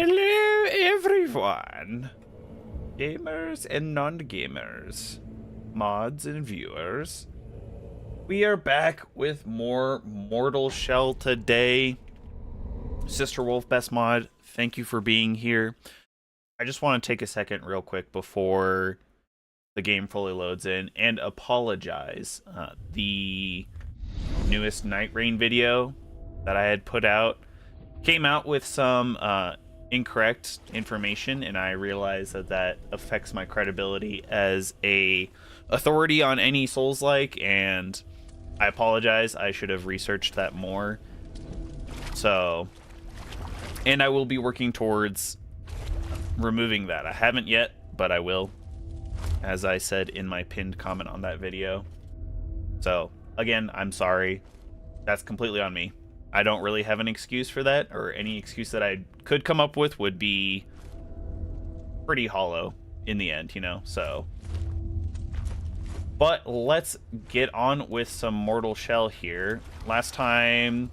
Hello, everyone. Gamers and non-gamers, mods and viewers. We are back with more Mortal Shell today. Sister Wolf Best Mod, thank you for being here. I just want to take a second real quick before the game fully loads in and apologize. The newest Night Rain video that I had put out came out with some incorrect information, and I realize that that affects my credibility as a authority on any Souls-like, and I apologize. I should have researched that more. So, and I will be working towards removing that. I haven't yet, but I will, as I said in my pinned comment on that video. So, again, I'm sorry. That's completely on me. I don't really have an excuse for that, or any excuse that I could come up with would be pretty hollow in the end, you know, so. But let's get on with some Mortal Shell here. Last time,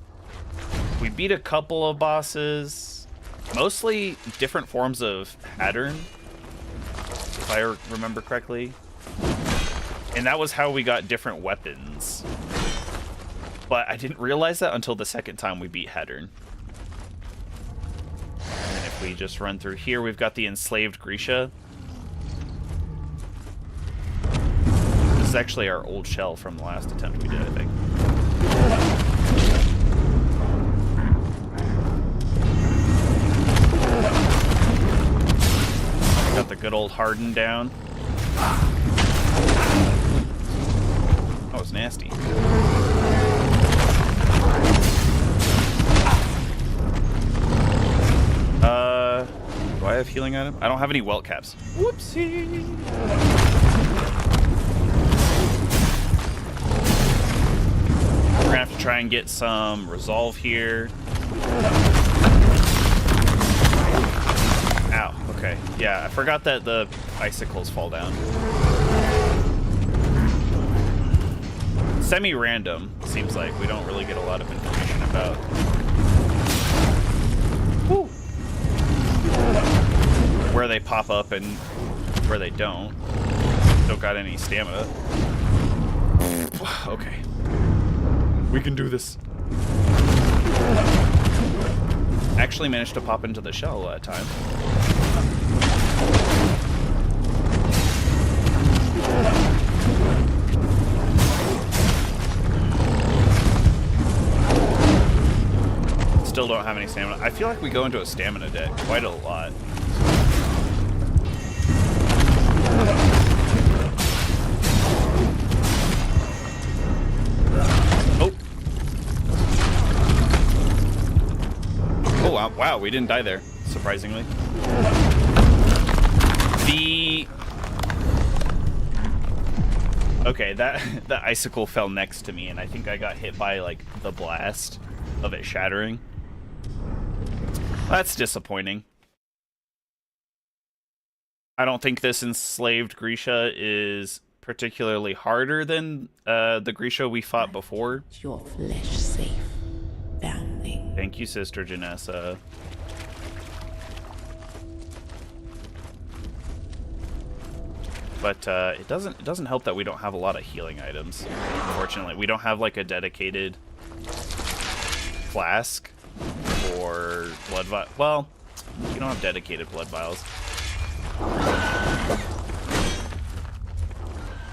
we beat a couple of bosses, mostly different forms of Hattern, if I remember correctly. And that was how we got different weapons. But I didn't realize that until the second time we beat Hattern. And then if we just run through here, we've got the Enslaved Grisha. This is actually our old shell from the last attempt we did, I think. We got the good old Harden down. Oh, it's nasty. Do I have healing item? I don't have any welt caps. Whoopsie! We're gonna have to try and get some resolve here. Ow, okay. Yeah, I forgot that the icicles fall down. Semi-random, seems like. We don't really get a lot of information about. Woo! Where they pop up and where they don't. Don't got any stamina. Okay. We can do this. Actually managed to pop into the shell that time. Still don't have any stamina. I feel like we go into a stamina debt quite a lot. Oh, wow, we didn't die there, surprisingly. Okay, that icicle fell next to me, and I think I got hit by, like, the blast of it shattering. That's disappointing. I don't think this Enslaved Grisha is particularly harder than the Grisha we fought before. Your flesh safe, foundling. Thank you, Sister Janessa. But it doesn't help that we don't have a lot of healing items. Unfortunately, we don't have like a dedicated flask or blood vial. Well, you don't have dedicated blood vials.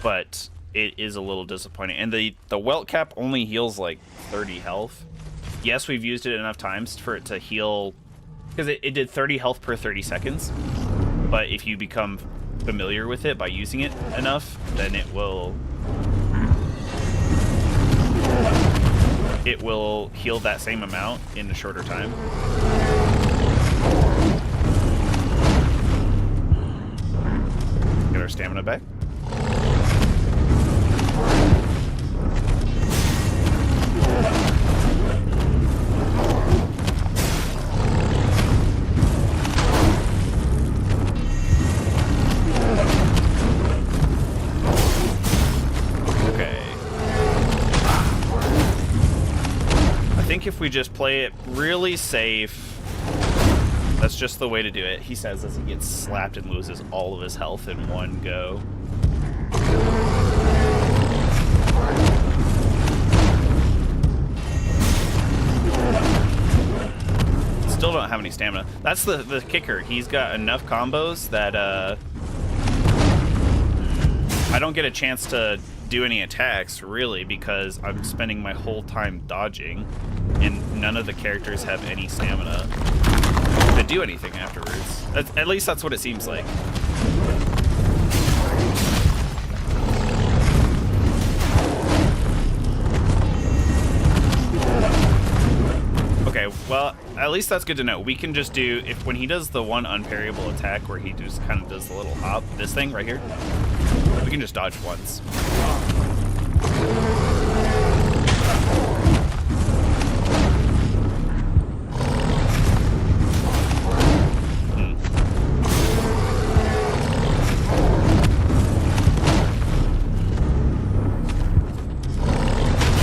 But it is a little disappointing. And the welt cap only heals like 30 health. Yes, we've used it enough times for it to heal, because it did 30 health per 30 seconds. But if you become familiar with it by using it enough, then it will heal that same amount in a shorter time. Get our stamina back. If we just play it really safe, That's just the way to do it, he says as he gets slapped and loses all of his health in one go. Still don't have any stamina. That's the kicker. He's got enough combos that I don't get a chance to do any attacks, really, because I'm spending my whole time dodging, and none of the characters have any stamina to do anything afterwards. At least that's what it seems like. Okay, well, at least that's good to know. We can just do, when he does the one unparryable attack where he just kind of does the little hop, this thing right here, we can just dodge once.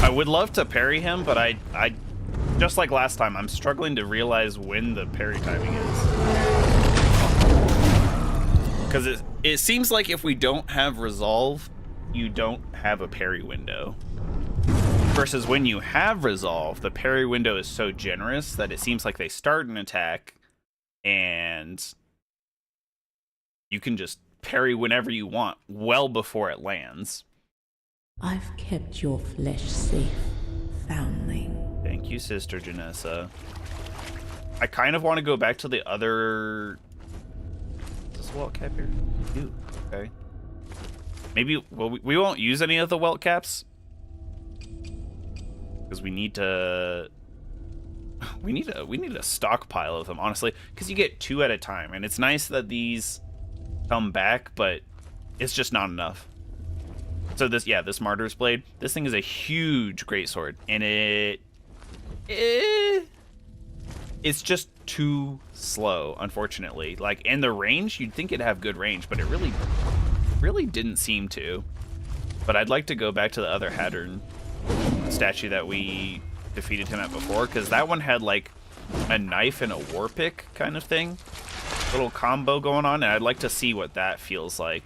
I would love to parry him, but I just like last time, I'm struggling to realize when the parry timing is. Because it seems like if we don't have resolve, you don't have a parry window. Versus when you have resolve, the parry window is so generous that it seems like they start an attack and you can just parry whenever you want, well before it lands. I've kept your flesh safe, foundling. Thank you, Sister Janessa. I kind of want to go back to the other... Is this a welt cap here? Ooh, okay. Maybe, well, we won't use any of the welt caps. Because we need to... We need a stockpile of them, honestly. Because you get 2 at a time. And it's nice that these come back, but it's just not enough. So this, yeah, this Martyr's Blade. This thing is a huge greatsword. And it's just too slow, unfortunately. Like, in the range, you'd think it'd have good range, but it really didn't seem to. But I'd like to go back to the other Hattern statue that we defeated him at before, because that one had, like, a knife and a war pick kind of thing. Little combo going on, and I'd like to see what that feels like.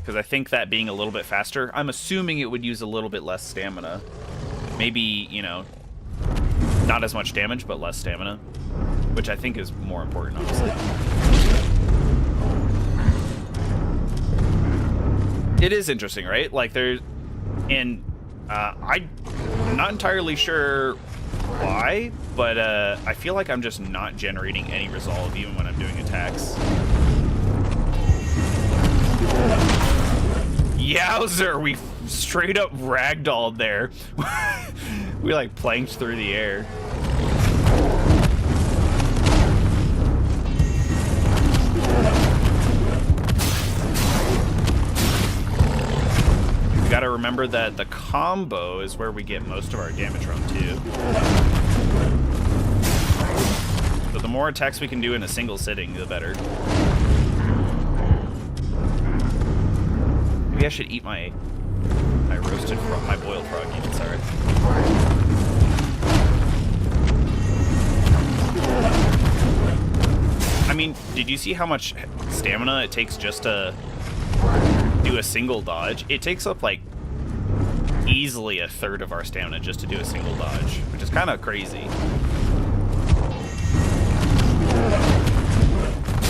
Because I think that being a little bit faster, I'm assuming it would use a little bit less stamina. Maybe, you know, not as much damage, but less stamina. Which I think is more important, honestly. It is interesting, right? Like, there's... And I'm not entirely sure why, but I feel like I'm just not generating any resolve even when I'm doing attacks. Yowzer, we straight up ragdolled there. We like planked through the air. We gotta remember that the combo is where we get most of our damage from too. So the more attacks we can do in a single sitting, the better. Maybe I should eat my roasted frog, my boiled frog even, sorry. I mean, did you see how much stamina it takes just to do a single dodge? It takes up like easily a third of our stamina just to do a single dodge, which is kind of crazy.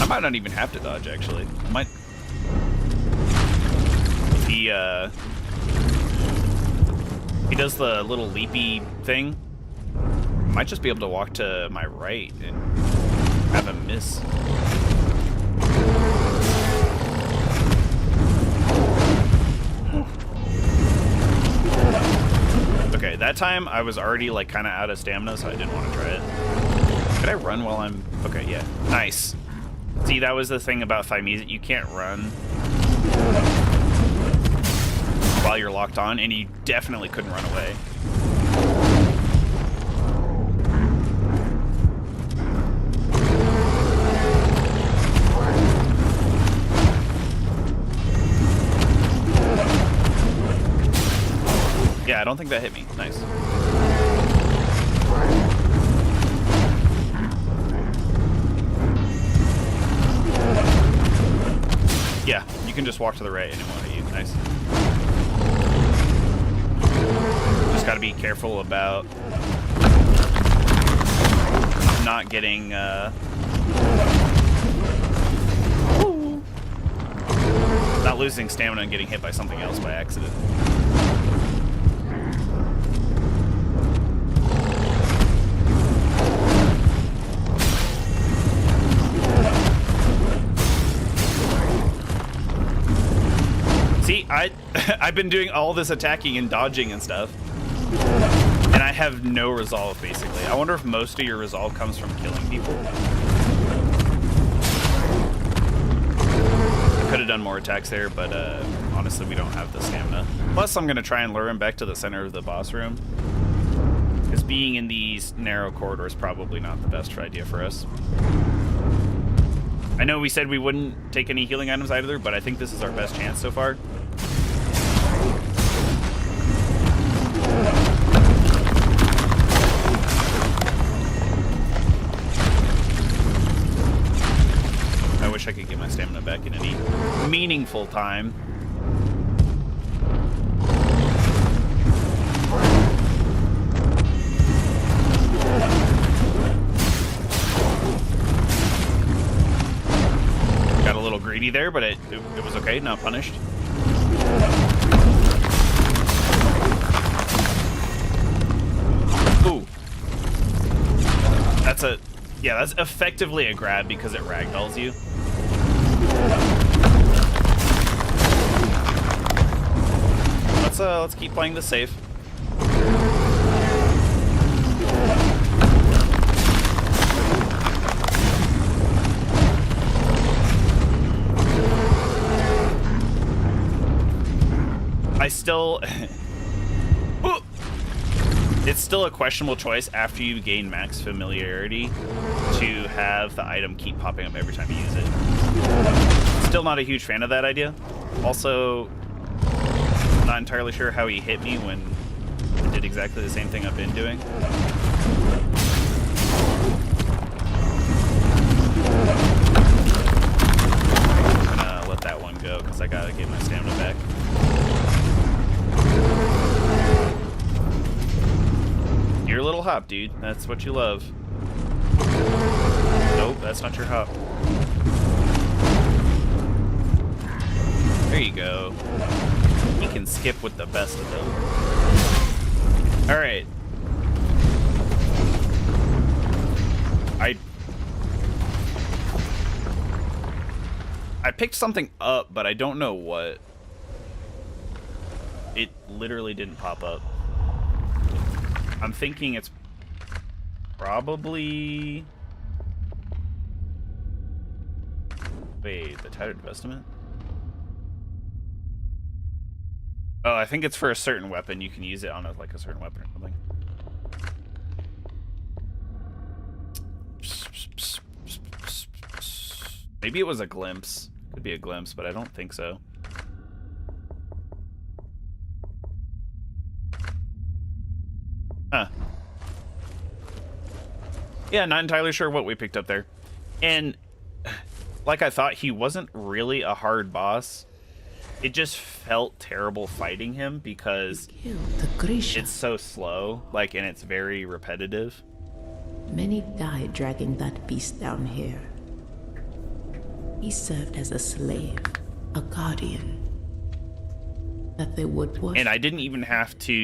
I might not even have to dodge, actually. I might... He does the little leapy thing. Might just be able to walk to my right and have him miss. Okay, that time I was already like kind of out of stamina, so I didn't want to try it. Could I run while I'm... Okay, yeah. Nice. See, that was the thing about Thymesis. You can't run while you're locked on, and you definitely couldn't run away. Yeah, I don't think that hit me. Nice. Yeah, you can just walk to the right and it won't hit you. Nice. Just gotta be careful about not getting, not losing stamina and getting hit by something else by accident. See, I've been doing all this attacking and dodging and stuff, and I have no resolve, basically. I wonder if most of your resolve comes from killing people. I could have done more attacks there, but honestly, we don't have the stamina. Plus, I'm going to try and lure him back to the center of the boss room, because being in these narrow corridors is probably not the best idea for us. I know we said we wouldn't take any healing items either, but I think this is our best chance so far. I wish I could get my stamina back in any meaningful time. Got a little greedy there, but it was okay, not punished. Ooh. That's effectively a grab because it ragdolls you. Let's keep playing this safe. I still it's still a questionable choice after you gain max familiarity to have the item keep popping up every time you use it. Still not a huge fan of that idea. Also, not entirely sure how he hit me when I did exactly the same thing I've been doing. I'm gonna let that one go because I gotta get my stamina back. Your little hop, dude. That's what you love. Nope, that's not your hop. There you go. You can skip with the best of them. Alright. I picked something up, but I don't know what. It literally didn't pop up. I'm thinking it's probably... Wait, the Tattered Vestment? Oh, I think it's for a certain weapon. You can use it on like a certain weapon or something. Maybe it was a glimpse. Could be a glimpse, but I don't think so. Huh. Yeah, not entirely sure what we picked up there. And like I thought, he wasn't really a hard boss. It just felt terrible fighting him because it's so slow, like, and it's very repetitive. Many died dragging that beast down here. He served as a slave, a guardian. That they would worship. And I didn't even have to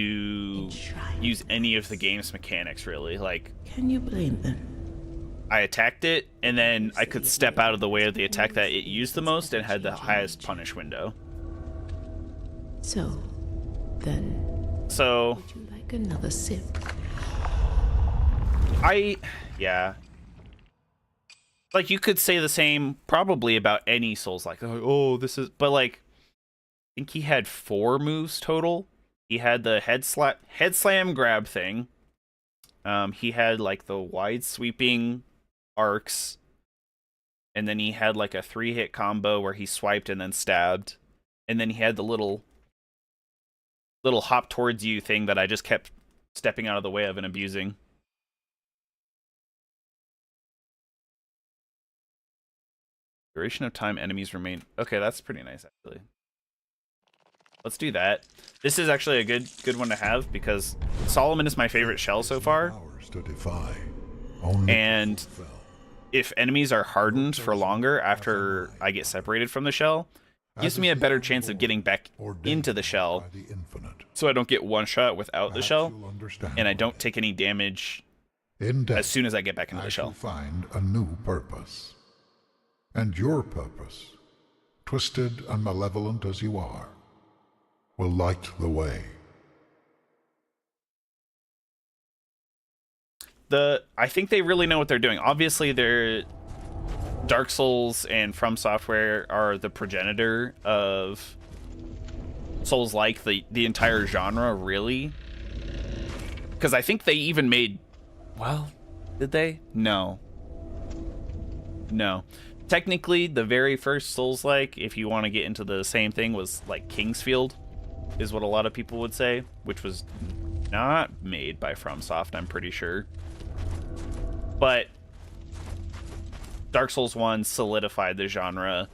use any of the game's mechanics, really. Like, can you blame them? I attacked it, and then I could step out of the way of the attack that it used the most and had the highest punish window. So, then... So... Would you like another sip? Yeah. Like, you could say the same probably about any Souls-like. Oh, this is... But, like, I think he had 4 moves total. He had the head slam grab thing. He had, like, the wide sweeping arcs. And then he had, like, a 3-hit combo where he swiped and then stabbed. And then he had the little hop towards you thing that I just kept stepping out of the way of and abusing. Duration of time enemies remain. Okay, that's pretty nice actually. Let's do that. This is actually a good one to have because Solomon is my favorite shell so far. And if enemies are hardened for longer after I get separated from the shell, gives me a better chance of getting back into the shell, so I don't get one shot without the shell, and I don't take any damage as soon as I get back into the shell. Find a new purpose, and your purpose, twisted and malevolent as you are, will light the way. I think they really know what they're doing. Obviously, they're Dark Souls and From Software are the progenitor of Souls-like, the entire genre, really. Because I think they even made... Well, did they? No. No. Technically, the very first Souls-like, if you want to get into the same thing, was like Kingsfield, is what a lot of people would say, which was not made by FromSoft, I'm pretty sure. But Dark Souls 1 solidified the genre,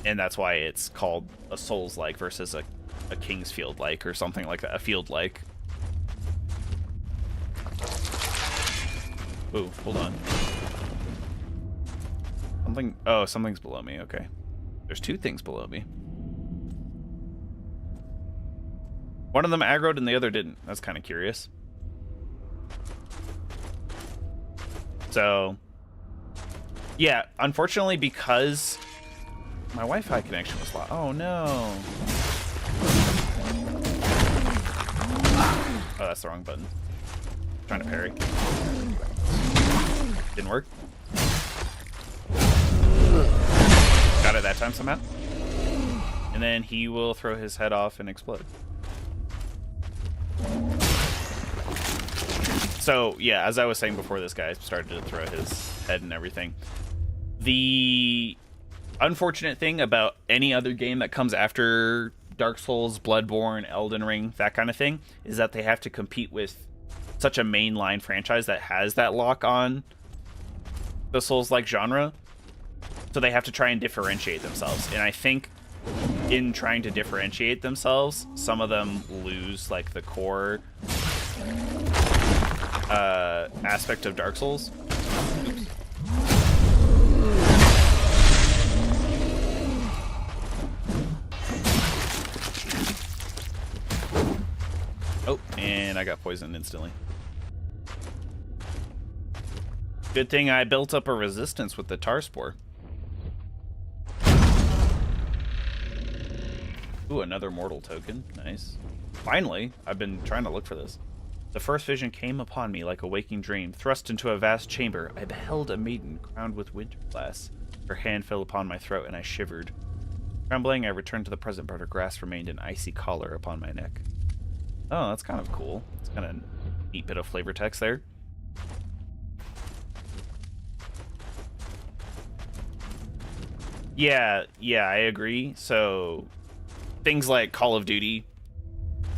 and that's why it's called a Souls-like versus a Kingsfield-like or something like that, a Field-like. Ooh, hold on. Something's below me, okay. There's two things below me. One of them aggroed and the other didn't. That's kind of curious. So, yeah, unfortunately, because my Wi-Fi connection was lost. Oh, no. Oh, that's the wrong button. I'm trying to parry. Didn't work. Got it that time somehow. And then he will throw his head off and explode. So, yeah, as I was saying before, this guy started to throw his head and everything. The unfortunate thing about any other game that comes after Dark Souls, Bloodborne, Elden Ring, that kind of thing, is that they have to compete with such a mainline franchise that has that lock on the Souls-like genre. So they have to try and differentiate themselves. And I think in trying to differentiate themselves, some of them lose like the core aspect of Dark Souls. Oops. Oh, and I got poisoned instantly. Good thing I built up a resistance with the tar spore. Ooh, another mortal token. Nice. Finally, I've been trying to look for this. The first vision came upon me like a waking dream. Thrust into a vast chamber, I beheld a maiden crowned with winter glass. Her hand fell upon my throat, and I shivered. Trembling, I returned to the present, but her grasp remained an icy collar upon my neck. Oh, that's kind of cool. It's kind of a neat bit of flavor text there. Yeah, I agree. So, things like Call of Duty,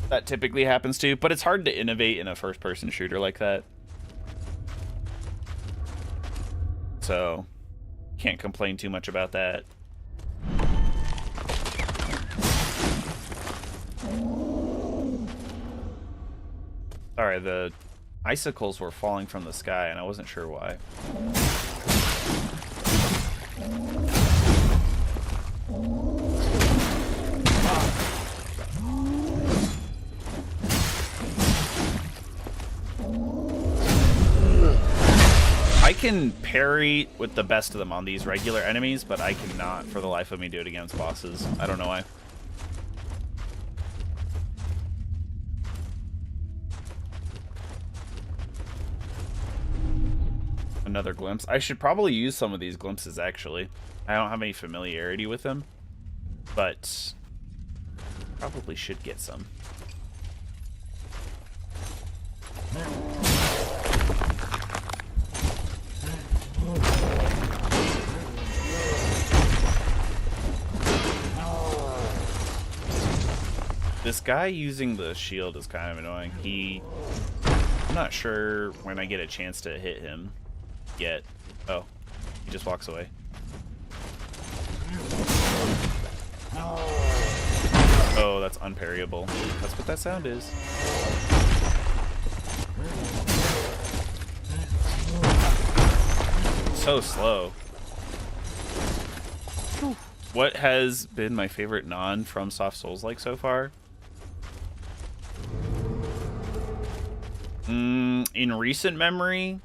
that typically happens too, but it's hard to innovate in a first-person shooter like that. So, can't complain too much about that. Sorry, the icicles were falling from the sky, and I wasn't sure why. I can parry with the best of them on these regular enemies, but I cannot for the life of me do it against bosses. I don't know why. Another glimpse. I should probably use some of these glimpses, actually. I don't have any familiarity with them, but probably should get some. This guy using the shield is kind of annoying. I'm not sure when I get a chance to hit him yet. Oh, he just walks away. Oh, that's unparryable. That's what that sound is. So slow. What has been my favorite non-From Soft Souls-like so far? In recent memory...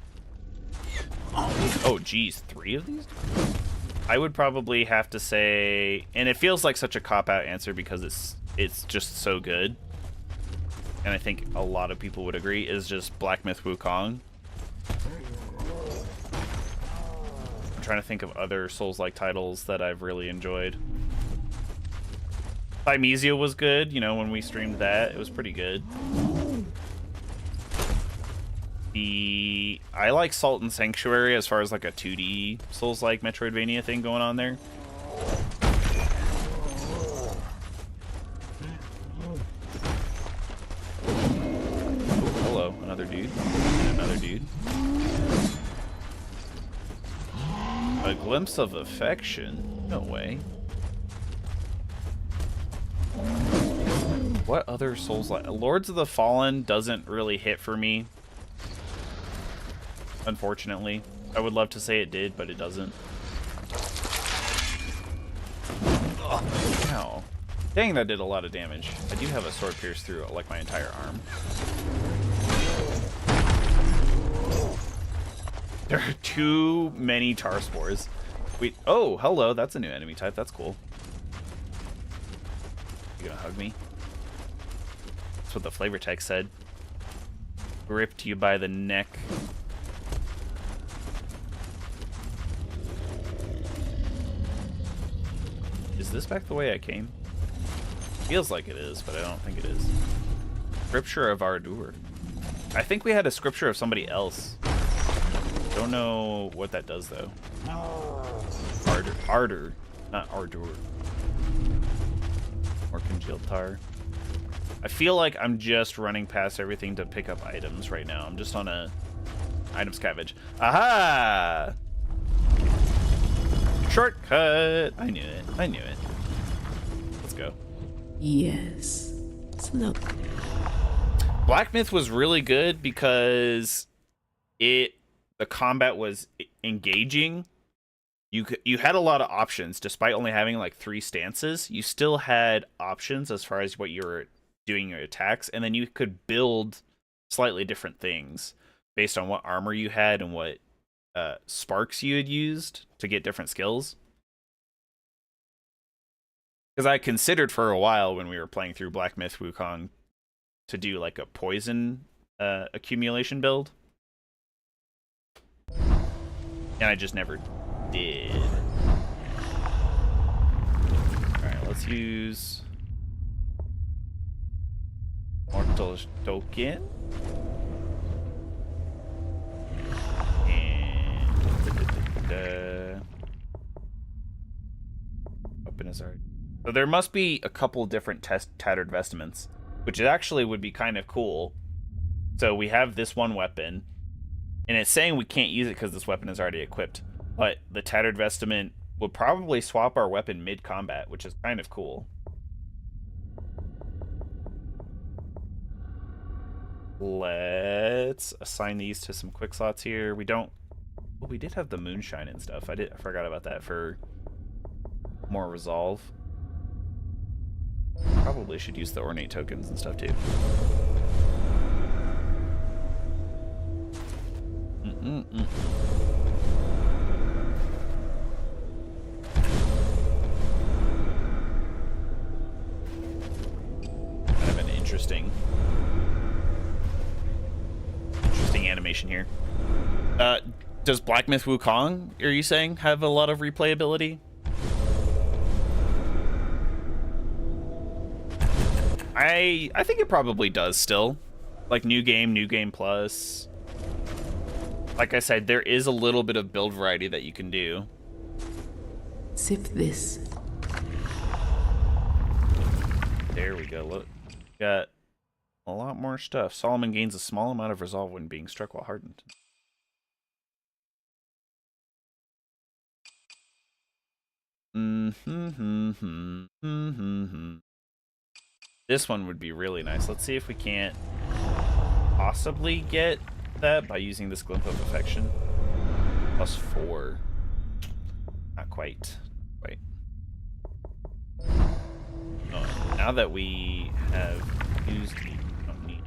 Oh, geez. 3 of these? I would probably have to say... And it feels like such a cop-out answer because it's just so good. And I think a lot of people would agree, is just Black Myth Wukong. I'm trying to think of other Souls-like titles that I've really enjoyed. Thymesia was good, you know, when we streamed that. It was pretty good. I like Salt and Sanctuary as far as like a 2D Souls-like Metroidvania thing going on there. Oh, hello, another dude. And another dude. A glimpse of affection? No way. What other Souls-like? Lords of the Fallen doesn't really hit for me. Unfortunately. I would love to say it did, but it doesn't. Oh, ow. Dang, that did a lot of damage. I do have a sword pierce through, like, my entire arm. There are too many tar spores. Wait, oh, hello, that's a new enemy type. That's cool. You gonna hug me? That's what the flavor text said. Gripped you by the neck. Is this back the way I came? Feels like it is, but I don't think it is. Scripture of Ardur. I think we had a scripture of somebody else. Don't know what that does, though. Ardur, not Ardur. Or congealed tar. I feel like I'm just running past everything to pick up items right now. I'm just on a item scavenge. Aha! Shortcut! I knew it. I knew it. Let's go. Yes. Slow. Black Myth was really good because the combat was engaging. You had a lot of options despite only having like 3 stances. You still had options as far as what you were doing your attacks, and then you could build slightly different things based on what armor you had and what sparks you had used to get different skills. Because I considered for a while when we were playing through Black Myth Wukong to do like a poison accumulation build. And I just never did. Alright, let's use Mortal Token. Open as art. So there must be a couple different tattered vestments, which actually would be kind of cool. So we have this one weapon, and it's saying we can't use it because this weapon is already equipped. But the tattered vestment will probably swap our weapon mid-combat, which is kind of cool. Let's assign these to some quick slots here. We don't... Well, we did have the moonshine and stuff. I forgot about that for more resolve. Probably should use the ornate tokens and stuff too. Kind of an interesting animation here. Does Black Myth Wukong, are you saying, have a lot of replayability? I think it probably does still. Like New Game Plus. Like I said, there is a little bit of build variety that you can do. Sip this. There we go. Look, got a lot more stuff. Solomon gains a small amount of resolve when being struck while hardened. This one would be really nice. Let's see if we can't possibly get that by using this Glint of Affection. +4. Not quite. Wait. Oh, now that we have used the, don't need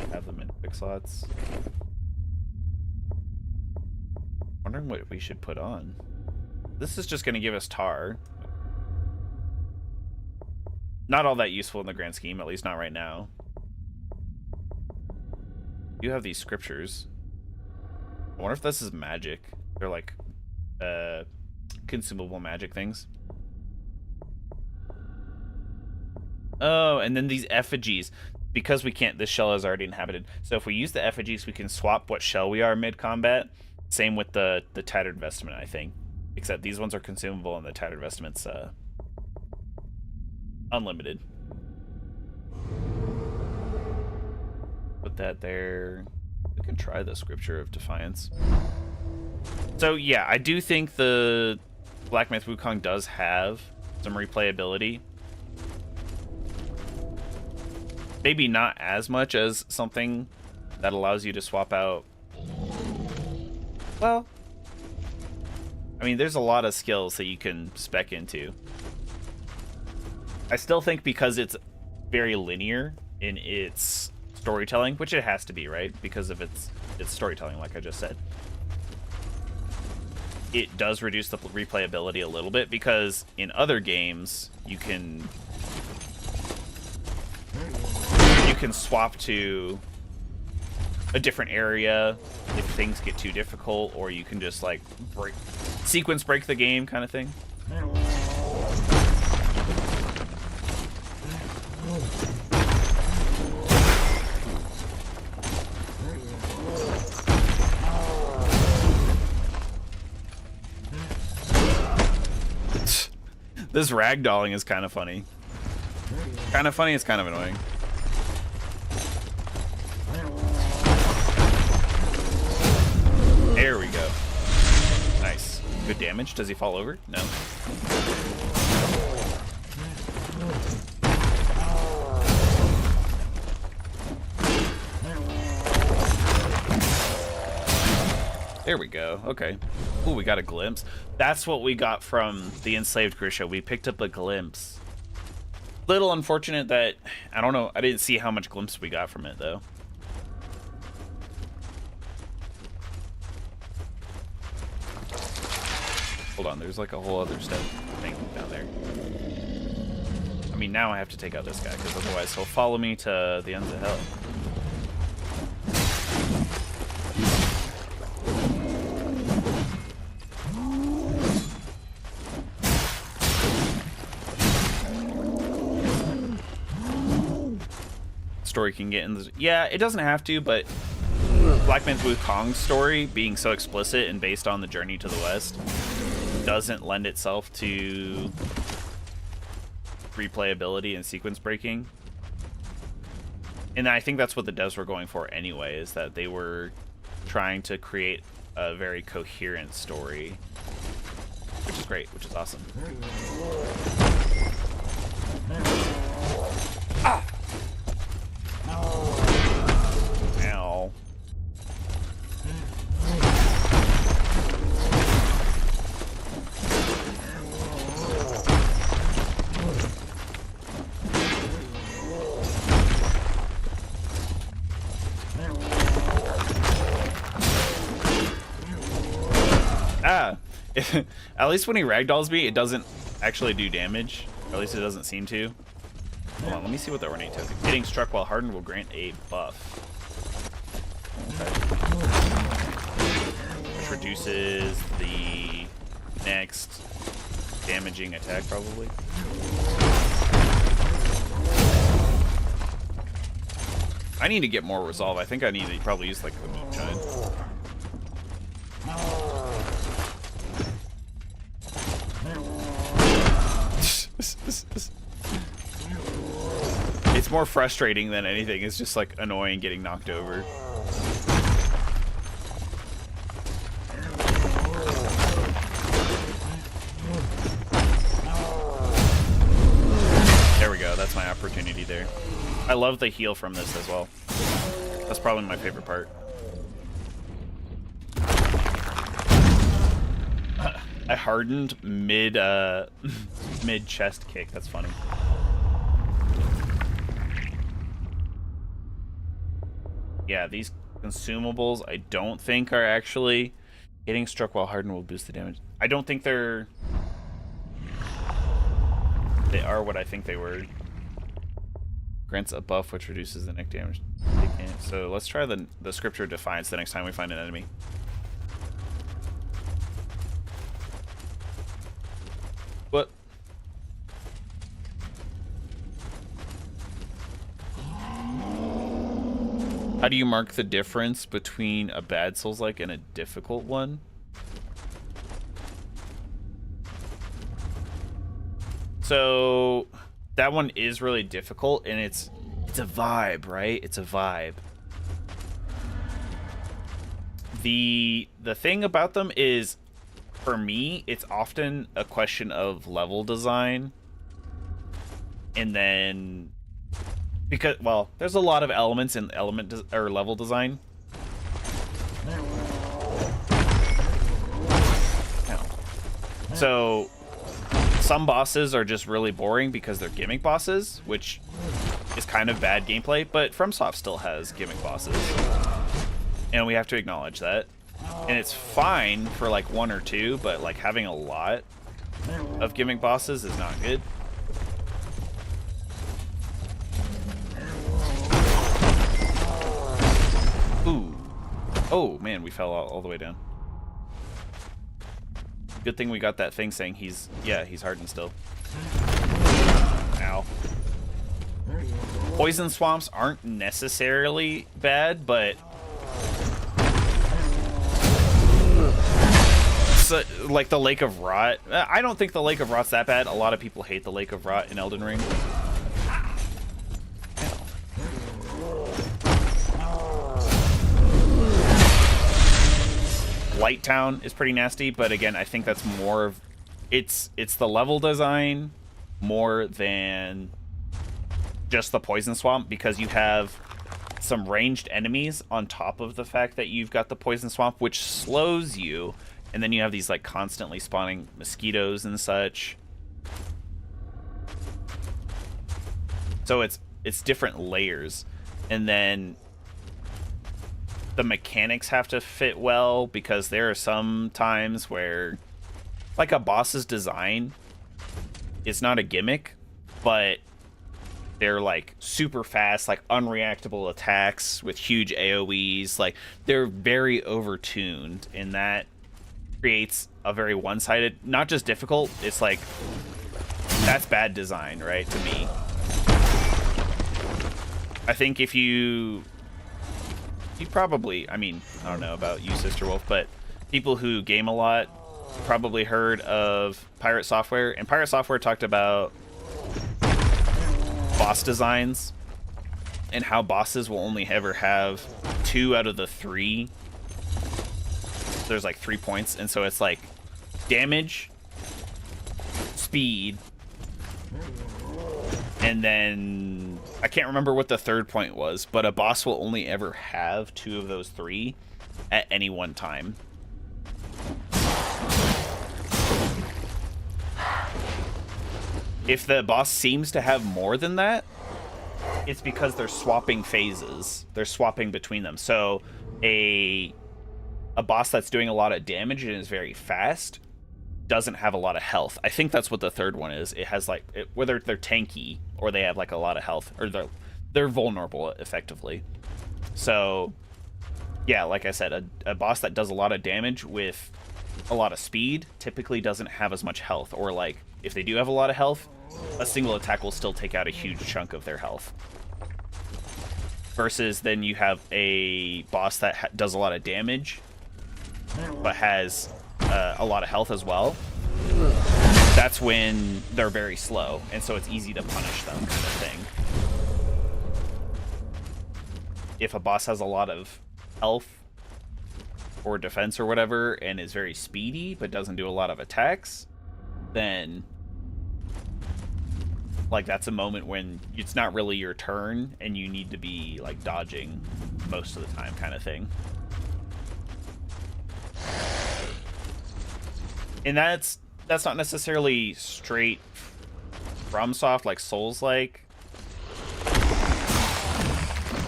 to have them in quick slots. Wondering what we should put on. This is just going to give us tar. Not all that useful in the grand scheme, at least not right now. You have these scriptures. I wonder if this is magic. They're like consumable magic things. Oh, and then these effigies. Because we can't, this shell is already inhabited. So if we use the effigies, we can swap what shell we are mid-combat. Same with the Tattered Vestment, I think. Except these ones are consumable and the Tattered Vestment's unlimited. Put that there. We can try the Scripture of Defiance. So yeah, I do think the Black Myth Wukong does have some replayability. Maybe not as much as something that allows you to swap out. Well, I mean, there's a lot of skills that you can spec into. I still think because it's very linear in its storytelling, which it has to be, right? Because of its storytelling, like I just said. It does reduce the replayability a little bit because in other games you can swap to a different area if things get too difficult, or you can just like sequence break the game kind of thing. This ragdolling is kind of funny. Kind of funny, it's kind of annoying. There we go. Nice. Good damage. Does he fall over? No. There we go. Okay. Ooh, we got a glimpse. That's what we got from the Enslaved Grisha. We picked up a glimpse. Little unfortunate that, I don't know, I didn't see how much glimpse we got from it, though. Hold on, there's like a whole other step thing down there. I mean, now I have to take out this guy, because otherwise he'll follow me to the ends of hell. Story can get in the... Yeah, it doesn't have to, but Black Myth Wukong's story, being so explicit and based on the journey to the west, doesn't lend itself to replayability and sequence breaking. And I think that's what the devs were going for anyway, is that they were trying to create a very coherent story, which is great, which is awesome. Ah! Ow. Ah, at least when he ragdolls me, it doesn't actually do damage. Or at least it doesn't seem to. Hold on, let me see what the ornate token. Getting struck while hardened will grant a buff. Okay. Which reduces the next damaging attack, probably. I need to get more resolve. I think I need to probably use like the moonshine. It's more frustrating than anything. It's just like annoying getting knocked over. I love the heal from this as well. That's probably my favorite part. I hardened mid mid chest kick. That's funny. Yeah, these consumables I don't think are actually getting struck while hardened will boost the damage. I don't think they are what I think they were. Grants a buff which reduces the neck damage. So let's try the Scripture of Defiance the next time we find an enemy. What? How do you mark the difference between a bad Souls-like and a difficult one? So that one is really difficult, and it's a vibe, right? It's a vibe. The thing about them is, for me, it's often a question of level design. And then, because, well, there's a lot of elements in or level design. So some bosses are just really boring because they're gimmick bosses, which is kind of bad gameplay, but FromSoft still has gimmick bosses. And we have to acknowledge that. And it's fine for like one or two, but like having a lot of gimmick bosses is not good. Ooh. Oh man, we fell all the way down. Good thing we got that thing saying he's hardened still. Ow. Poison swamps aren't necessarily bad, but so, like the Lake of Rot. I don't think the Lake of Rot's that bad. A lot of people hate the Lake of Rot in Elden Ring. Blighttown is pretty nasty, but again, I think that's more of it's the level design more than just the poison swamp, because you have some ranged enemies on top of the fact that you've got the poison swamp, which slows you, and then you have these like constantly spawning mosquitoes and such. So it's different layers, and then the mechanics have to fit well, because there are some times where like a boss's design is not a gimmick, but they're like super fast, like unreactable attacks with huge AoEs. Like they're very overtuned, and that creates a very one-sided, not just difficult, it's like that's bad design, right, to me. I think if you probably, I mean, I don't know about you, Sister Wolf, but people who game a lot probably heard of Pirate Software, and Pirate Software talked about boss designs and how bosses will only ever have 2 out of the 3. There's like 3 points, and so it's like damage, speed, and then I can't remember what the third point was, but a boss will only ever have 2 of those 3 at any one time. If the boss seems to have more than that, it's because they're swapping phases. They're swapping between them. So a boss that's doing a lot of damage and is very fast doesn't have a lot of health. I think that's what the third one is. It has like, whether they're tanky or they have like a lot of health, or they're vulnerable effectively. So yeah, like I said, a boss that does a lot of damage with a lot of speed typically doesn't have as much health, or like if they do have a lot of health, a single attack will still take out a huge chunk of their health. Versus then you have a boss that does a lot of damage but has a lot of health as well. That's when they're very slow, and so it's easy to punish them, kind of thing. If a boss has a lot of health or defense or whatever and is very speedy but doesn't do a lot of attacks, then Like, that's a moment when it's not really your turn, and you need to be, like, dodging most of the time kind of thing. And that's not necessarily straight FromSoft, like Souls-like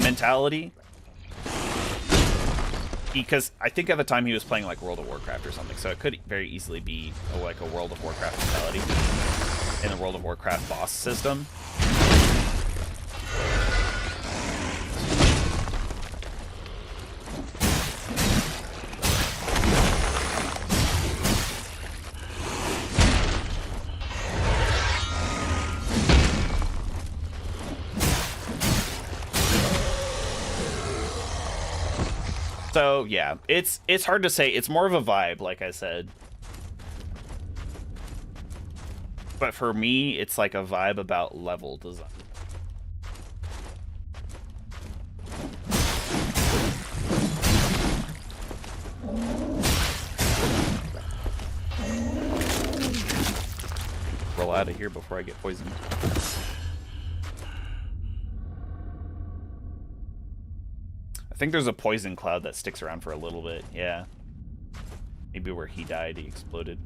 mentality. Because I think at the time he was playing like World of Warcraft or something, so it could very easily be like a World of Warcraft mentality in the World of Warcraft boss system. So yeah, it's hard to say. It's more of a vibe, like I said. But for me, it's like a vibe about level design. Roll out of here before I get poisoned. I think there's a poison cloud that sticks around for a little bit, yeah. Maybe where he died, he exploded.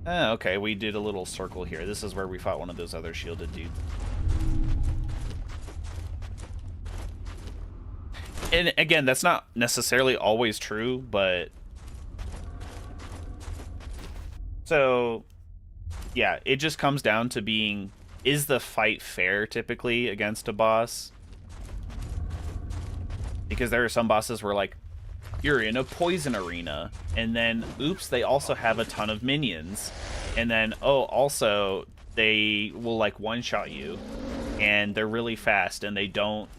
Ah, okay, we did a little circle here. This is where we fought one of those other shielded dudes. And again, that's not necessarily always true, but... So, yeah, it just comes down to being... Is the fight fair, typically, against a boss? Because there are some bosses where, like, you're in a poison arena, and then, oops, they also have a ton of minions. And then, oh, also, they will, like, one-shot you, and they're really fast, and they don't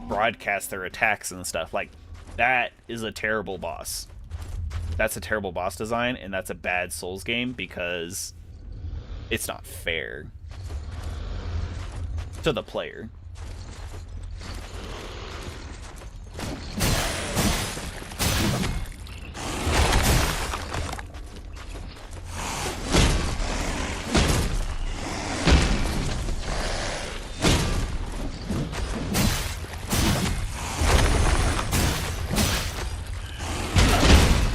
broadcast their attacks and stuff. Like, that is a terrible boss. That's a terrible boss design, and that's a bad Souls game, because it's not fair to the player.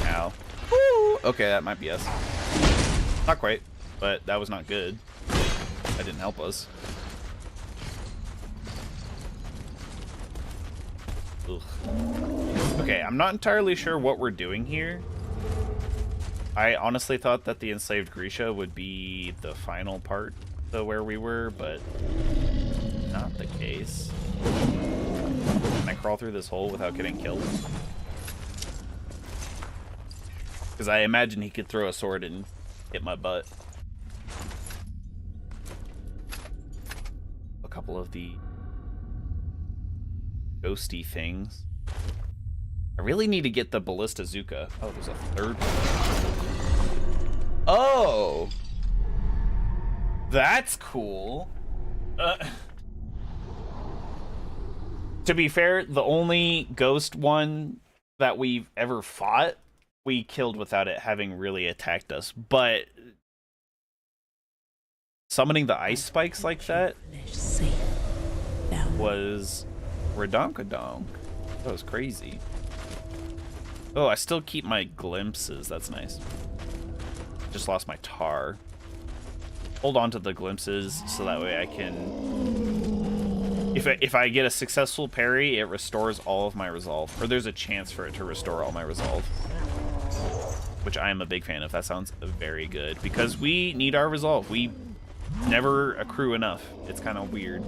Ow. Woo! Okay, that might be us. Not quite, but that was not good. That didn't help us. Ugh. Okay, I'm not entirely sure what we're doing here. I honestly thought that the Enslaved Grisha would be the final part of where we were, but not the case. Can I crawl through this hole without getting killed? Because I imagine he could throw a sword and hit my butt. A couple of the ghosty things. I really need to get the Ballista Zuka. Oh, there's a third one. Oh! That's cool. To be fair, the only ghost one that we've ever fought, we killed without it having really attacked us. But summoning the ice spikes like that was redonkadonk. That was crazy. Oh, I still keep my glimpses. That's nice. Just lost my tar. Hold on to the glimpses so that way I can... If I get a successful parry, it restores all of my resolve. Or there's a chance for it to restore all my resolve. Which I am a big fan of. That sounds very good. Because we need our resolve. We never accrue enough. It's kind of weird.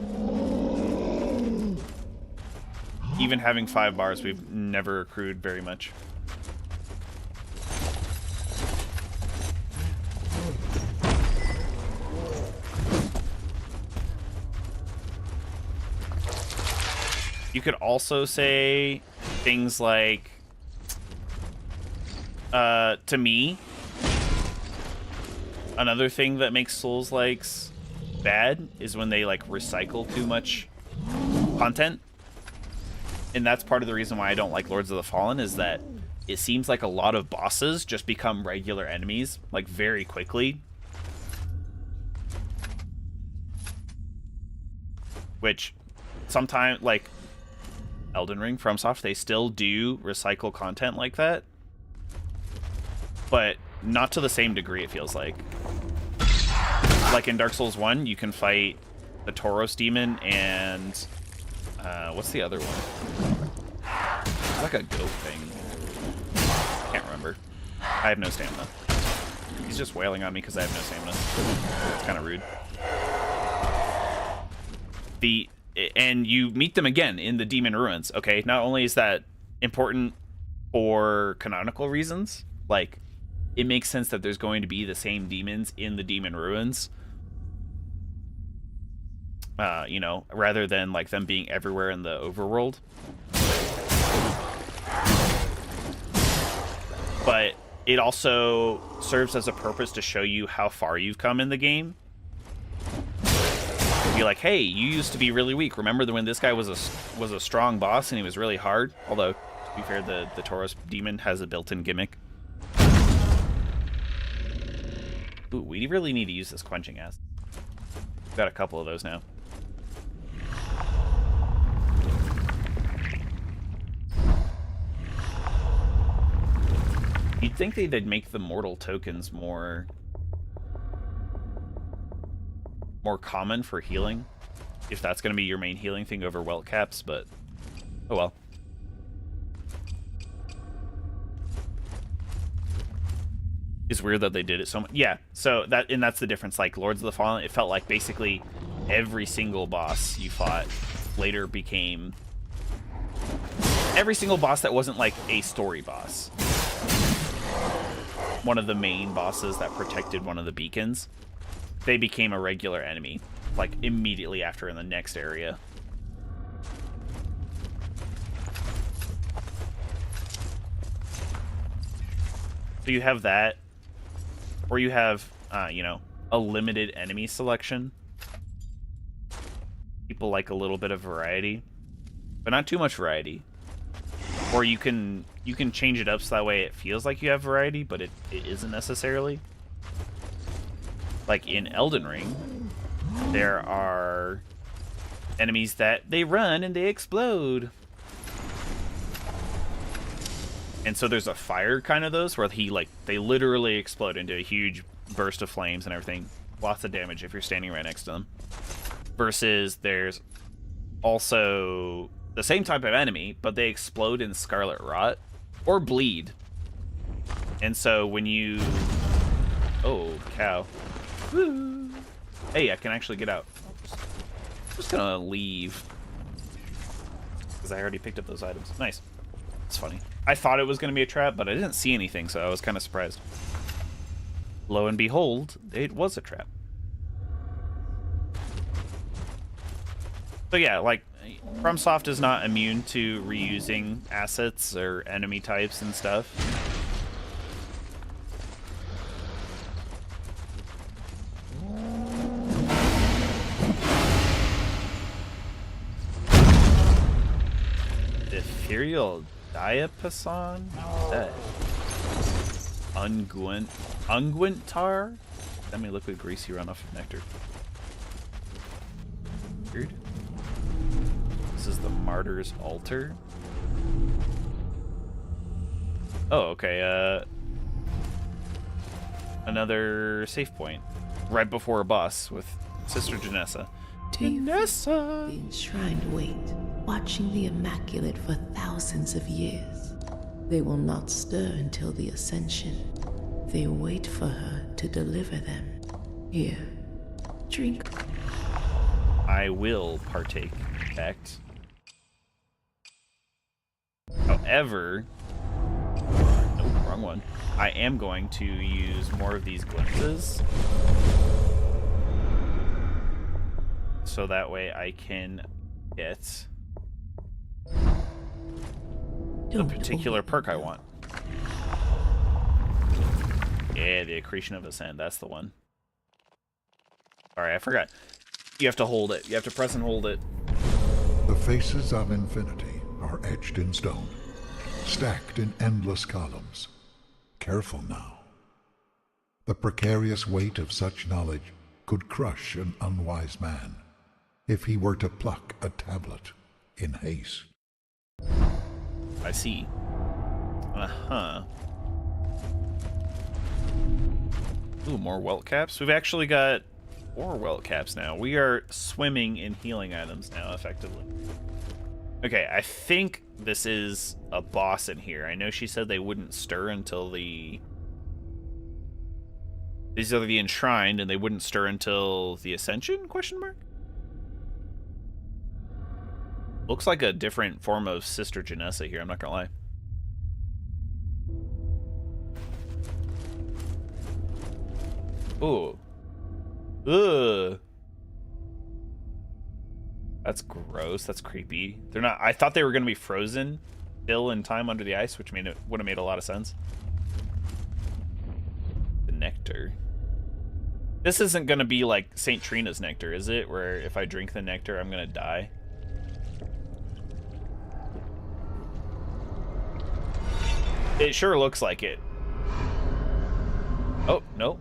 Even having 5 bars, we've never accrued very much. You could also say things like, to me, another thing that makes Souls-likes bad is when they, like, recycle too much content. And that's part of the reason why I don't like Lords of the Fallen, is that it seems like a lot of bosses just become regular enemies, like, very quickly. Which, sometimes, like, Elden Ring, FromSoft, they still do recycle content like that. But not to the same degree, it feels like. Like in Dark Souls 1, you can fight the Tauros demon and... what's the other one? It's like a goat thing. Can't remember. I have no stamina. He's just wailing on me because I have no stamina. It's kind of rude. And you meet them again in the Demon Ruins, okay? Not only is that important for canonical reasons, like, it makes sense that there's going to be the same demons in the Demon Ruins. You know, rather than, like, them being everywhere in the overworld. But it also serves as a purpose to show you how far you've come in the game. Be like, hey, you used to be really weak. Remember when this guy was a strong boss and he was really hard? Although, to be fair, the Tauros demon has a built-in gimmick. Ooh, we really need to use this quenching acid. We've got a couple of those now. You'd think they'd make the mortal tokens more common for healing, if that's going to be your main healing thing over welt caps, but oh well. It's weird that they did it so much. Yeah, so that's the difference. Like Lords of the Fallen, it felt like basically every single boss you fought later became every single boss that wasn't like a story boss. One of the main bosses that protected one of the beacons, they became a regular enemy, like, immediately after in the next area. So you have that, or you have, you know, a limited enemy selection. People like a little bit of variety, but not too much variety. Or you can change it up so that way it feels like you have variety, but it isn't necessarily. Like in Elden Ring, there are enemies that they run and they explode. And so there's a fire kind of those where they literally explode into a huge burst of flames and everything. Lots of damage if you're standing right next to them. Versus there's also the same type of enemy, but they explode in Scarlet Rot or bleed. And so when you... Oh, cow. Woo. Hey, I can actually get out. I'm just gonna leave. Because I already picked up those items. Nice. It's funny. I thought it was gonna be a trap, but I didn't see anything, so I was kind of surprised. Lo and behold, it was a trap. So yeah, like, FromSoft is not immune to reusing assets or enemy types and stuff. Ethereal Diapason? Unguent tar? That may look like greasy runoff of nectar. Weird. This is the Martyr's Altar. Oh, okay, another save point. Right before a boss with Sister Janessa. Janessa! The enshrined wait, watching the Immaculate for thousands of years. They will not stir until the Ascension. They wait for her to deliver them. Here, drink. I will partake, in fact. However, nope, wrong one. I am going to use more of these glimpses. So that way I can get the particular perk I want. Yeah, the Accretion of Ascend, that's the one. Sorry, I forgot. You have to hold it. You have to press and hold it. The faces of infinity are etched in stone. stacked in endless columns. Careful now. The precarious weight of such knowledge could crush an unwise man if he were to pluck a tablet in haste. I see. Uh-huh. Ooh, more welt caps. We've actually got 4 welt caps now. We are swimming in healing items now, effectively. Okay, I think this is a boss in here. I know she said they wouldn't stir until the... These are the Enshrined, and they wouldn't stir until the Ascension? Question mark? Looks like a different form of Sister Janessa here, I'm not gonna lie. Ooh. Ugh. That's gross. That's creepy. They're not... I thought they were gonna be frozen still in time under the ice, which would have made a lot of sense. The nectar. This isn't gonna be like St. Trina's nectar, is it? Where if I drink the nectar, I'm gonna die. It sure looks like it. Oh, no.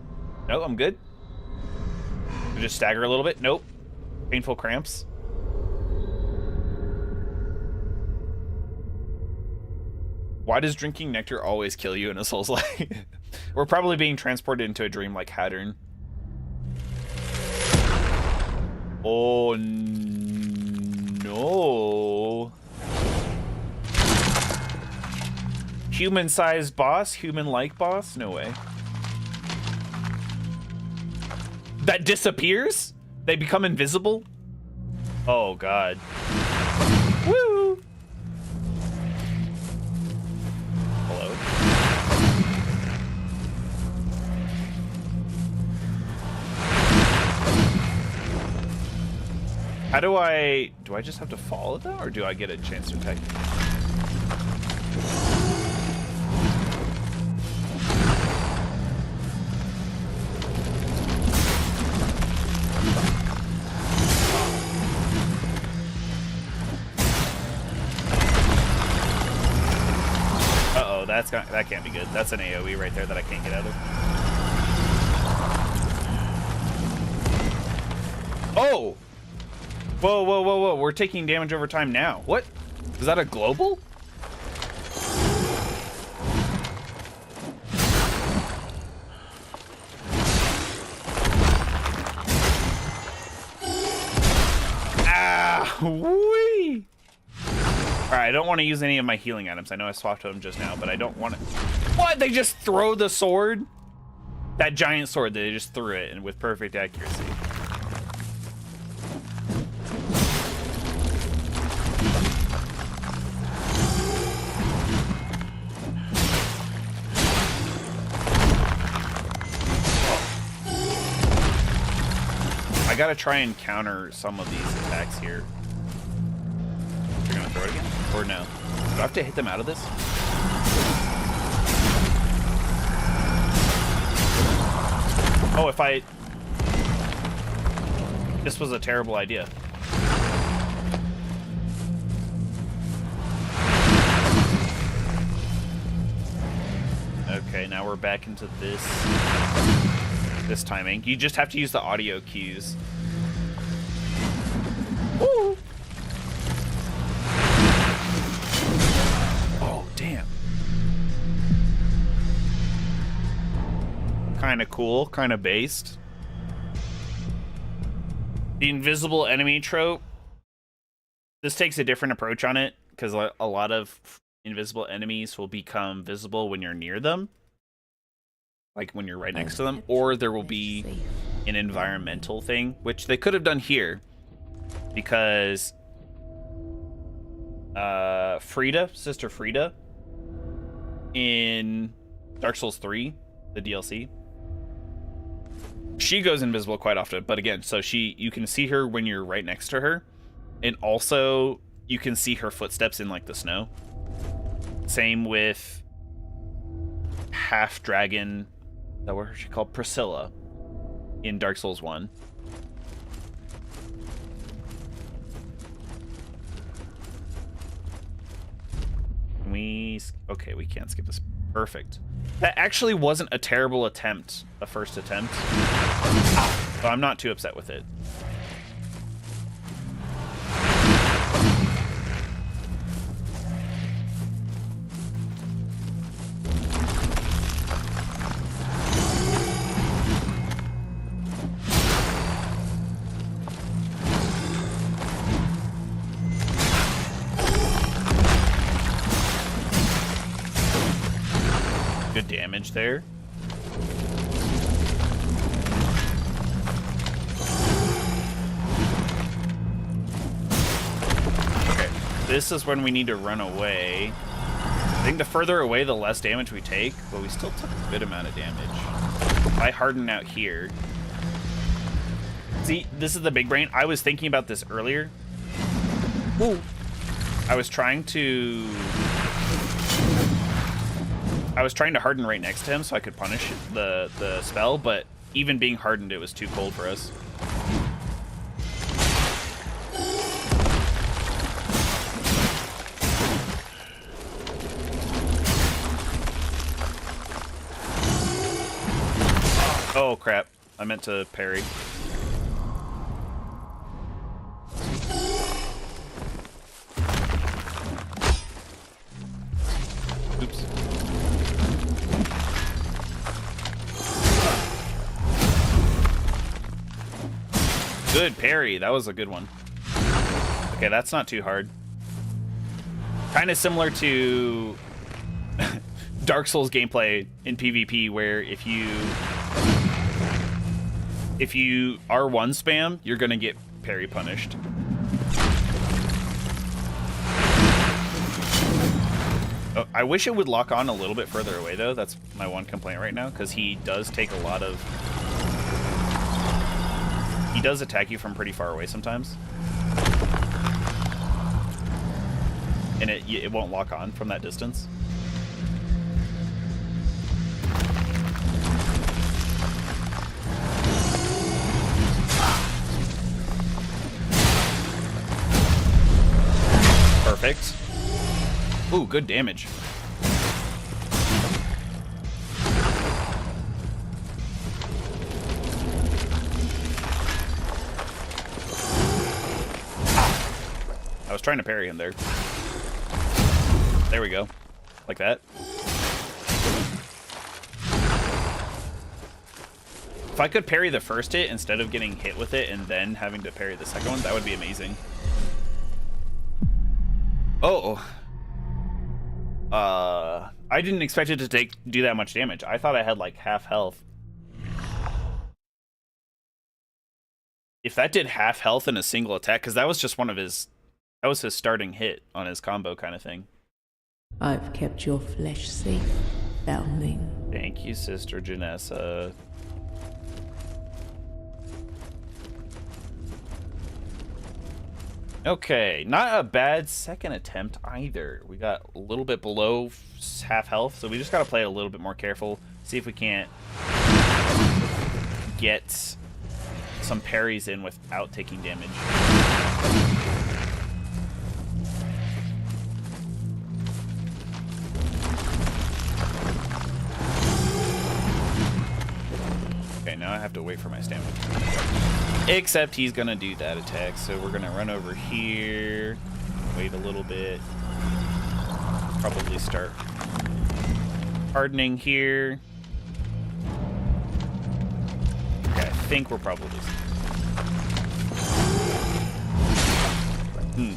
No, I'm good. Just stagger a little bit. Nope. Painful cramps. Why does drinking nectar always kill you in a Souls-like? We're probably being transported into a dreamlike pattern. Oh, no. Human-sized boss? Human-like boss? No way. That disappears? They become invisible? Oh, God. Woo! Hello? How do I just have to follow them, or do I get a chance to attack? That can't be good. That's an AoE right there that I can't get out of. Oh! Whoa, whoa, whoa, whoa. We're taking damage over time now. What? Is that a global? Ah! Whee! Alright, I don't want to use any of my healing items. I know I swapped them just now, but I don't want to... What? They just throw the sword? That giant sword, they just threw it and with perfect accuracy. I gotta try and counter some of these attacks here. You're gonna throw it again? Or no? Do I have to hit them out of this? Oh, if I... This was a terrible idea. Okay, now we're back into this timing. You just have to use the audio cues. Woo! Oh, damn. Kind of cool, kind of based. The invisible enemy trope. This takes a different approach on it, because a lot of invisible enemies will become visible when you're near them. Like when you're right next to them. Or there will be an environmental thing, which they could have done here. Because Frida, Sister Frida, in Dark Souls 3, the DLC, she goes invisible quite often. But again, so you can see her when you're right next to her, and also you can see her footsteps in like the snow. Same with half dragon, that what she called, Priscilla, in Dark Souls 1. Can we we... Okay, we can't skip this. Perfect. That actually wasn't a terrible attempt, the first attempt. So I'm not too upset with it. Good damage there. Okay, this is when we need to run away. I think the further away, the less damage we take, but we still took a good amount of damage. If I harden out here. See, this is the big brain. I was thinking about this earlier. Ooh. I was trying to harden right next to him so I could punish the spell, but even being hardened, it was too cold for us. Oh, crap. I meant to parry. Oops. Good parry. That was a good one. Okay, that's not too hard. Kind of similar to Dark Souls gameplay in PvP, where if you R1 spam, you're gonna get parry punished. Oh, I wish it would lock on a little bit further away, though. That's my one complaint right now, because he does take a lot of... He does attack you from pretty far away sometimes. And it won't lock on from that distance. Perfect. Ooh, good damage. I was trying to parry him there. There we go. Like that. If I could parry the first hit instead of getting hit with it and then having to parry the second one, that would be amazing. Oh. I didn't expect it to do that much damage. I thought I had like half health. If that did half health in a single attack, because that was just one of his... That was his starting hit on his combo kind of thing. I've kept your flesh safe, foundling. Thank you, Sister Janessa. Okay, not a bad second attempt either. We got a little bit below half health, so we just gotta play a little bit more careful. See if we can't get some parries in without taking damage. Okay, now I have to wait for my stamina. Except he's gonna do that attack, so we're gonna run over here, wait a little bit, probably start hardening here. Okay, I think we're probably...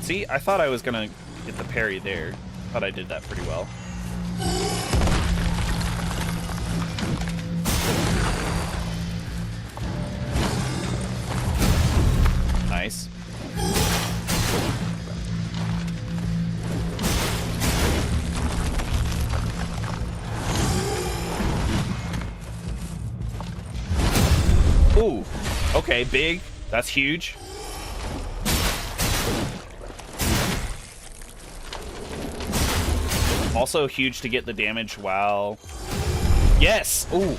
see, I thought I was gonna get the parry there. Thought I did that pretty well. Nice. Ooh, okay, big. That's huge. Also huge to get the damage while... Yes! Ooh.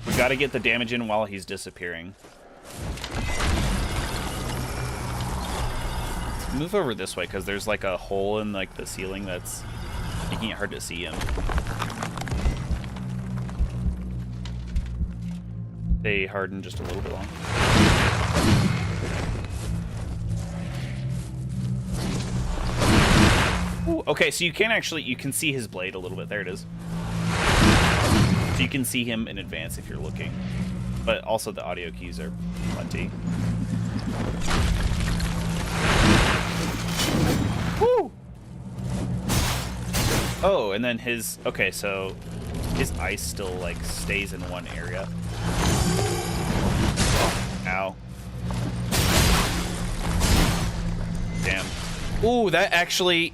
We gotta get the damage in while he's disappearing. Move over this way because there's like a hole in like the ceiling that's making it hard to see him. They harden just a little bit long. Ooh, okay, so you can see his blade a little bit. There it is. So you can see him in advance if you're looking. But also the audio keys are plenty. Woo! Oh, and then his... Okay, so his ice still, like, stays in one area. Ow. Damn. Ooh, that actually...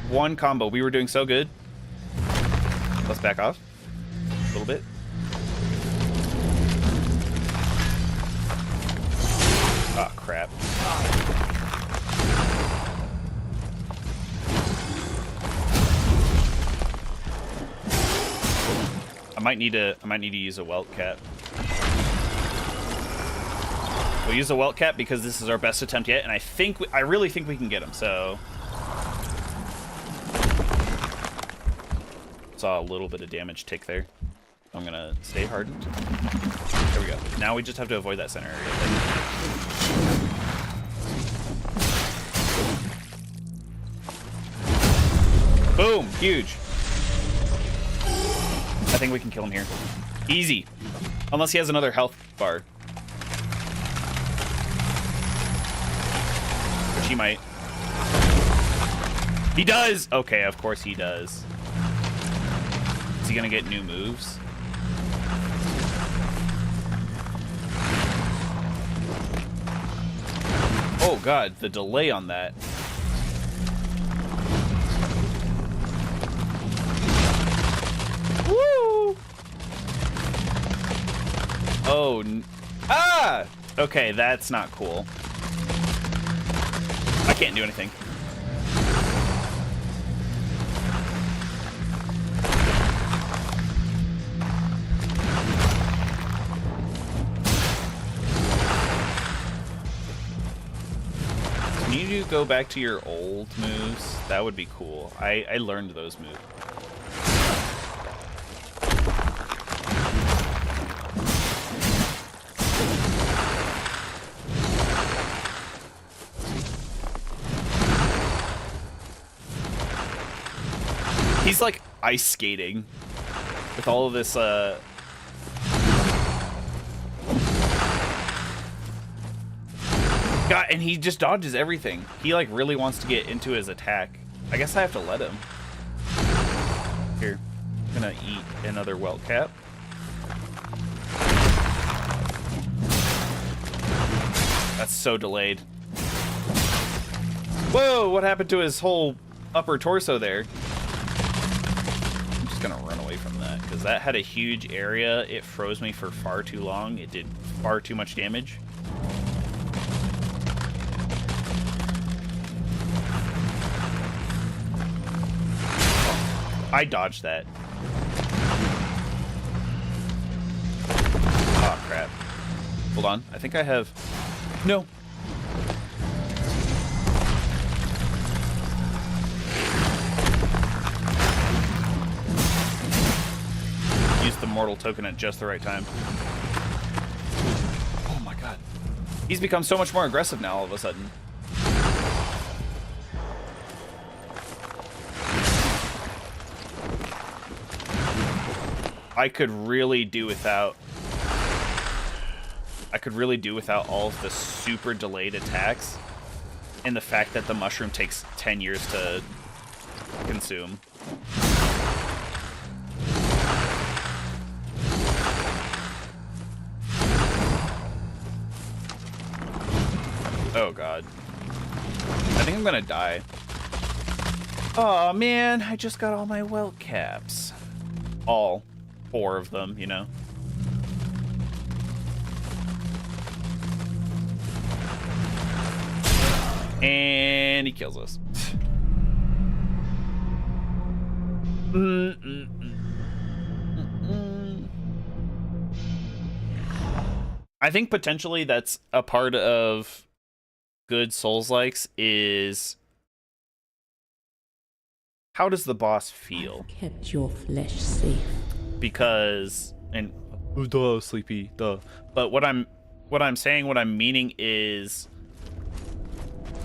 One combo. We were doing so good. Let's back off a little bit. Oh, crap. I might need to use a welt cap. We'll use a welt cap because this is our best attempt yet, and I really think we can get him. So saw a little bit of damage tick there. I'm gonna stay hardened. There we go. Now we just have to avoid that center area. Boom! Huge. I think we can kill him here. Easy. Unless he has another health bar. Which he might. He does! Okay, of course he does. Is he gonna get new moves? Oh god, the delay on that. Woo! Oh, ah! Okay, that's not cool. I can't do anything. Can you go back to your old moves? That would be cool. I learned those moves. He's like ice skating with all of this God, and he just dodges everything. He like really wants to get into his attack. I guess I have to let him. Here, I'm gonna eat another welt cap. That's so delayed. Whoa, what happened to his whole upper torso there? I'm just gonna run away from that because that had a huge area. It froze me for far too long. It did far too much damage. I dodged that. Oh, crap. Hold on. I think I have... No. Use the mortal token at just the right time. Oh, my God. He's become so much more aggressive now all of a sudden. I could really do without all of the super delayed attacks and the fact that the mushroom takes 10 years to consume. Oh god. I think I'm gonna die. Oh man, I just got all my welt caps. All 4 of them, you know. And he kills us. I think potentially that's a part of good Souls-likes is how does the boss feel? I've kept your flesh safe. Because and duh, sleepy, duh. But what I'm saying, what I'm meaning is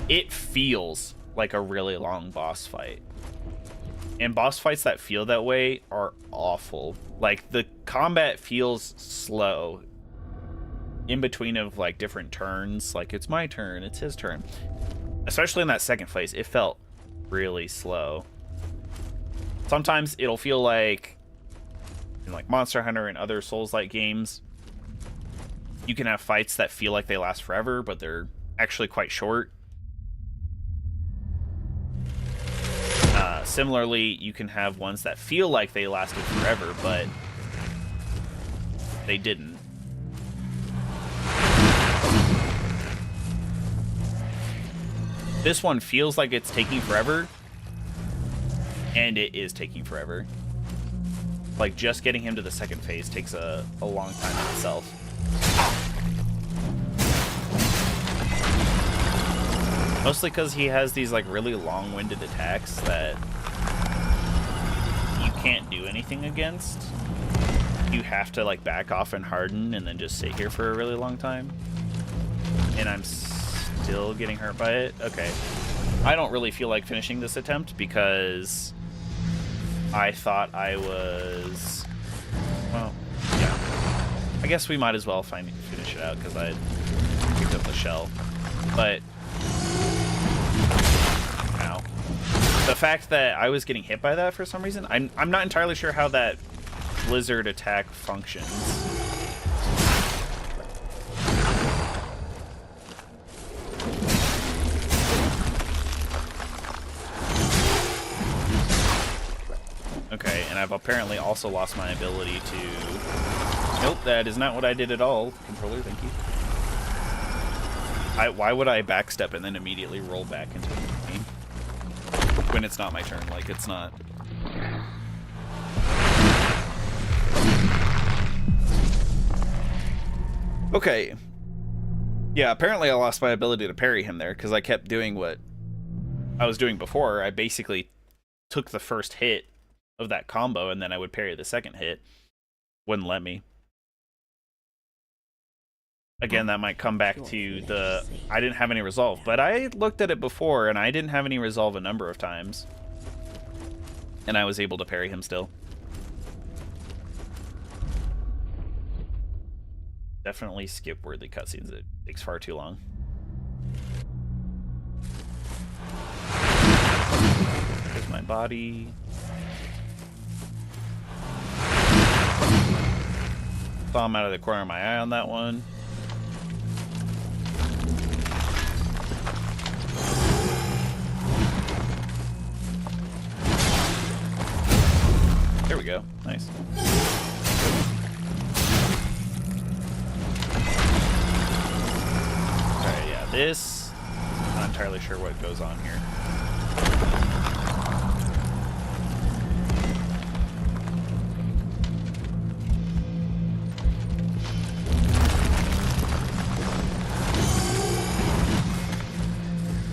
it feels like a really long boss fight. And boss fights that feel that way are awful. Like, the combat feels slow in between of, like, different turns. Like, it's my turn, it's his turn. Especially in that second phase, it felt really slow. Sometimes it'll feel like, in, like, Monster Hunter and other Souls-like games, you can have fights that feel like they last forever, but they're actually quite short. Similarly, you can have ones that feel like they lasted forever, but they didn't. This one feels like it's taking forever, and it is taking forever. Like, just getting him to the second phase takes a long time in itself. Mostly because he has these, like, really long-winded attacks that you can't do anything against. You have to, like, back off and harden and then just sit here for a really long time. And I'm still getting hurt by it. Okay. I don't really feel like finishing this attempt because I thought I was... Well, yeah. I guess we might as well finish it out because I picked up the shell. But... Ow. The fact that I was getting hit by that for some reason, I'm not entirely sure how that blizzard attack functions. Okay, and I've apparently also lost my ability to... Nope, that is not what I did at all. Controller, thank you. Why would I backstep and then immediately roll back into the game? When it's not my turn, like, it's not... Okay. Yeah, apparently I lost my ability to parry him there, because I kept doing what I was doing before. I basically took the first hit of that combo, and then I would parry the second hit. Wouldn't let me. Again, that might come back to the... I didn't have any resolve, but I looked at it before, and I didn't have any resolve a number of times. And I was able to parry him still. Definitely skip-worthy cutscenes. It takes far too long. There's my body. Saw him out of the corner of my eye on that one. There we go. Nice. Alright, yeah, this... I'm not entirely sure what goes on here.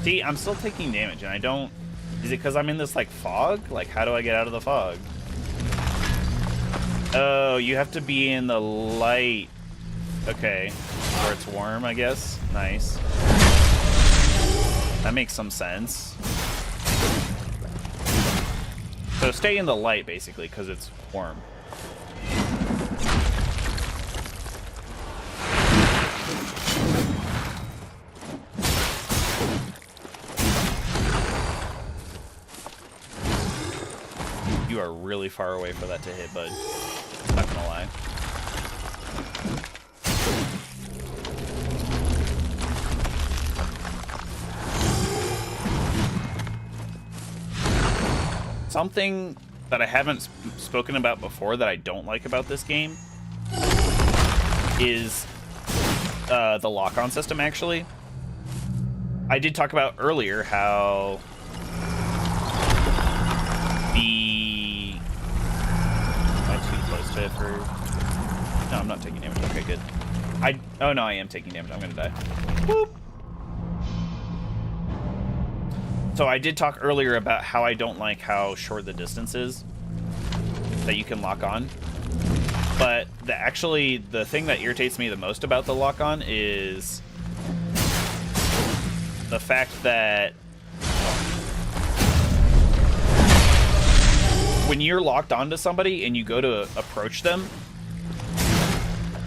See, I'm still taking damage, and I don't... Is it because I'm in this, like, fog? Like, how do I get out of the fog? Oh, you have to be in the light. Okay. Where it's warm, I guess. Nice. That makes some sense. So stay in the light, basically, because it's warm. You are really far away for that to hit, bud. Not gonna lie. Something that I haven't spoken about before that I don't like about this game is the lock-on system, actually. I did talk about earlier how the... Am I too close to it for... No, I'm not taking damage. Okay, good. Oh no, I am taking damage. I'm gonna die. Whoop! So I did talk earlier about how I don't like how short the distance is that you can lock on. But the thing that irritates me the most about the lock on is the fact that when you're locked onto somebody and you go to approach them,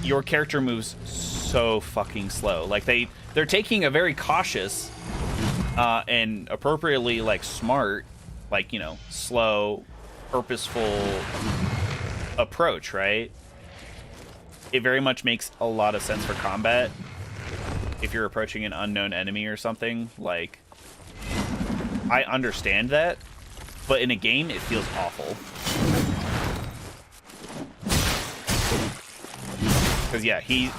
your character moves so fucking slow. Like they're taking a very cautious and appropriately like smart, like, you know, slow, purposeful approach, right? It very much makes a lot of sense for combat. If you're approaching an unknown enemy or something, like, I understand that, but in a game, it feels awful. Because, yeah, he's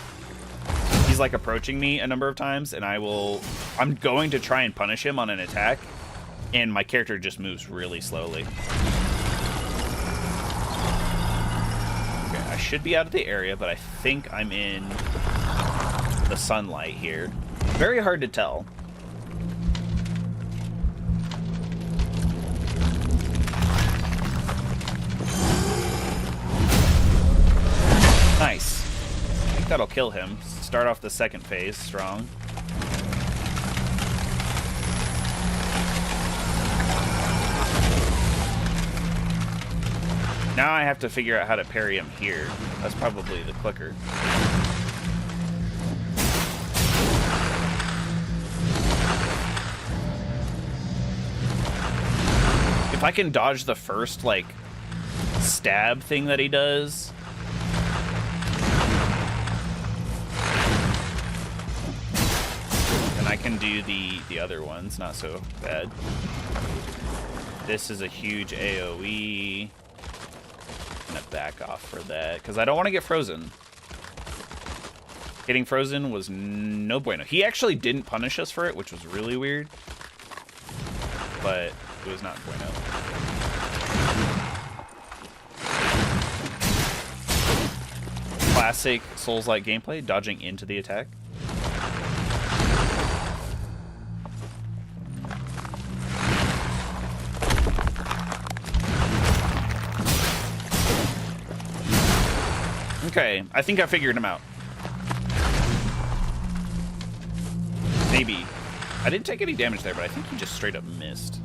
like approaching me a number of times, and I'm going to try and punish him on an attack, and my character just moves really slowly. Okay, I should be out of the area, but I think I'm in the sunlight here. Very hard to tell. Nice. I think that'll kill him. Start off the second phase strong. Now I have to figure out how to parry him here. That's probably the clicker. If I can dodge the first, like, stab thing that he does, then I can do the other ones, not so bad. This is a huge AoE. I'm gonna back off for that, because I don't want to get frozen. Getting frozen was no bueno. He actually didn't punish us for it, which was really weird. But it was not bueno. Classic Souls-like gameplay, dodging into the attack. Okay, I think I figured him out. Maybe. I didn't take any damage there, but I think he just straight up missed.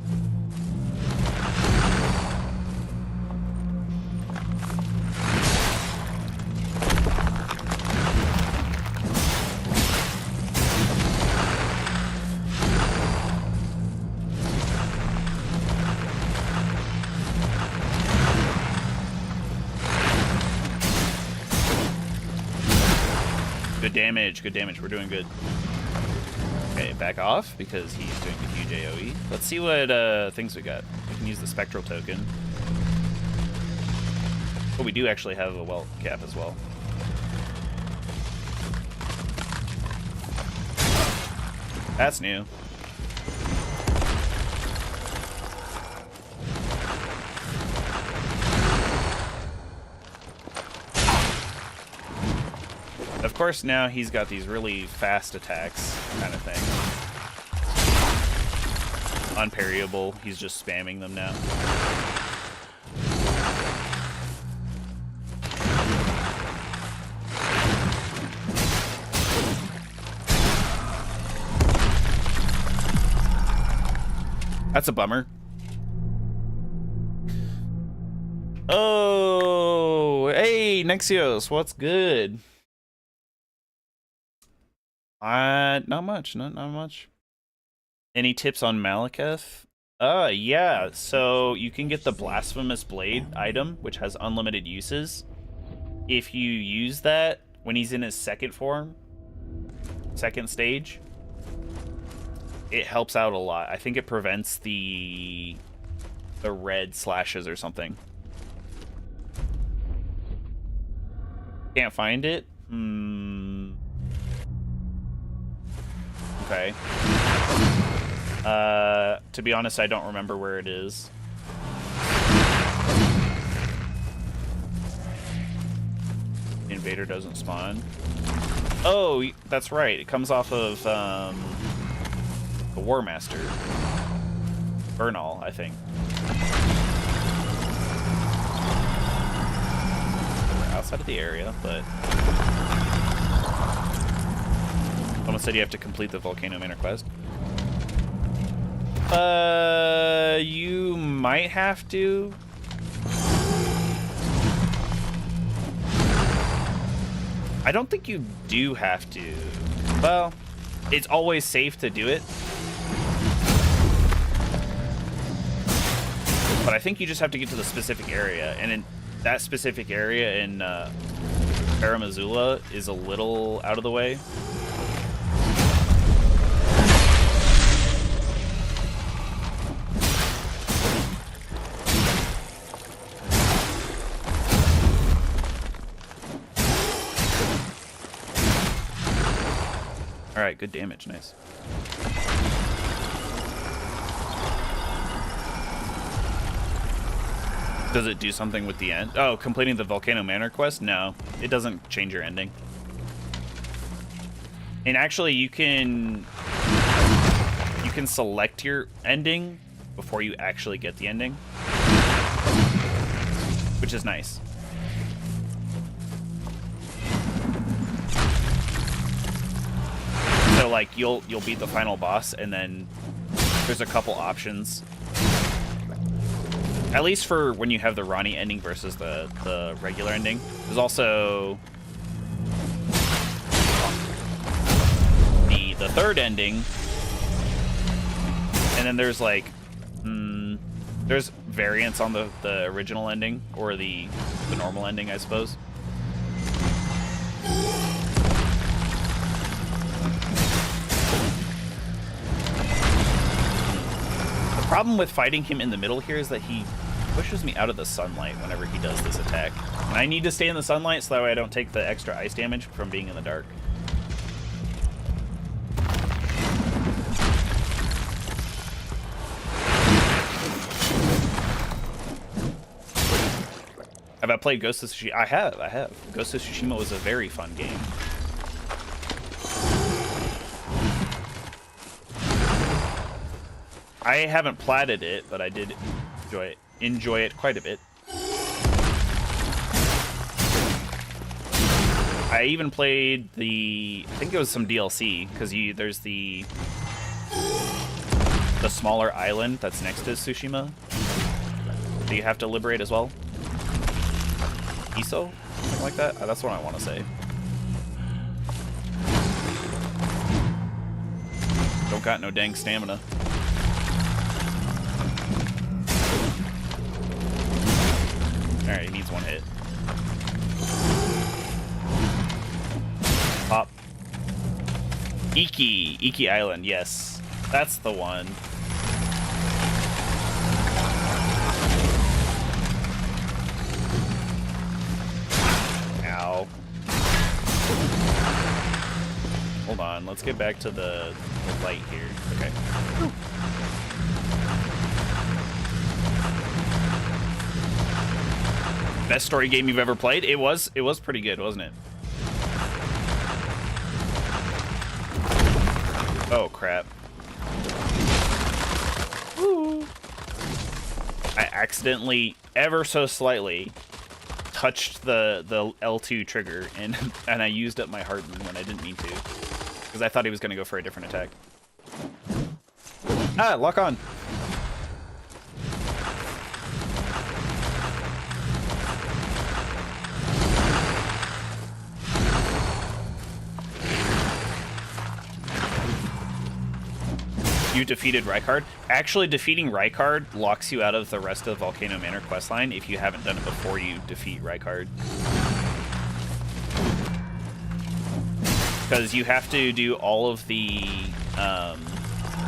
Good damage, good damage. We're doing good. Okay, back off because he's doing a huge AoE. Let's see what things we got. We can use the spectral token. But we do actually have a wealth cap as well. That's new. Of course, now he's got these really fast attacks, kind of thing. Unparryable. He's just spamming them now. That's a bummer. Oh, hey, Nexios, what's good? Not much. Not much. Any tips on Malekith? Yeah. So you can get the Blasphemous Blade item, which has unlimited uses. If you use that when he's in his second form, second stage, it helps out a lot. I think it prevents the red slashes or something. Can't find it? Okay. To be honest, I don't remember where it is. Invader doesn't spawn. Oh, that's right. It comes off of the War Master. Bernal, I think. We're outside of the area, but someone said you have to complete the Volcano Manor quest. You might have to. I don't think you do have to. Well, it's always safe to do it. But I think you just have to get to the specific area, and in that specific area in Paramazula is a little out of the way. All right, good damage, nice. Does it do something with the end? Oh, completing the Volcano Manor quest? No, it doesn't change your ending. And actually, you can select your ending before you actually get the ending, which is nice. So like you'll beat the final boss, and then there's a couple options. At least for when you have the Ronnie ending versus the regular ending. There's also the third ending, and then there's like there's variants on the original ending, or the normal ending, I suppose. The problem with fighting him in the middle here is that he pushes me out of the sunlight whenever he does this attack. And I need to stay in the sunlight so that way I don't take the extra ice damage from being in the dark. Have I played Ghost of Tsushima? I have. Ghost of Tsushima was a very fun game. I haven't platted it, but I did enjoy it quite a bit. I even played I think it was some DLC, because there's the smaller island that's next to Tsushima that you have to liberate as well. Iso? Something like that? That's what I want to say. Don't got no dang stamina. Alright, he needs one hit. Pop. Iki Island, yes. That's the one. Ow. Hold on, let's get back to the light here. Okay. Best story game you've ever played? It was pretty good, wasn't it? Oh crap. Woo. I accidentally, ever so slightly, touched the L2 trigger, and I used up my harden when I didn't mean to, because I thought he was going to go for a different attack. Ah, lock on. You defeated Rykard. Actually, defeating Rykard locks you out of the rest of the Volcano Manor questline if you haven't done it before you defeat Rykard. Because you have to do all of the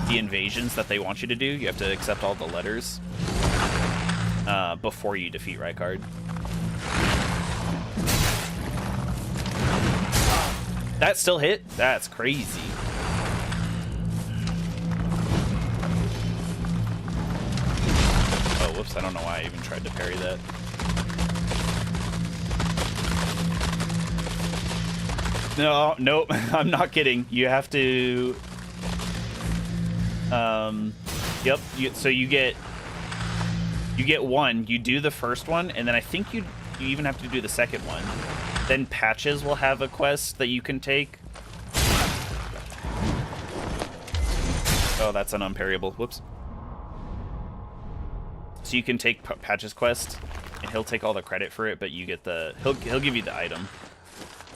invasions that they want you to do. You have to accept all the letters before you defeat Rykard. That still hit? That's crazy. Oh, whoops, I don't know why I even tried to parry that. No, nope, I'm not kidding. You have to Yep. So you get one. You do the first one, and then I think you even have to do the second one. Then Patches will have a quest that you can take. Oh, that's an unparryable. Whoops. So you can take Patches quest, and he'll take all the credit for it, but you get the he'll give you the item.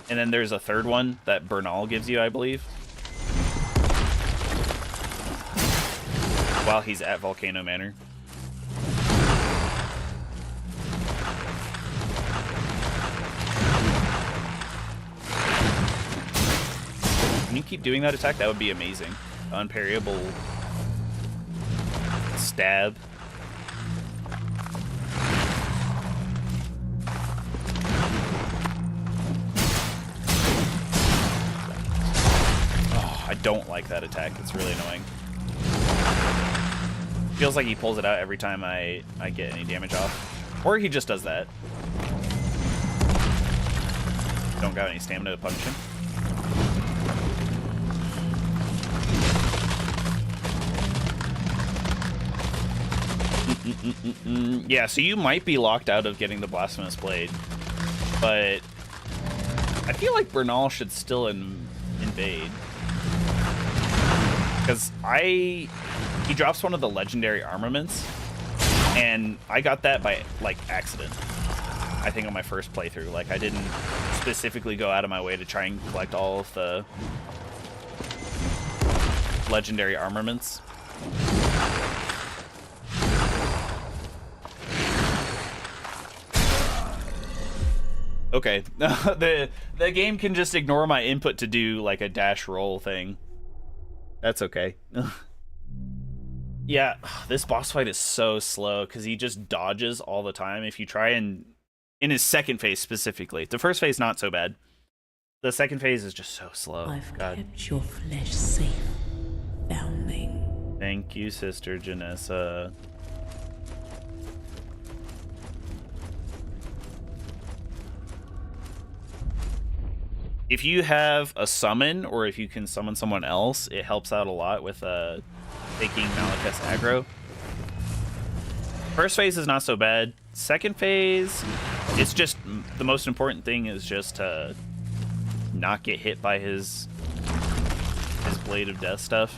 And then there's a third one that Bernal gives you, I believe, while he's at Volcano Manor. Can you keep doing that attack? That would be amazing. Unparryable stab. Oh, I don't like that attack. It's really annoying. Feels like he pulls it out every time I get any damage off. Or he just does that. Don't got any stamina to punish him. Yeah, so you might be locked out of getting the Blasphemous Blade, but I feel like Bernal should still invade. Because he drops one of the legendary armaments, and I got that by, like, accident. I think on my first playthrough. Like, I didn't specifically go out of my way to try and collect all of the legendary armaments. Okay, the game can just ignore my input to do like a dash roll thing. That's okay. Yeah, this boss fight is so slow because he just dodges all the time. If you try and in his second phase specifically, the first phase not so bad. The second phase is just so slow. I've God. kept your flesh safe, foundling. Thank you, Sister Janessa. If you have a summon, or if you can summon someone else, it helps out a lot with taking Maliketh's aggro. First phase is not so bad. Second phase, it's just the most important thing is just to not get hit by his Blade of Death stuff.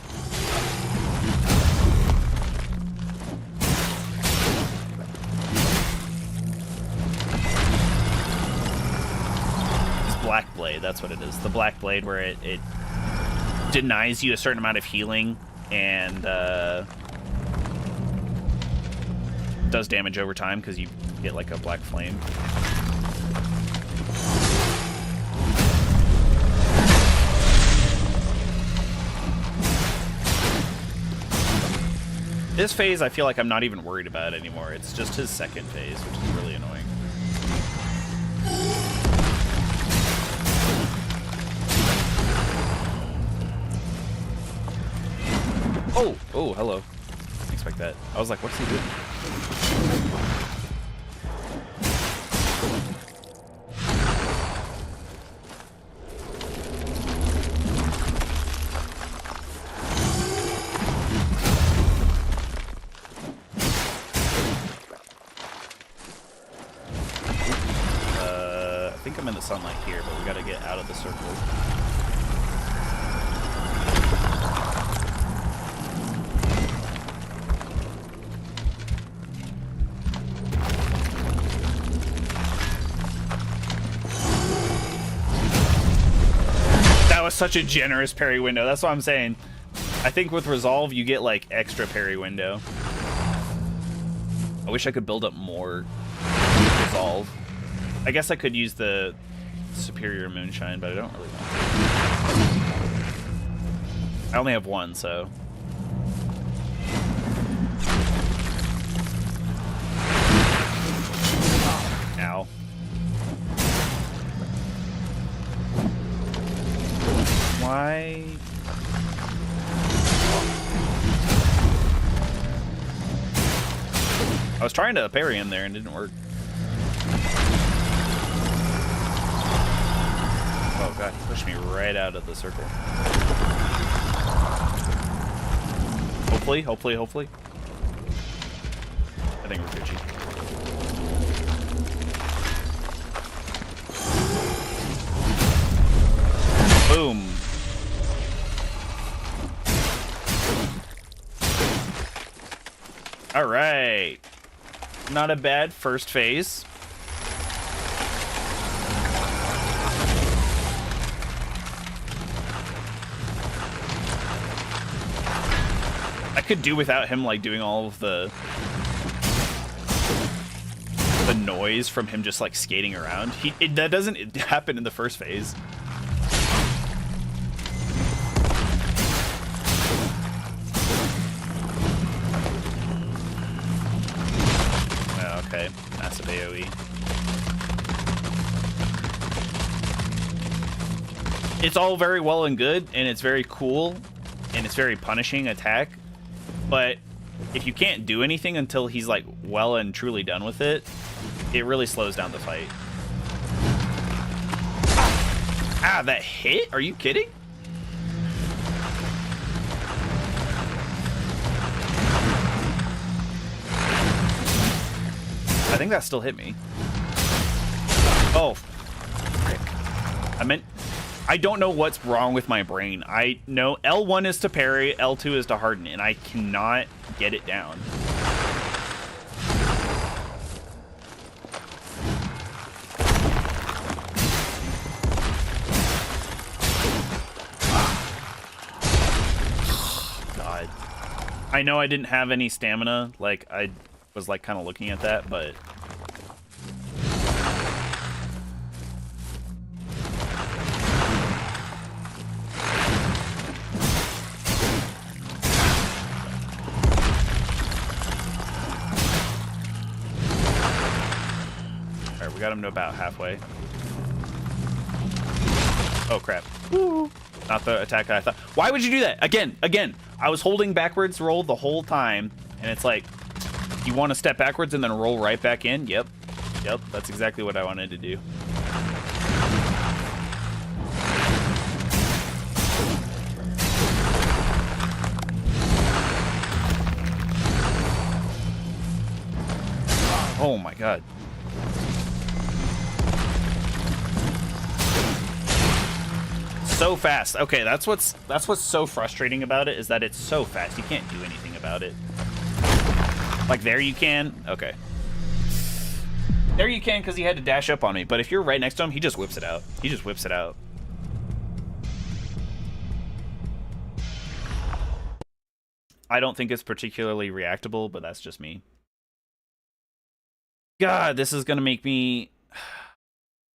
Black Blade, that's what it is. The Black Blade, where it denies you a certain amount of healing and does damage over time because you get like a black flame. This phase, I feel like I'm not even worried about it anymore. It's just his second phase, which is really annoying. Oh, hello. Didn't expect that. I was like, what's he doing? I think I'm in the sunlight here, but we gotta get out of the circle. Was such a generous parry window. That's what I'm saying. I think with Resolve you get like extra parry window. I wish I could build up more Resolve. I guess I could use the Superior Moonshine, but I don't really want to. I only have one, so. Ow. Why? I was trying to parry him there and it didn't work. Oh god, he pushed me right out of the circle. Hopefully. I think we're Gucci. Boom. All right. Not a bad first phase. I could do without him like doing all of the noise from him just like skating around. That doesn't happen in the first phase. Okay, massive AoE. It's all very well and good, and it's very cool, and it's very punishing attack, but if you can't do anything until he's like well and truly done with it, it really slows down the fight. Ah, that hit? Are you kidding? I think that still hit me. Oh, frick. I don't know what's wrong with my brain. I know L1 is to parry, L2 is to harden, and I cannot get it down. God. I know I didn't have any stamina, like I was like kind of looking at that, but all right, we got him to about halfway. Oh crap. Woo. Not the attack that I thought. Why would you do that? Again, I was holding backwards roll the whole time, and it's like, you want to step backwards and then roll right back in? Yep, that's exactly what I wanted to do. Oh my god. So fast. Okay, that's what's so frustrating about it, is that it's so fast. You can't do anything about it. Like, there you can. Okay. There you can, because he had to dash up on me. But if you're right next to him, he just whips it out. He just whips it out. I don't think it's particularly reactable, but that's just me. God, this is going to make me...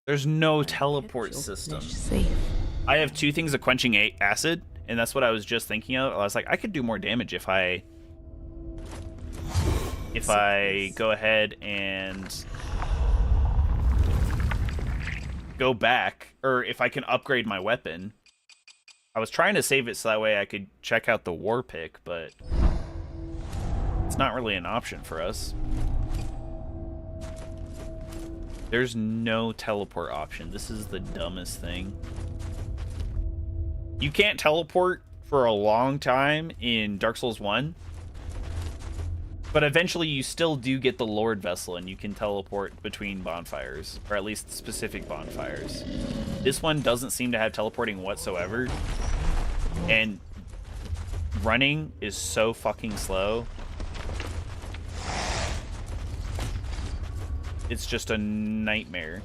There's no teleport system. I have two things of quenching acid, and that's what I was just thinking of. I was like, I could do more damage if I go ahead and go back, or if I can upgrade my weapon. I was trying to save it so that way I could check out the war pick, but it's not really an option for us. There's no teleport option. This is the dumbest thing. You can't teleport for a long time in Dark Souls 1. But eventually you still do get the Lord Vessel, and you can teleport between bonfires, or at least specific bonfires. This one doesn't seem to have teleporting whatsoever, and running is so fucking slow. It's just a nightmare.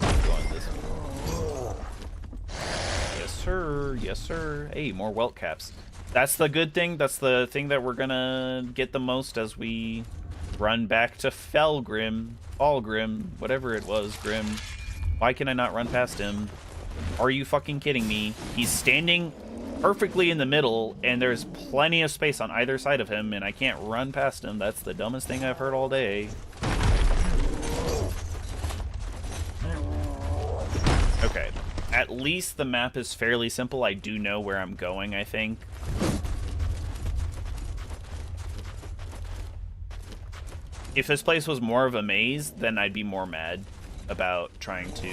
Going this way. Yes, sir. Hey, more welt caps. That's the good thing. That's the thing that we're gonna get the most as we run back to Felgrim. Falgrim. Whatever it was, Grim. Why can I not run past him? Are you fucking kidding me? He's standing perfectly in the middle, and there's plenty of space on either side of him, and I can't run past him. That's the dumbest thing I've heard all day. Okay. At least the map is fairly simple. I do know where I'm going, I think. If this place was more of a maze, then I'd be more mad about trying to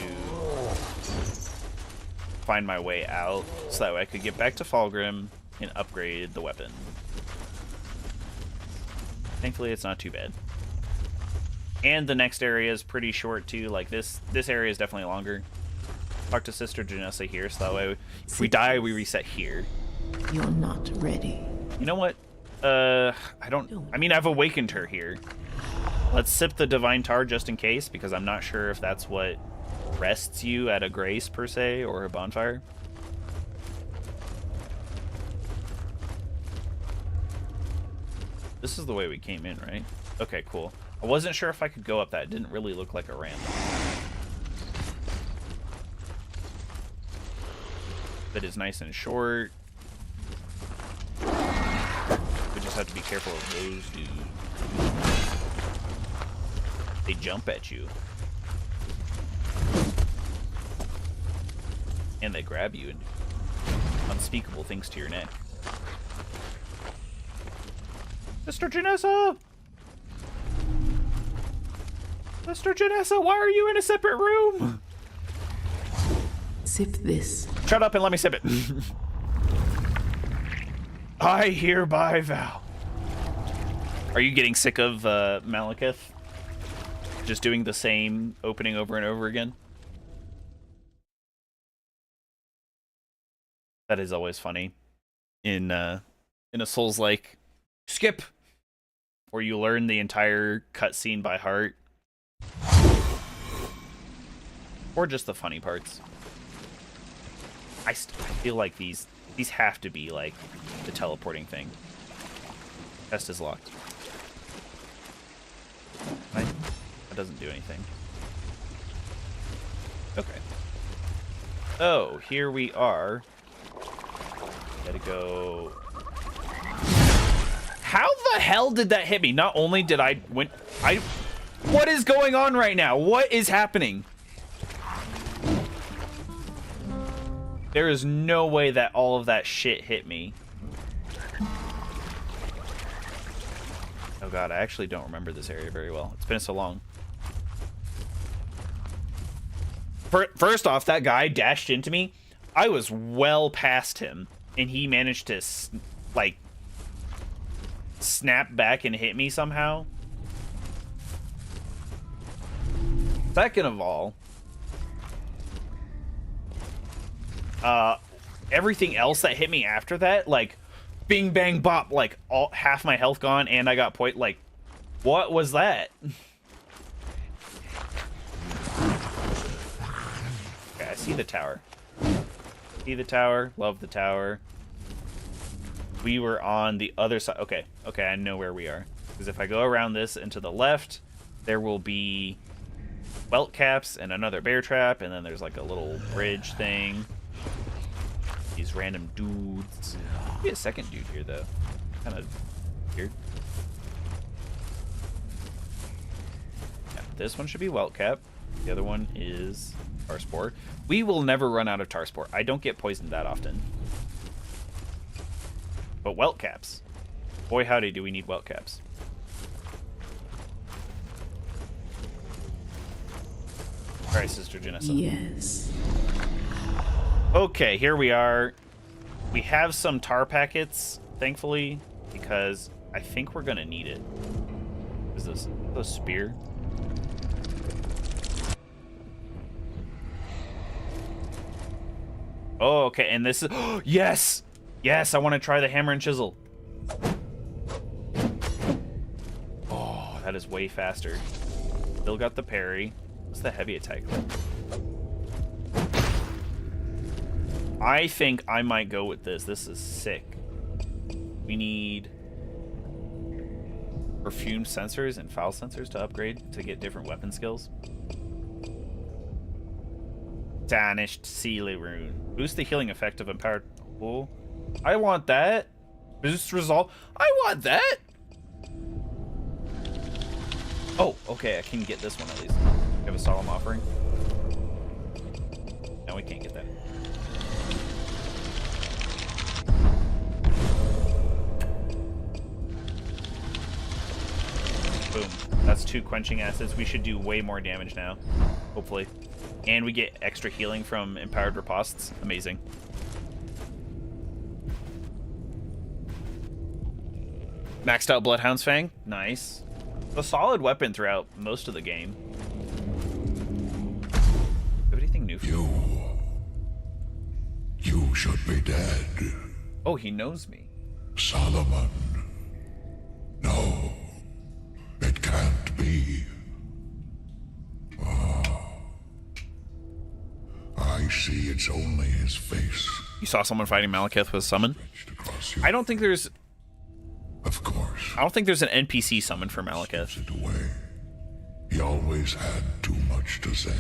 find my way out so that way I could get back to Fulgrim and upgrade the weapon. Thankfully, it's not too bad. And the next area is pretty short too. Like this area is definitely longer. Talk to Sister Janessa here, so that way if we die, we reset here. You're not ready. You know what? I mean, I've awakened her here. Let's sip the Divine Tar just in case, because I'm not sure if that's what rests you at a grace per se or a bonfire. This is the way we came in, right? Okay, cool. I wasn't sure if I could go up that. It didn't really look like a ramp. That is nice and short. We just have to be careful of those dudes. They jump at you. And they grab you and do unspeakable things to your neck. Mr. Janessa! Mr. Janessa, why are you in a separate room? Sip this. Shut up and let me sip it. I hereby vow. Are you getting sick of Malekith? Just doing the same opening over and over again? That is always funny. In a Souls-like skip, where you learn the entire cutscene by heart. Or just the funny parts. I feel like these have to be like the teleporting thing. Chest is locked. Right? That doesn't do anything. Okay. Oh, here we are. Gotta go. How the hell did that hit me? Not only did what is going on right now? What is happening? There is no way that all of that shit hit me. Oh god, I actually don't remember this area very well. It's been so long. First off, that guy dashed into me. I was well past him, and he managed to, like, snap back and hit me somehow. Second of all, everything else that hit me after that, like, bing, bang, bop, like, half my health gone, and I got like, what was that? Okay, I see the tower. See the tower, love the tower. We were on the other side. Okay, I know where we are. Because if I go around this and to the left, there will be welt caps and another bear trap, and then there's like a little bridge thing. These random dudes. Be a second dude here though. Kind of weird. Yeah, this one should be welt cap. The other one is tar spore. We will never run out of tar spore. I don't get poisoned that often. But welt caps. Boy howdy do we need welt caps. Alright, Sister Janessa. Yes. Okay, here we are. We have some tar packets, thankfully, because I think we're gonna need it. Is this a spear? Oh, okay, and this is... yes! Yes, I want to try the hammer and chisel. Oh, that is way faster. Still got the parry. What's the heavy attack? I think I might go with this. This is sick. We need perfume sensors and foul sensors to upgrade to get different weapon skills. Tarnished Sealy Rune. Boost the healing effect of empowered... Oh, I want that. Boost resolve. I want that. Oh, okay. I can get this one at least. We have a solemn offering. No, we can't get that. Boom. That's 2 quenching acids. We should do way more damage now, hopefully. And we get extra healing from empowered ripostes. Amazing. Maxed out Bloodhound's Fang. Nice. A solid weapon throughout most of the game. Have anything new for me? You should be dead. Oh, he knows me. Solomon. No. It can't be. I see it's only his face. You saw someone fighting Malekith with summon? Stretched across you. I don't think there's Of course. an NPC summon for Malekith. It away. He always had too much to say.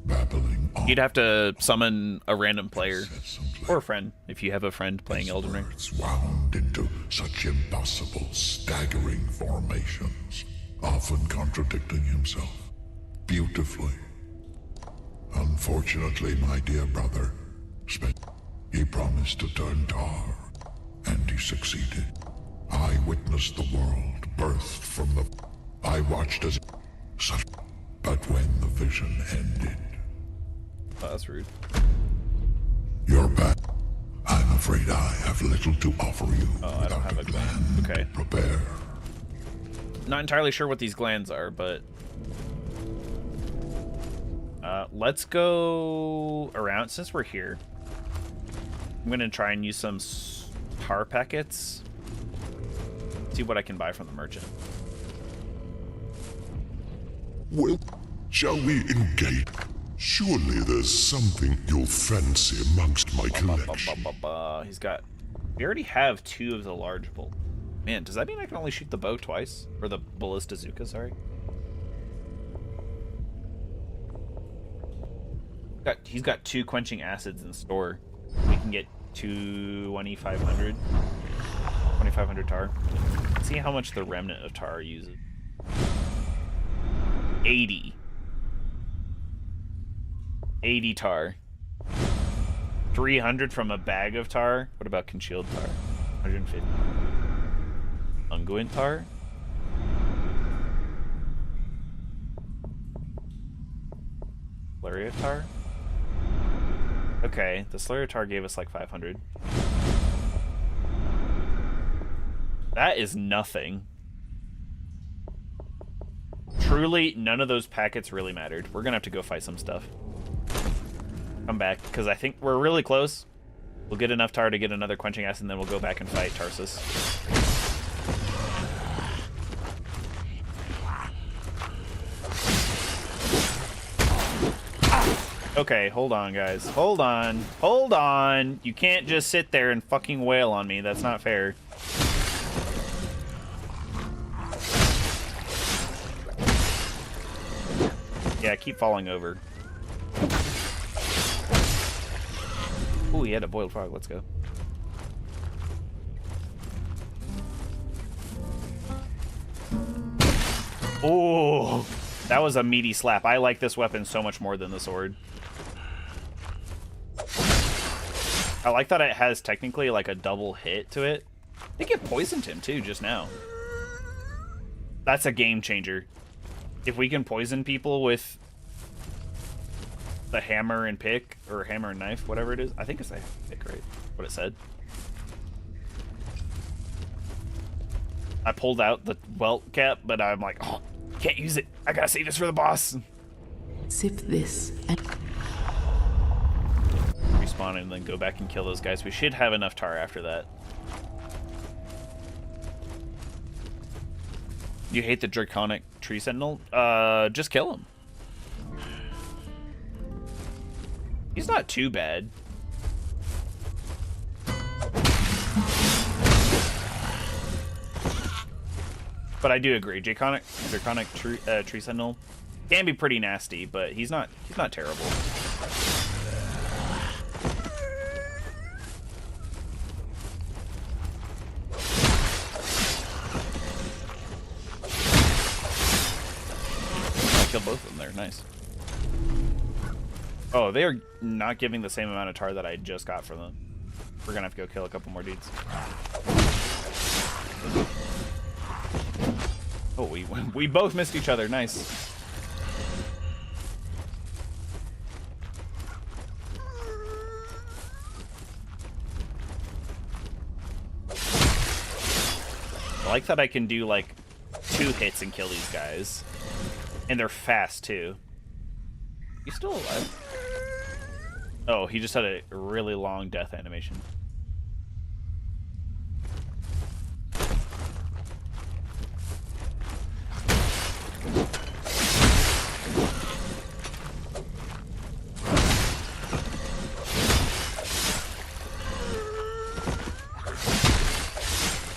Babbling on. You'd have to summon a random player Said someplace. or a friend if you have a friend playing Elden Ring. Words wound into such impossible, staggering formations, often contradicting himself beautifully. Unfortunately, my dear brother, he promised to turn Tar, and he succeeded. I witnessed the world birthed from the... I watched as... such... But when the vision ended, Oh, that's rude. you're back. I'm afraid I have little to offer you. Oh, I don't have a gland. Okay. Prepare. Not entirely sure what these glands are, but... let's go around. Since we're here, I'm going to try and use some tar packets. See what I can buy from the merchant. Well, shall we engage? Surely there's something you'll fancy amongst my collection. He's got... We already have 2 of the large bolt. Man, does that mean I can only shoot the bow twice? Or the ballista Zuka, sorry. He's got 2 quenching acids in store. We can get 2,500. 2,500 tar. Let's see how much the remnant of tar uses. 80. 80 tar. 300 from a bag of tar. What about concealed tar? 150. Unguent tar. Flurry of tar. Okay, the Slurry of tar gave us like 500. That is nothing. Truly, none of those packets really mattered. We're gonna have to go fight some stuff. Come back, because I think we're really close. We'll get enough tar to get another quenching acid, and then we'll go back and fight Tarsus. Okay, hold on, guys. Hold on. Hold on. You can't just sit there and fucking wail on me. That's not fair. Yeah, keep falling over. Ooh, he had a boiled frog. Let's go. Oh, that was a meaty slap. I like this weapon so much more than the sword. I like that it has technically like a double hit to it. I think it poisoned him too just now. That's a game changer. If we can poison people with the hammer and pick, or hammer and knife, whatever it is. I think it's a pick, right? What it said. I pulled out the welt cap, but I'm like, oh, can't use it. I gotta save this for the boss. Sip this and Respawn and then go back and kill those guys. We should have enough tar after that. You hate the Draconic Tree Sentinel? Just kill him. He's not too bad. But I do agree, Draconic Tree Sentinel can be pretty nasty, but he's not terrible. I killed both of them there, nice. Oh, they are not giving the same amount of tar that I just got from them. We're gonna have to go kill a couple more dudes. Oh, we both missed each other. Nice. I like that I can do like 2 hits and kill these guys. And they're fast too. You still alive? Oh, he just had a really long death animation.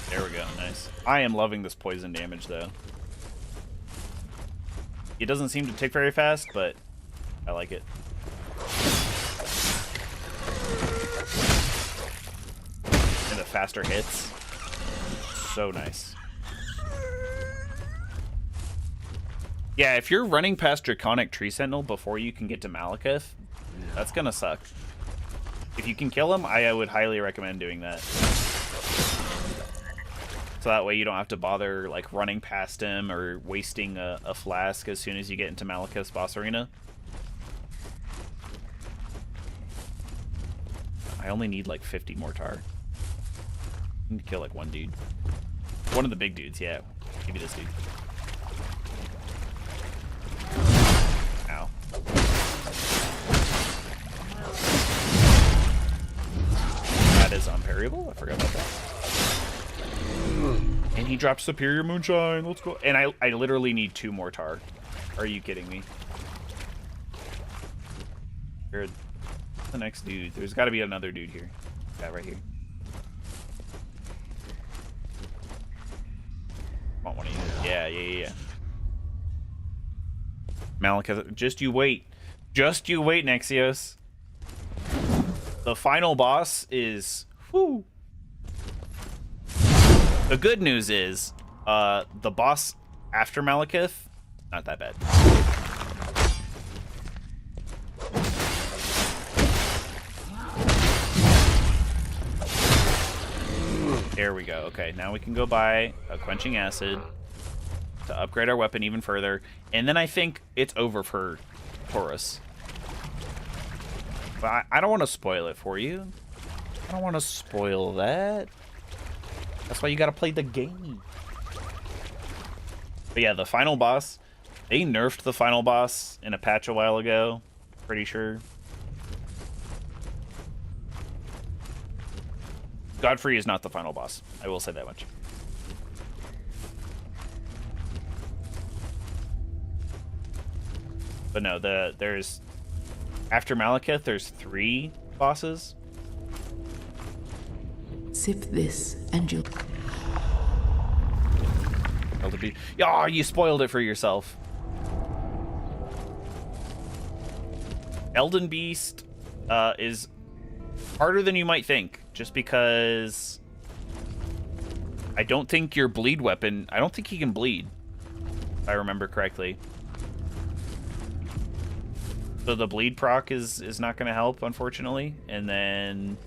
There we go, nice. I am loving this poison damage though. It doesn't seem to tick very fast, but I like it. And the faster hits. So nice. Yeah, if you're running past Draconic Tree Sentinel before you can get to Malekith, that's gonna suck. If you can kill him, I would highly recommend doing that. So that way you don't have to bother like running past him or wasting a flask as soon as you get into Malekith's boss arena. I only need like 50 mortar. I need to kill like one dude. One of the big dudes, yeah. Give me this dude. Ow. That is unparryable. I forgot about that. And he dropped Superior Moonshine. Let's go. And I literally need 2 mortar. Are you kidding me? Where's the next dude? There's got to be another dude here. Yeah, right here. Want one of you? Yeah. Malekith, just you wait. Just you wait, Nexios. The final boss is... Whoo! The good news is, the boss after Malekith, not that bad. There we go. Okay, now we can go buy a Quenching Acid to upgrade our weapon even further, and then I think it's over for Taurus. But I don't want to spoil it for you. I don't want to spoil that. That's why you gotta play the game. But yeah, the final boss, they nerfed the final boss in a patch a while ago, pretty sure. Godfrey is not the final boss. I will say that much. But no, there's after Malekith, there's 3 bosses. Sip this and you'll... Oh, you spoiled it for yourself. Elden Beast is harder than you might think, just because I don't think your bleed weapon... I don't think he can bleed, if I remember correctly. So the bleed proc is not going to help, unfortunately. And then...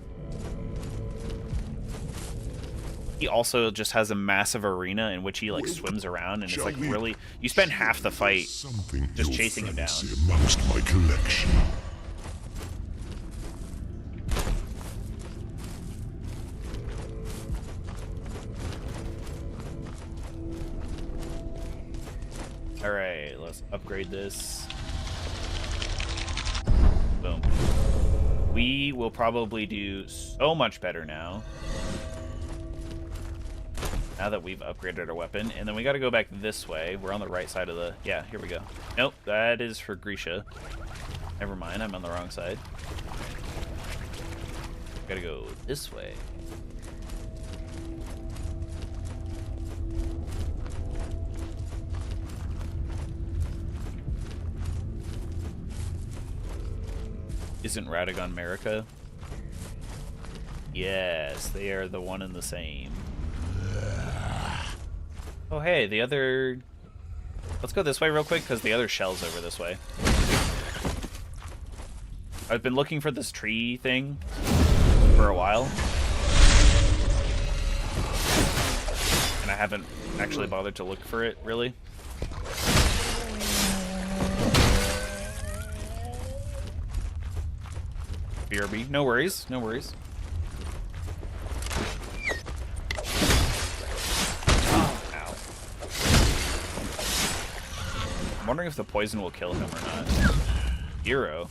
he also just has a massive arena in which he like swims around, and it's like really, you spend half the fight just chasing him down. Amongst my collection. All right, let's upgrade this. Boom. We will probably do so much better now. Now that we've upgraded our weapon. And then we got to go back this way. We're on the right side of the... yeah, here we go. Nope, that is for Grisha. Never mind, I'm on the wrong side. Gotta go this way. Isn't Radagon Marika? Yes, they are the one and the same. Oh, hey, the other... let's go this way real quick, because the other shell's over this way. I've been looking for this tree thing for a while. And I haven't actually bothered to look for it, really. BRB, no worries, no worries. Ow. I'm wondering if the poison will kill him or not. 0.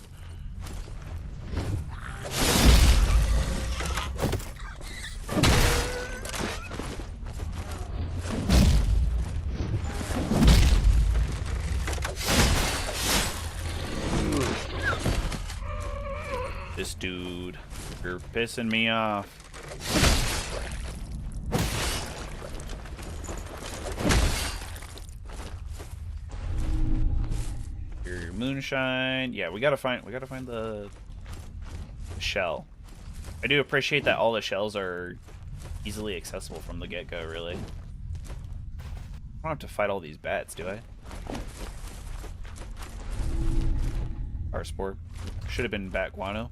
This dude, you're pissing me off. Your moonshine. Yeah, we gotta find the shell. I do appreciate that all the shells are easily accessible from the get-go, really. I don't have to fight all these bats, do I? Our sport. Should have been bat guano.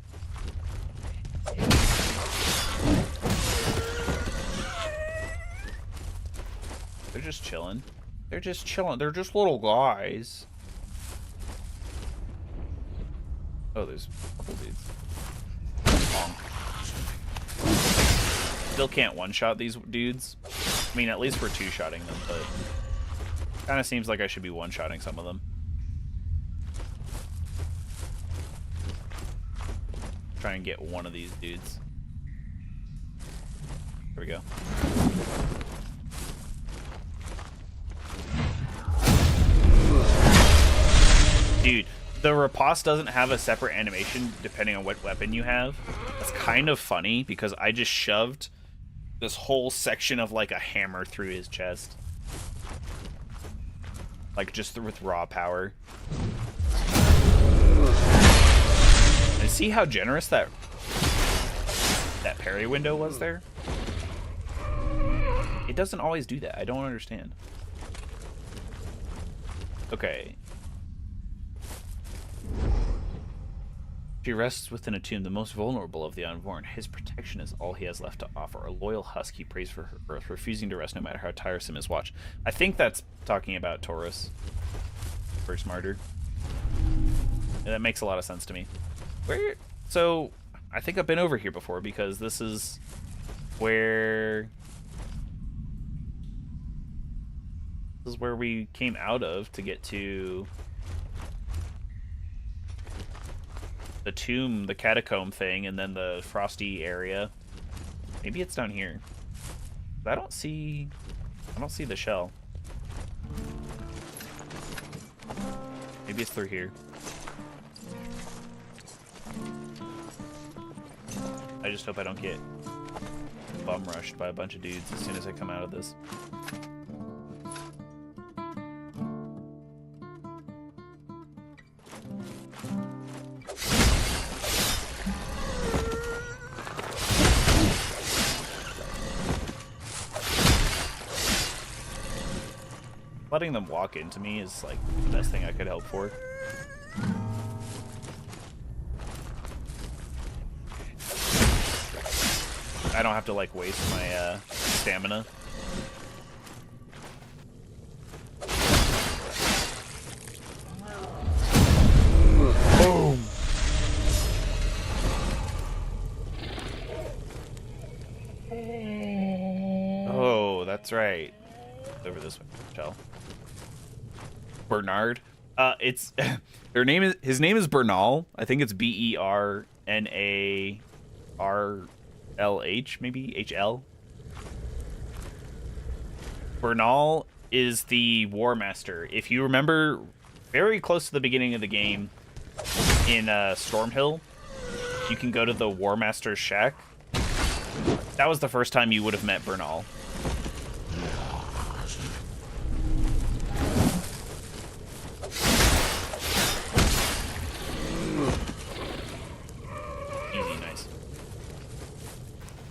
They're just chilling. They're just chilling. They're just little guys. Oh, there's a couple dudes. Still can't one-shot these dudes. I mean, at least we're two-shotting them, but kind of seems like I should be one-shotting some of them. Try and get one of these dudes. There we go. Dude, the riposte doesn't have a separate animation depending on what weapon you have. That's kind of funny because I just shoved this whole section of like a hammer through his chest. Like just with raw power. And see how generous that parry window was there? It doesn't always do that. I don't understand. Okay. He rests within a tomb, the most vulnerable of the unborn. His protection is all he has left to offer. A loyal husk he prays for her birth, refusing to rest no matter how tiresome his watch. I think that's talking about Taurus. First martyr. Yeah, that makes a lot of sense to me. Where? So, I think I've been over here before because this is where... This is where we came out of to get to... the tomb, the catacomb thing, and then the frosty area. Maybe it's down here. I don't see the shell. Maybe it's through here. I just hope I don't get bum rushed by a bunch of dudes as soon as I come out of this. Letting them walk into me is like the best thing I could hope for. I don't have to like waste my stamina. Boom. Oh, that's right. Over this way, shell. Bernard. It's his name is Bernal. I think it's BERNARLH, maybe HL. Bernal is the War Master. If you remember, very close to the beginning of the game, in Stormhill, you can go to the War Master's shack. That was the first time you would have met Bernal.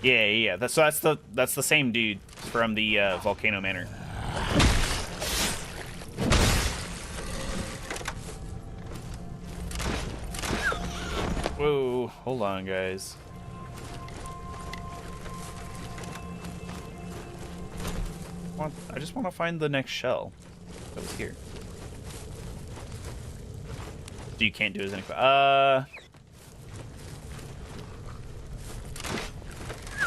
Yeah. That's the same dude from the Volcano Manor. Whoa, hold on, guys. just want to find the next shell that was here. So you can't do as any.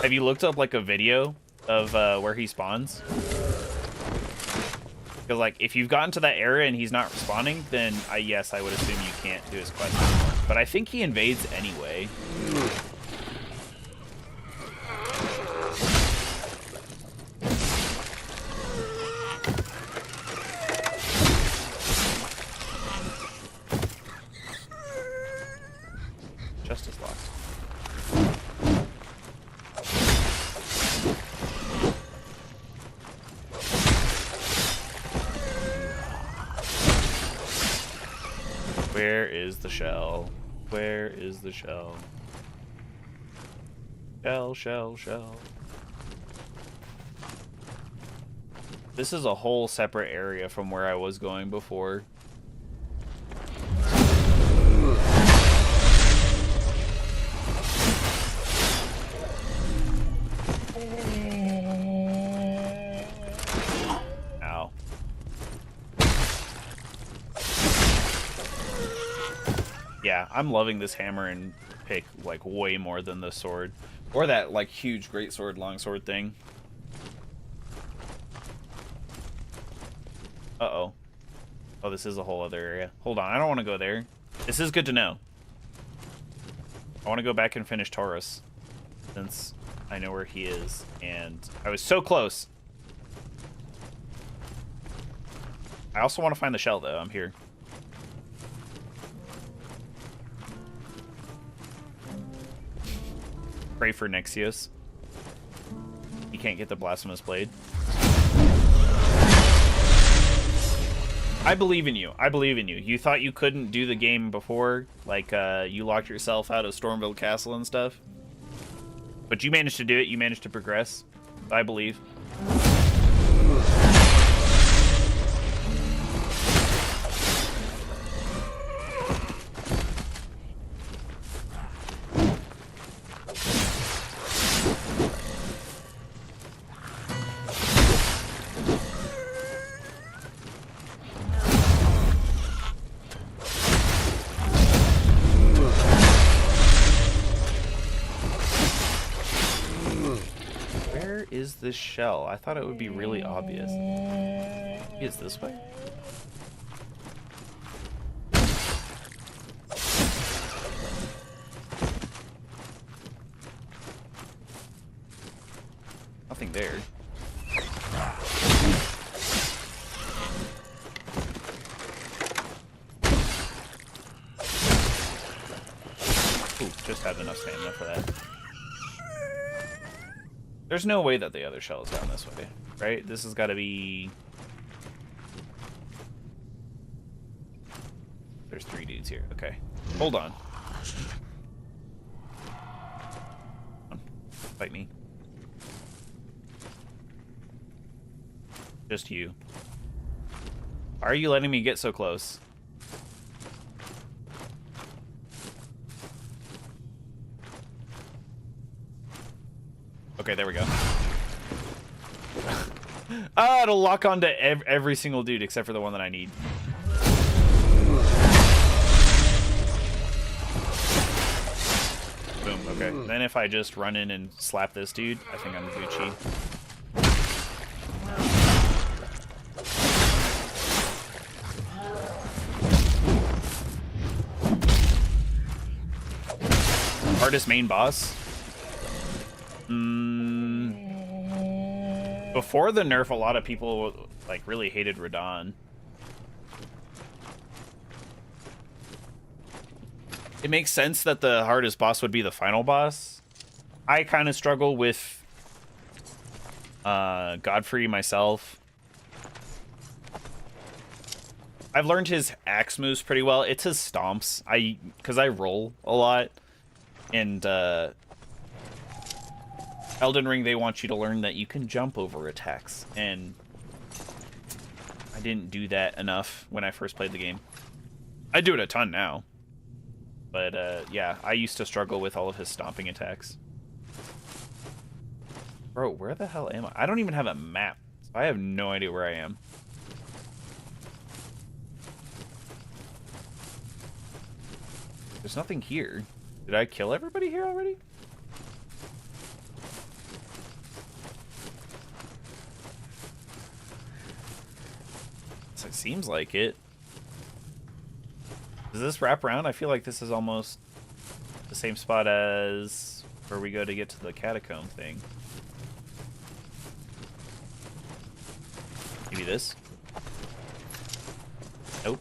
Have you looked up like a video of where he spawns? Because like if you've gotten to that area and he's not responding, then yes, I would assume you can't do his quest anymore. But I think he invades anyway. Justice lost. Where is the shell? Where is the shell? Shell, shell, shell. This is a whole separate area from where I was going before. Ow. Yeah, I'm loving this hammer and pick like way more than the sword. Or that like huge great sword, long sword thing. Uh-oh. Oh, this is a whole other area. Hold on, I don't want to go there. This is good to know. I want to go back and finish Taurus, since I know where he is, and I was so close. I also want to find the shell, though. I'm here. Pray for Nexius. He can't get the Blasphemous Blade. I believe in you. I believe in you. You thought you couldn't do the game before, like you locked yourself out of Stormville Castle and stuff. But you managed to do it. You managed to progress. I believe. Is this shell? I thought it would be really obvious. Is this way? Nothing there. Ooh, just had enough stamina for that. There's no way that the other shell is down this way, right? This has got to be... There's 3 dudes here. Okay. Hold on. Fight me. Just you. Why are you letting me get so close? Okay, there we go. Ah, it'll lock onto every single dude except for the one that I need. Boom, okay. Then if I just run in and slap this dude, I think I'm Gucci. Hardest main boss? Before the nerf, a lot of people like really hated Radahn. It makes sense that the hardest boss would be the final boss. I kind of struggle with Godfrey myself. I've learned his axe moves pretty well. It's his stomps. Because I roll a lot, and Elden Ring, they want you to learn that you can jump over attacks, and I didn't do that enough when I first played the game. I do it a ton now, but yeah, I used to struggle with all of his stomping attacks. Bro, where the hell am I? I don't even have a map, so I have no idea where I am. There's nothing here. Did I kill everybody here already? So it seems like it. Does this wrap around? I feel like this is almost the same spot as where we go to get to the catacomb thing. Maybe this? Nope.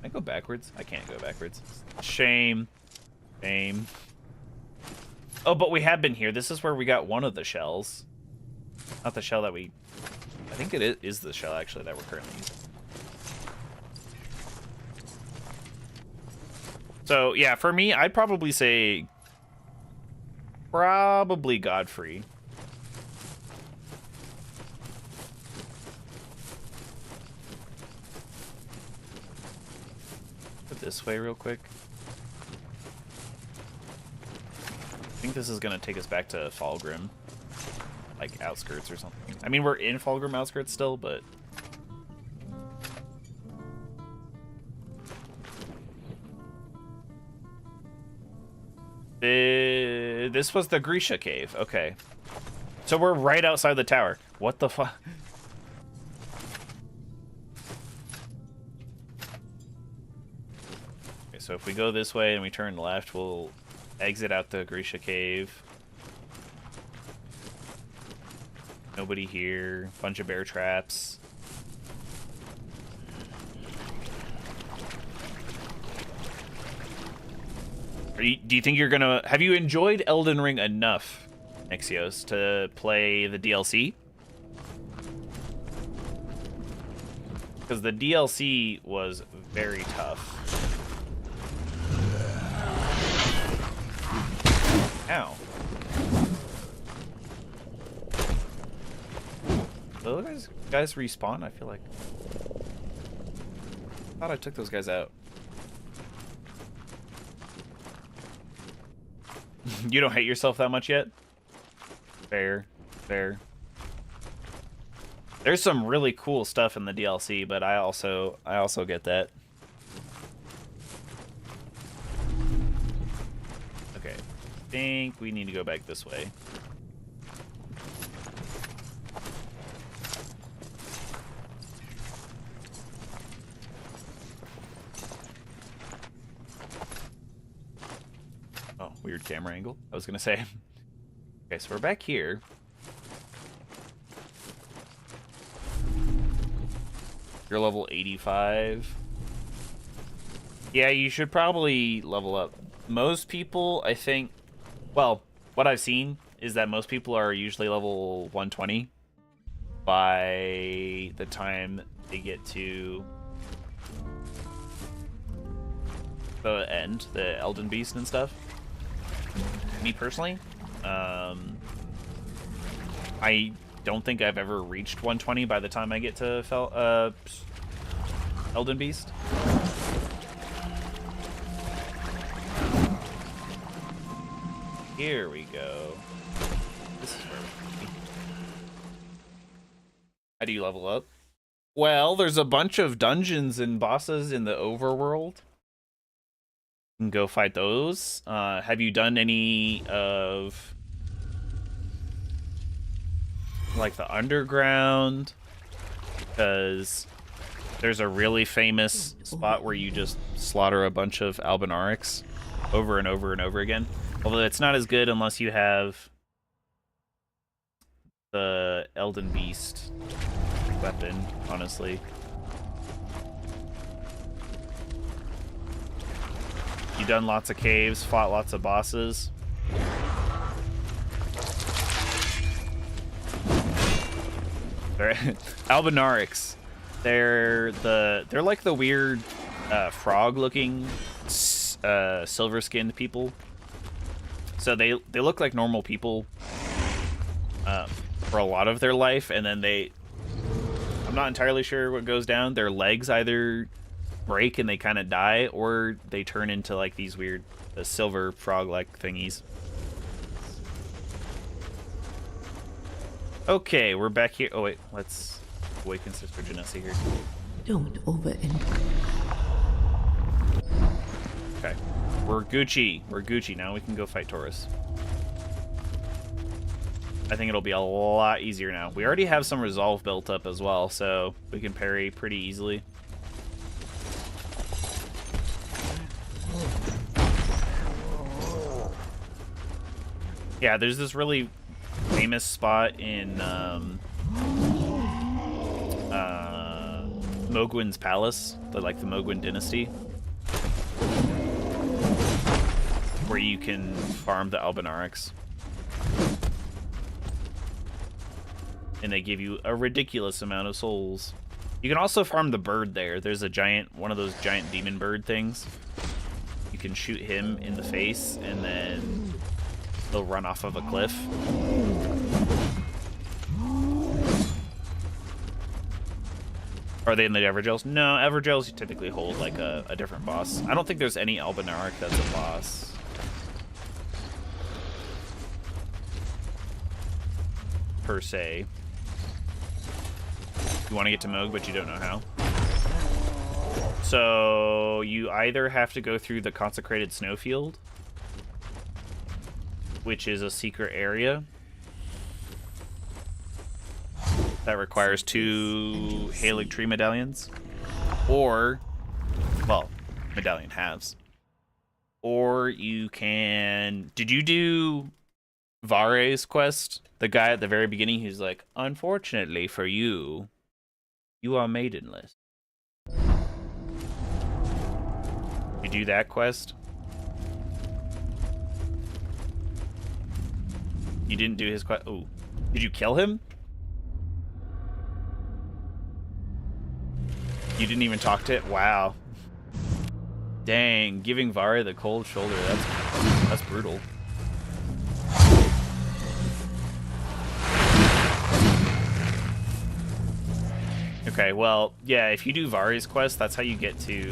Can I go backwards? I can't go backwards. Shame. Shame. Oh, but we have been here. This is where we got one of the shells. Not the shell that we... I think it is the shell, actually, that we're currently using. So, yeah, for me, I'd probably say... Probably Godfrey. Put this way real quick. I think this is going to take us back to Falgrim. Like, outskirts or something. I mean, we're in Falgrim outskirts still, but... This was the Grisha cave. Okay. So we're right outside the tower. What the fuck? Okay, so if we go this way and we turn left, we'll exit out the Grisha cave. Nobody here. Bunch of bear traps. Do you think you're gonna... Have you enjoyed Elden Ring enough, Nexios, to play the DLC? Because the DLC was very tough. Ow. Those guys respawn? I feel like... I thought I took those guys out. You don't hate yourself that much yet? Fair. Fair. There's some really cool stuff in the DLC, but I also get that. Okay. I think we need to go back this way. Oh, weird camera angle. I was gonna say. Okay, so we're back here. You're level 85. Yeah, you should probably level up. Most people, I think... Well, what I've seen is that most people are usually level 120 by the time they get to the end, the Elden Beast and stuff. Me personally, I don't think I've ever reached 120 by the time I get to Elden Beast. Here we go. This is where we... How do you level up? Well, there's a bunch of dungeons and bosses in the overworld. You can go fight those. Have you done any of like the underground? Because there's a really famous spot where you just slaughter a bunch of Albinaurics over and over and over again. Although it's not as good unless you have the Elden Beast weapon, honestly. You've done lots of caves, fought lots of bosses. Albinaurics. They're like the weird frog-looking silver-skinned people. So they look like normal people for a lot of their life, and then I'm not entirely sure what goes down. Their legs either break and they kind of die, or they turn into like these weird silver frog-like thingies. Okay, we're back here. Oh wait, let's awaken Sister Janessa here. Don't Okay, we're Gucci. We're Gucci now. We can go fight Taurus. I think it'll be a lot easier now. We already have some resolve built up as well, so we can parry pretty easily. Yeah, there's this really famous spot in Mogwin's Palace, the Mogwin Dynasty, where you can farm the Albinaurics. And they give you a ridiculous amount of souls. You can also farm the bird there. There's a one of those giant demon bird things. You can shoot him in the face, and then they'll run off of a cliff. Are they in the Evergels? No, Evergels you typically hold like a different boss. I don't think there's any Albinauric that's a boss. Per se. You want to get to Moog, but you don't know how. So you either have to go through the Consecrated Snowfield, which is a secret area that requires 2 Halig Tree medallions, or, well, medallion halves. Or you can... Did you do Vare's quest? The guy at the very beginning who's like, unfortunately for you, you are maidenless. You do that quest? You didn't do his quest? Oh, did you kill him? You didn't even talk to it? Wow. Dang, giving Vare the cold shoulder, that's brutal. Okay, well, yeah, if you do Vare's quest, that's how you get to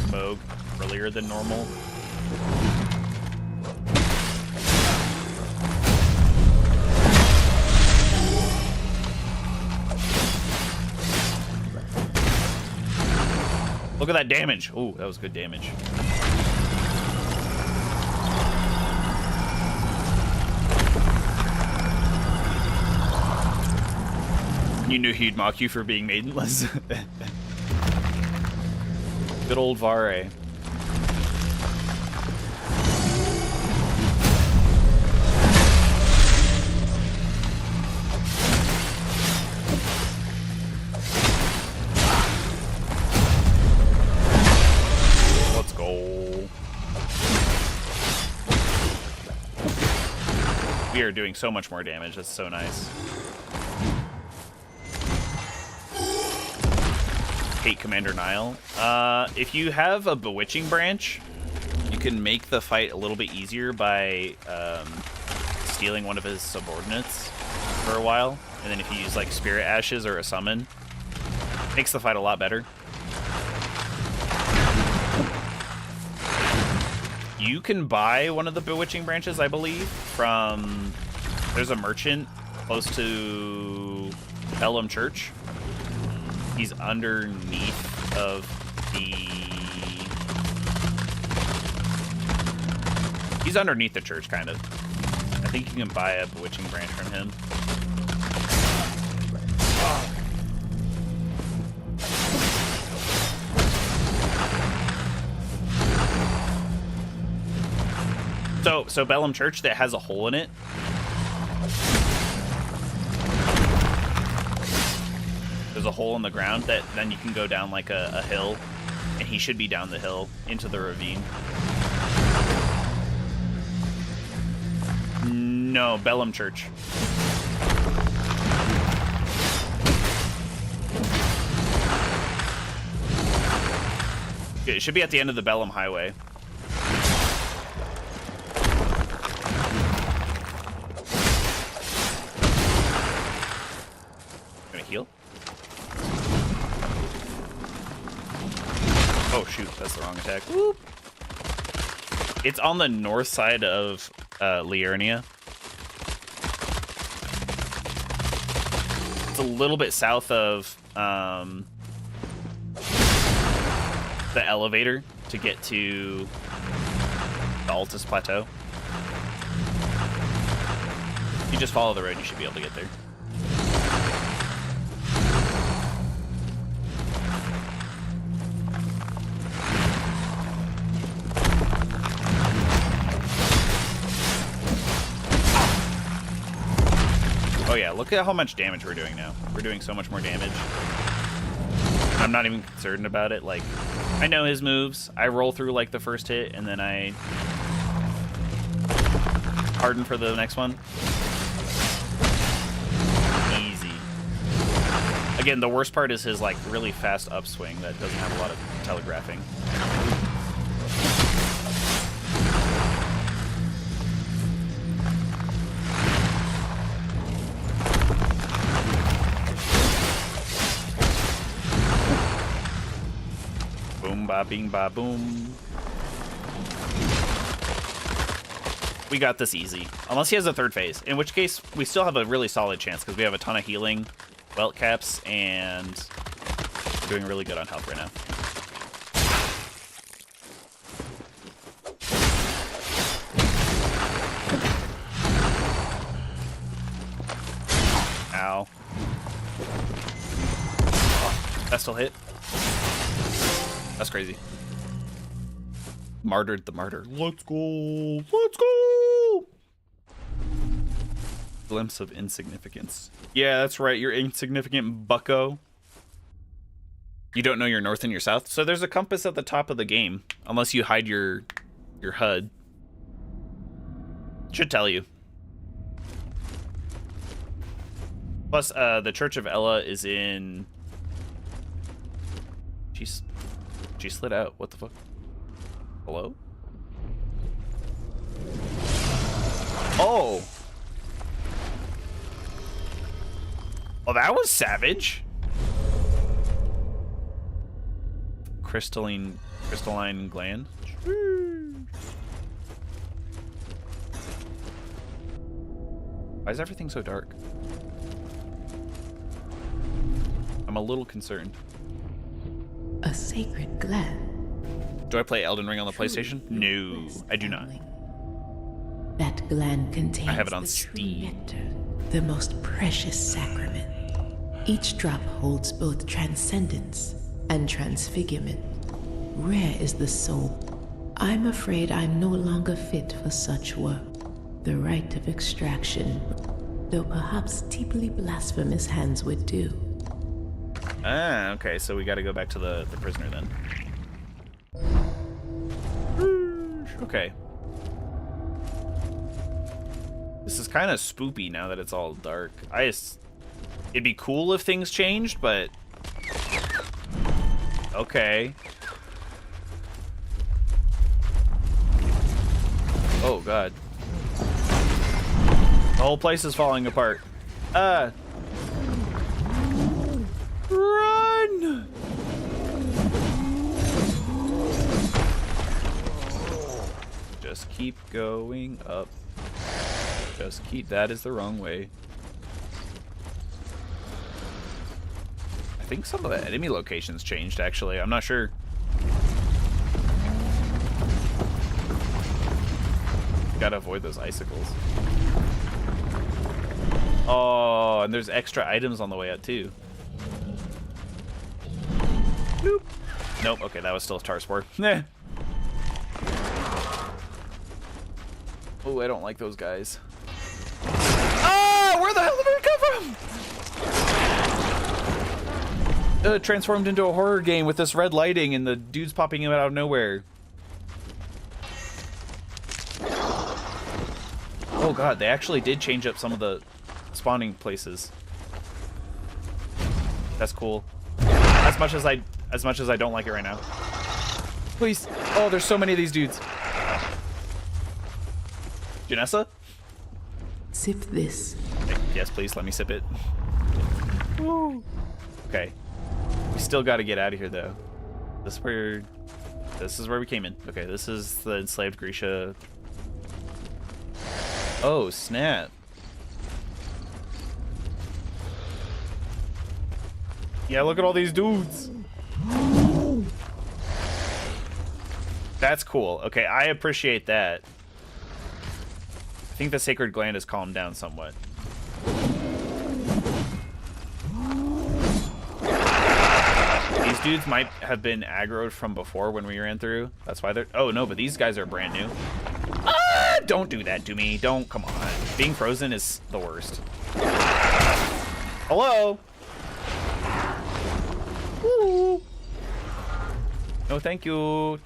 Moog earlier than normal. Look at that damage. Oh, that was good damage. You knew he'd mock you for being maidenless. Good old Vare. Let's go. We are doing so much more damage. That's so nice. Hate Commander Nile. If you have a Bewitching Branch, you can make the fight a little bit easier by stealing one of his subordinates for a while, and then if you use like Spirit Ashes or a summon, it makes the fight a lot better. You can buy one of the Bewitching Branches, I believe, from... There's a merchant close to Bellum Church. He's underneath of the... He's underneath the church, kind of. I think you can buy a Bewitching Branch from him. So Bellum Church, that has a hole in it. There's a hole in the ground that then you can go down like a hill, and he should be down the hill into the ravine. No, Bellum Church. It should be at the end of the Bellum Highway. Gonna heal? Oh shoot, that's the wrong attack. Whoop. It's on the north side of Liurnia. it's a little bit south of the elevator to get to the Altus Plateau. You just follow the road, you should be able to get there. Oh yeah, look at how much damage we're doing now. We're doing so much more damage. I'm not even concerned about it. Like, I know his moves. I roll through like the first hit and then I harden for the next one. Easy. Again, the worst part is his like really fast upswing that doesn't have a lot of telegraphing. Boom, ba, bing, ba, boom. We got this easy. Unless he has a third phase, in which case we still have a really solid chance because we have a ton of healing, welt caps, and we're doing really good on health right now. Ow. Oh, that still hit. That's crazy. Martyred the martyr. Let's go! Let's go! Glimpse of insignificance. Yeah, that's right. You're insignificant, bucko. You don't know your north and your south. So there's a compass at the top of the game. Unless you hide your HUD. Should tell you. Plus, the Church of Ella is in... She slid out. What the fuck? Hello? Oh! Oh, that was savage. Crystalline gland. Why is everything so dark? I'm a little concerned. A sacred gland. Do I play Elden Ring on the PlayStation? No, I do not. That gland contains I have it on the Steam. true nectar, the most precious sacrament. Each drop holds both transcendence and transfigurement. Rare is the soul. I'm afraid I'm no longer fit for such work. The rite of extraction, though perhaps deeply blasphemous hands would do. Ah, okay, so we gotta go back to the prisoner then. Okay. This is kind of spoopy now that it's all dark. It'd be cool if things changed, but... Okay. Oh, God. The whole place is falling apart. Run! Just keep going up. Just keep... That is the wrong way. I think some of the enemy locations changed, actually. I'm not sure. Gotta avoid those icicles. Oh, and there's extra items on the way out, too. Nope. Nope, okay, that was still Tarspore. Nah. Oh, I don't like those guys. Ah! Where the hell did it come from? It transformed into a horror game with this red lighting and the dudes popping out of nowhere. Oh god, they actually did change up some of the spawning places. That's cool. As much as I don't like it right now. Please. Oh, there's so many of these dudes. Janessa? Sip this. Yes, please, let me sip it. Woo. Okay. We still got to get out of here, though. This is where we came in. Okay, this is the enslaved Grisha. Oh, snap. Yeah, look at all these dudes. That's cool. Okay, I appreciate that. I think the sacred gland has calmed down somewhat. These dudes might have been aggroed from before when we ran through. That's why they're... Oh, no, but these guys are brand new. Ah, don't do that to me. Don't. Come on. Being frozen is the worst. Hello? Ooh. No, thank you.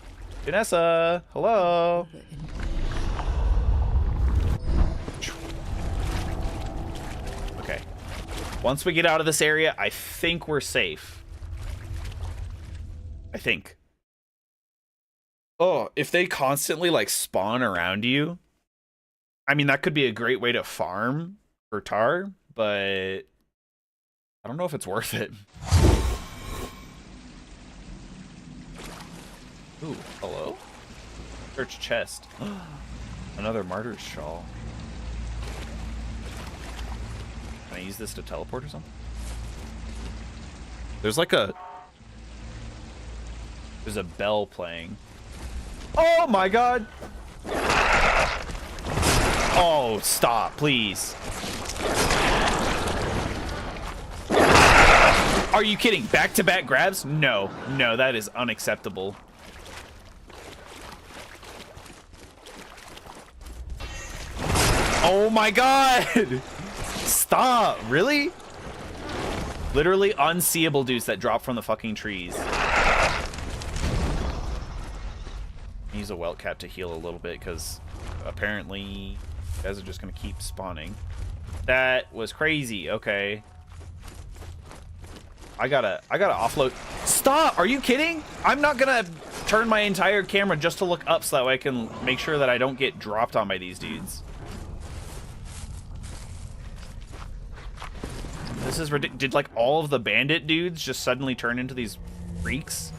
Vanessa, hello. Okay. Once we get out of this area, I think we're safe. I think. Oh, if they constantly like spawn around you, I mean, that could be a great way to farm for tar, but I don't know if it's worth it. Ooh, hello? Search chest. Another martyr's shawl. Can I use this to teleport or something? There's like a... There's a bell playing. Oh my god! Oh, stop, please. Are you kidding? Back-to-back grabs? No. No, that is unacceptable. Oh my god! Stop! Really? Literally unseeable dudes that drop from the fucking trees. Use a welt cap to heal a little bit because apparently you guys are just gonna keep spawning. That was crazy. Okay. I gotta offload. Stop! Are you kidding? I'm not gonna turn my entire camera just to look up so that way I can make sure that I don't get dropped on by these dudes. This is ridiculous. Did like all of the bandit dudes just suddenly turn into these freaks?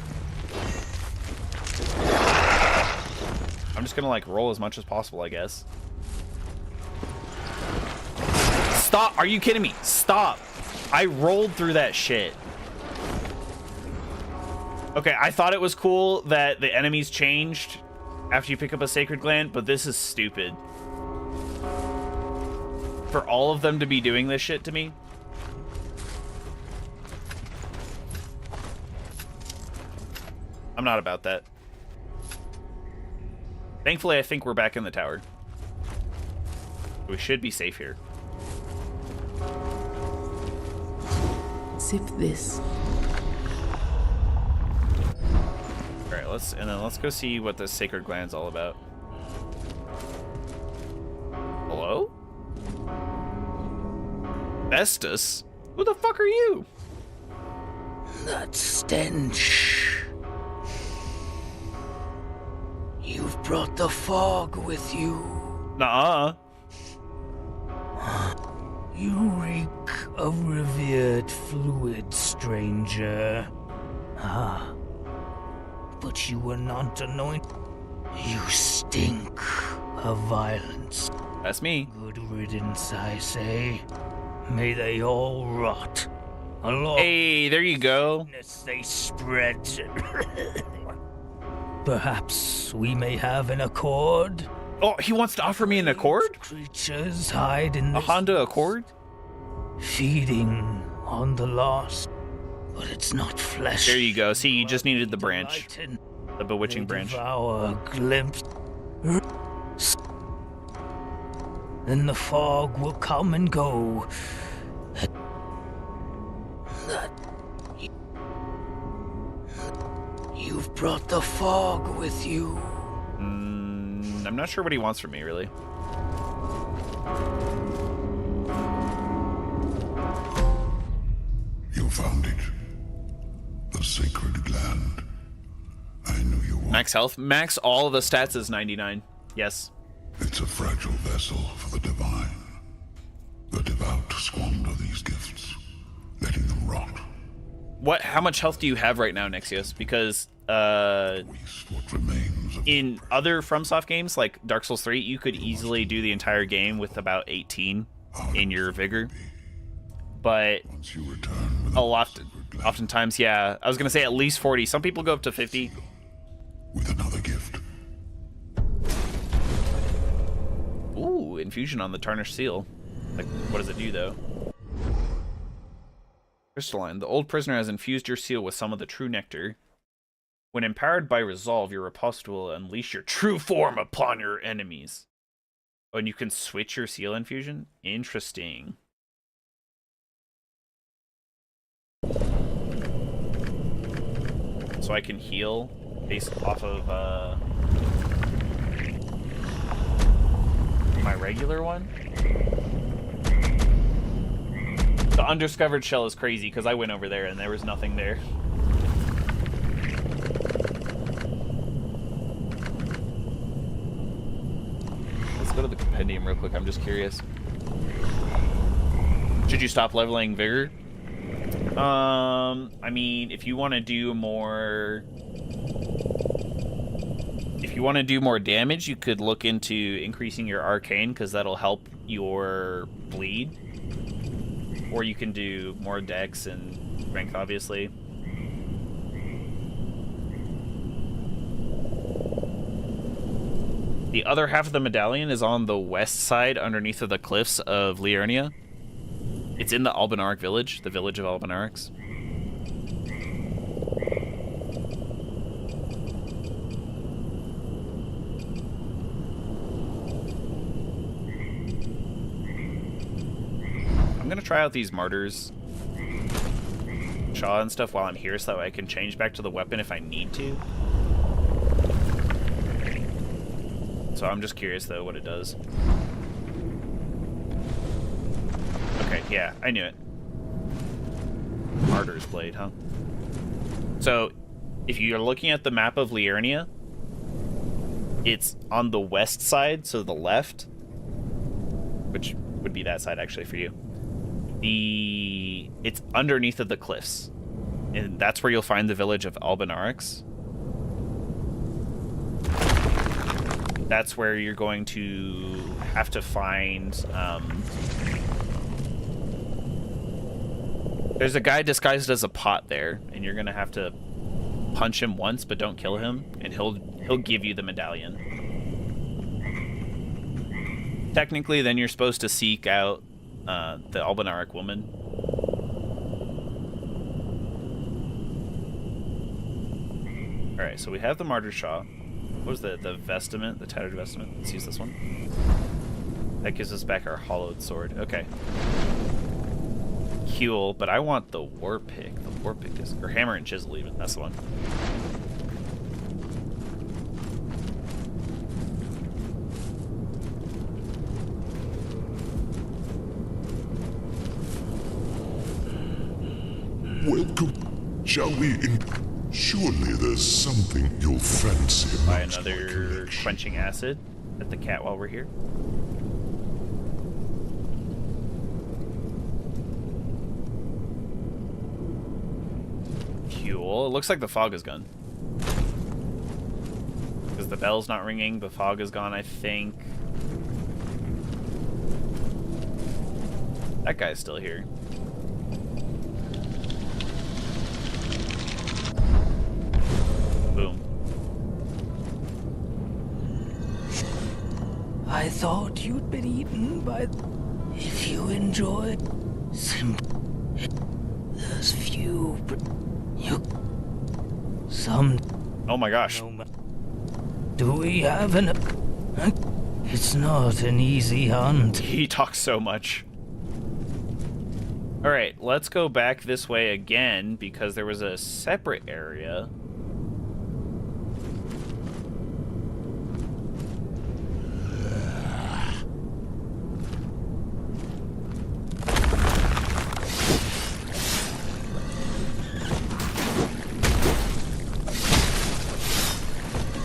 I'm just gonna like roll as much as possible, I guess. Stop! Are you kidding me? Stop! I rolled through that shit. Okay, I thought it was cool that the enemies changed after you pick up a sacred gland, but this is stupid. For all of them to be doing this shit to me. I'm not about that. Thankfully, I think we're back in the tower. We should be safe here. Sip this. All right, let's go see what the sacred gland's all about. Hello? Vestus? Who the fuck are you? That stench. You've brought the fog with you. Nuh-uh. You reek of revered fluid, stranger. Ah. But you were not anointed. You stink of violence. That's me. Good riddance, I say. May they all rot. Along Hey, there you go. they spread. Perhaps we may have an accord. Oh, he wants to offer me an Accord? Creatures hide in A this Honda Accord? feeding on the lost, but it's not flesh. There you go. See, you just needed the branch. Delight in The bewitching branch. devour a glimpse. Then the fog will come and go. That you've brought the fog with you. I'm not sure what he wants from me, really. You found it. The sacred gland. I knew you would. Max health. Max all of the stats is 99. Yes. It's a fragile vessel for the divine. The devout squander these gifts, letting them rot. How much health do you have right now, Nexius? Because Waste what remains of in other FromSoft games like Dark Souls 3, you could easily do the entire game with about 18 in your vigor. But once you return with a lot Oftentimes, yeah. I was going to say at least 40. Some people go up to 50. With another gift. Ooh, infusion on the tarnished seal. Like, what does it do, though? Crystalline. The old prisoner has infused your seal with some of the true nectar. When empowered by resolve, your riposte will unleash your true form upon your enemies. Oh, and you can switch your seal infusion? Interesting. So I can heal based off of my regular one? The undiscovered shell is crazy because I went over there and there was nothing there. Let's go to the compendium real quick. I'm just curious. Should you stop leveling vigor? I mean, if you want to do more... If you want to do more damage, you could look into increasing your arcane, because that'll help your bleed. Or you can do more dex and strength, obviously. The other half of the medallion is on the west side, underneath of the cliffs of Liurnia. It's in the Albinauric village, the village of Albinaurics. I'm gonna try out these martyrs, Shaw and stuff while I'm here, so that way I can change back to the weapon if I need to. So I'm just curious though what it does. Okay, yeah, I knew it. Martyr's Blade, huh? So, if you're looking at the map of Liurnia, it's on the west side, so the left, which would be that side actually for you. It's underneath of the cliffs, and that's where you'll find the village of Albinaurics. That's where you're going to have to find... there's a guy disguised as a pot there, and you're gonna have to punch him once, but don't kill him, and he'll give you the medallion. Technically, then you're supposed to seek out the Albinauric woman. All right, so we have the Martyr Shaw. What was the vestment, the tattered vestment? Let's use this one. That gives us back our hollowed sword. Okay. Huel, but I want the war pick. The war pick is, or hammer and chisel even. That's the one. Welcome. Shall we Surely there's something you'll fancy Buy amongst my another collection. quenching acid at the cat while we're here. Cool. It looks like the fog is gone. Because the bell's not ringing, the fog is gone, I think. That guy's still here. Boom. I thought you'd been eaten by... If you enjoyed... There's few... You... Some... Oh my gosh. Do we have an... It's not an easy hunt. He talks so much. Alright, let's go back this way again, because there was a separate area.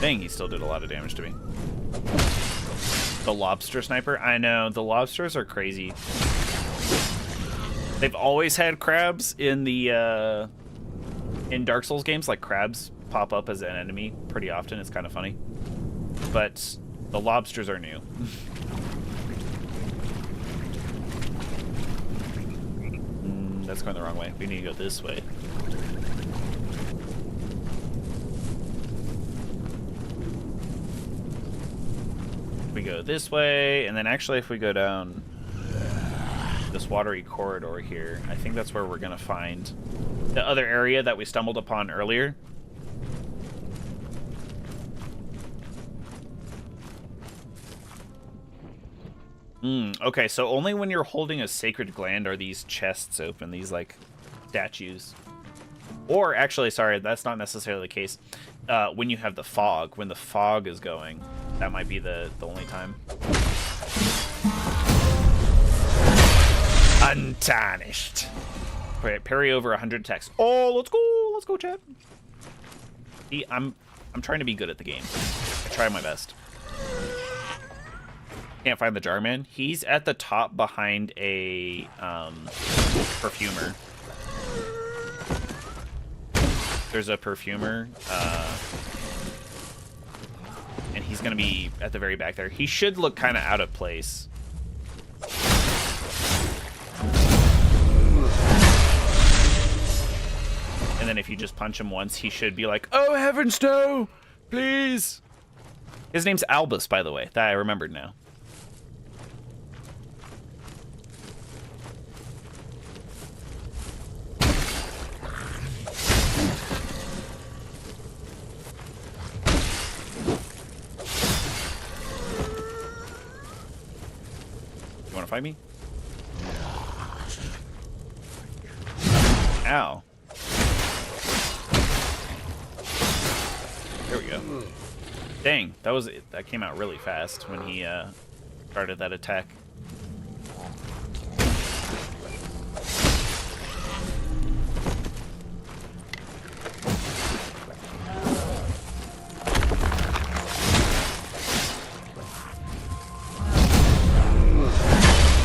Dang, he still did a lot of damage to me. The lobster sniper? I know, the lobsters are crazy. They've always had crabs in the, in Dark Souls games, like crabs pop up as an enemy pretty often. It's kind of funny. But the lobsters are new. That's going the wrong way. We need to go this way. We go this way, and then actually if we go down this watery corridor here, I think that's where we're going to find the other area that we stumbled upon earlier. Okay, so only when you're holding a sacred gland are these chests open, these, like, statues. Or, actually, sorry, that's not necessarily the case. When you have the fog, when the fog is going, that might be the only time. Untarnished. Parry over 100 attacks. Oh, let's go, chat. See, I'm trying to be good at the game. I try my best. Can't find the jar man. He's at the top behind a perfumer. There's a perfumer, and he's gonna be at the very back there. He should look kind of out of place. And then if you just punch him once, he should be like, "Oh heavens no, please." His name's Albus, by the way. That I remembered now. You want to fight me? Ow. There we go. Dang, that came out really fast when he started that attack.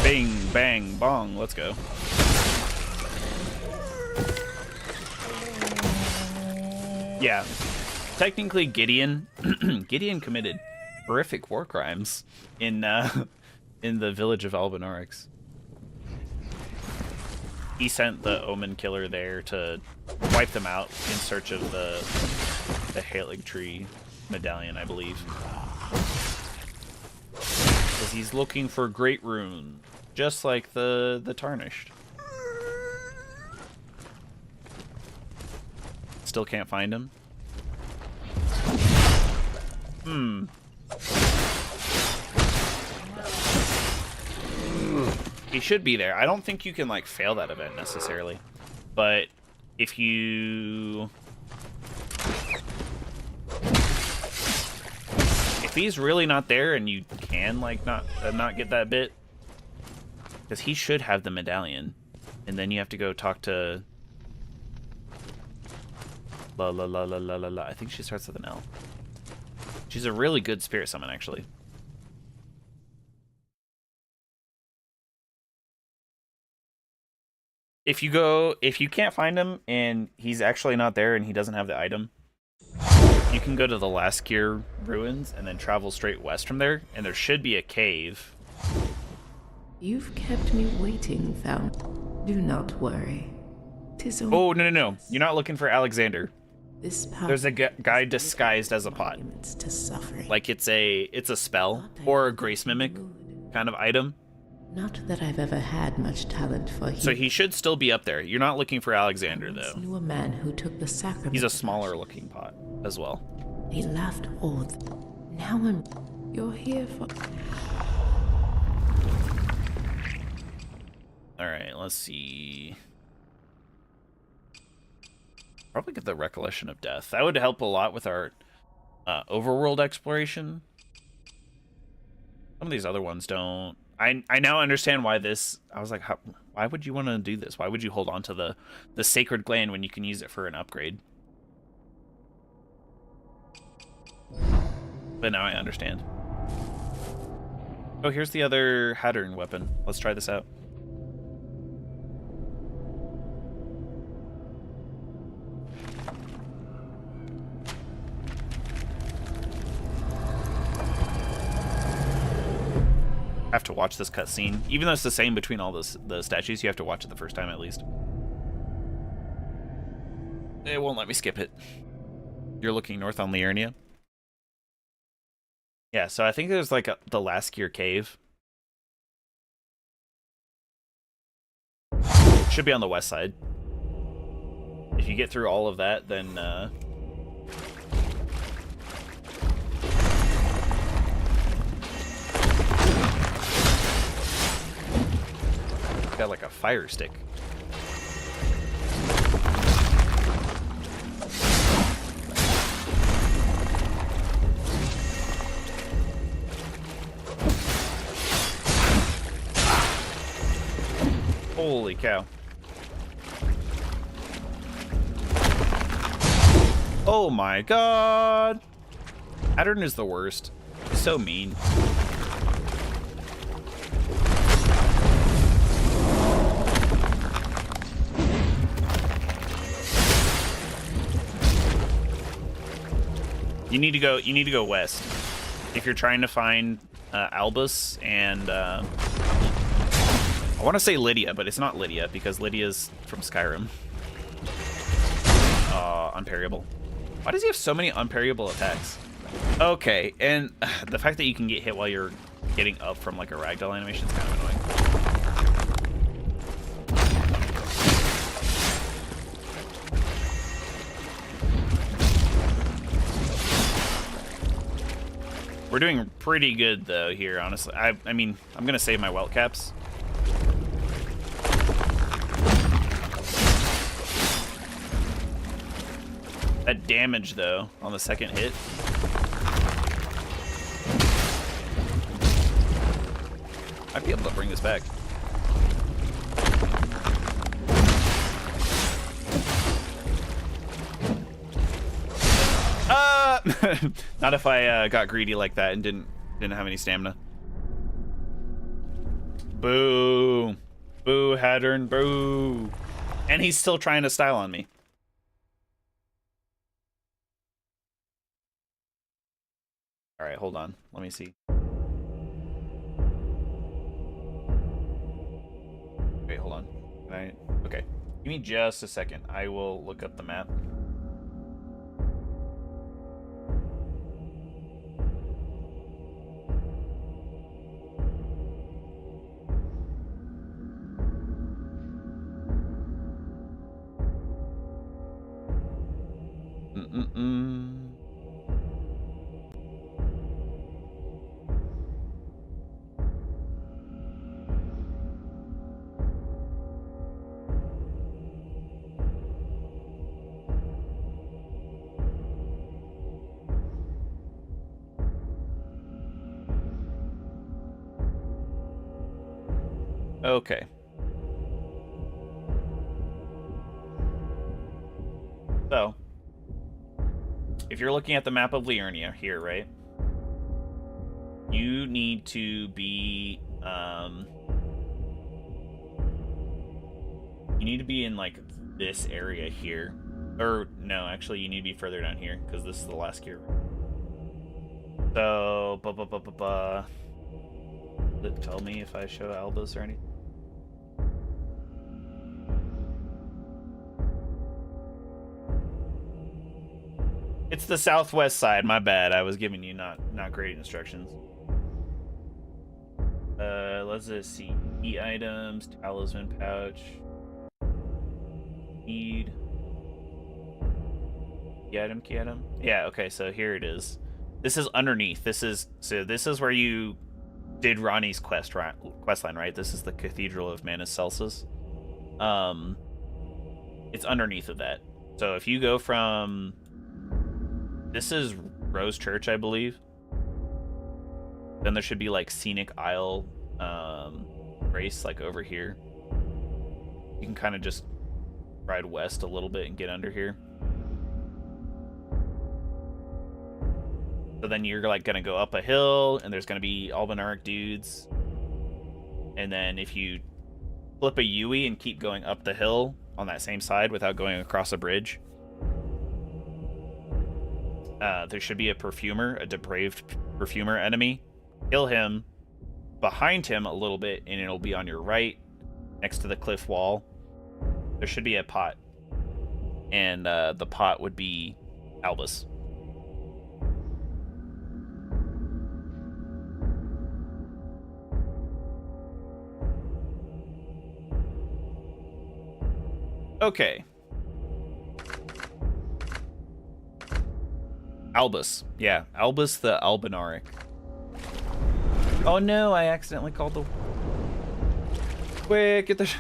Bing, bang, bong, let's go. Yeah. Technically, Gideon committed horrific war crimes in the village of Albinaurix. He sent the Omen Killer there to wipe them out in search of the Haligtree medallion, I believe. Because he's looking for Great Rune, just like the Tarnished. Still can't find him. He should be there. I don't think you can, like, fail that event necessarily. But if he's really not there and you can, like, not get that bit, because he should have the medallion, and then you have to go talk to I think she starts with an L. She's a really good spirit summon, actually. If you can't find him and he's actually not there and he doesn't have the item, you can go to the Laskir ruins and then travel straight west from there, and there should be a cave. You've kept me waiting, Val. Do not worry. 'Tis only Oh, no. You're not looking for Alexander. this power There's a guy disguised as a pot. to suffering. Like it's a spell or a grace mimic kind of item. Not that I've ever had much talent for healing. So he should still be up there. You're not looking for Alexander, though. Knew a man who took the sacrament. He's a smaller looking pot as well. He laughed all. Now you're here for. All right, let's see. Probably get the Recollection of Death. That would help a lot with our overworld exploration. Some of these other ones don't. I now understand why this. I was like, why would you want to do this? Why would you hold on to the Sacred Gland when you can use it for an upgrade? But now I understand. Oh, here's the other Hattern weapon. Let's try this out. Have to watch this cutscene. Even though it's the same between all the statues, you have to watch it the first time at least. It won't let me skip it. You're looking north on Liurnia? Yeah, so I think there's like the Laskier Cave. Should be on the west side. If you get through all of that, then got like a fire stick. Holy cow. Oh my god. Pattern is the worst. He's so mean. You need to go west. If you're trying to find Albus and I want to say Lydia, but it's not Lydia because Lydia's from Skyrim. Unparryable. Why does he have so many unparryable attacks? Okay, and the fact that you can get hit while you're getting up from like a ragdoll animation is kind of annoying. We're doing pretty good though here, honestly. I mean, I'm gonna save my welt caps. That damage, though, on the second hit. I'd be able to bring this back. Not if I got greedy like that and didn't have any stamina. Boo. Boo, Hattern, boo. And he's still trying to style on me. All right, hold on. Let me see. Wait, hold on. Okay. Give me just a second. I will look up the map. Okay. So, if you're looking at the map of Liurnia here, right? You need to be, you need to be in, like, this area here. Or, no, actually, you need to be further down here, because this is the last gear. So, Does it tell me if I show Albus or anything? It's the southwest side, my bad. I was giving you not great instructions. Let's just see. Key items, talisman pouch. Need key item. Yeah, okay, so here it is. This is underneath. This is where you did Ronnie's questline, right? This is the Cathedral of Manus Celsus. It's underneath of that. So if you go from, this is Rose Church, I believe. Then there should be like Scenic Isle race like over here. You can kind of just ride west a little bit and get under here. So then you're like gonna go up a hill and there's gonna be Albinauric dudes. And then if you flip a Yui and keep going up the hill on that same side without going across a bridge, there should be a perfumer, a depraved perfumer enemy. Kill him. Behind him a little bit, and it'll be on your right, next to the cliff wall. There should be a pot. and the pot would be Albus. Okay. Albus. Yeah, Albus the Albinaric. Oh no, I accidentally called the... Quick, get the...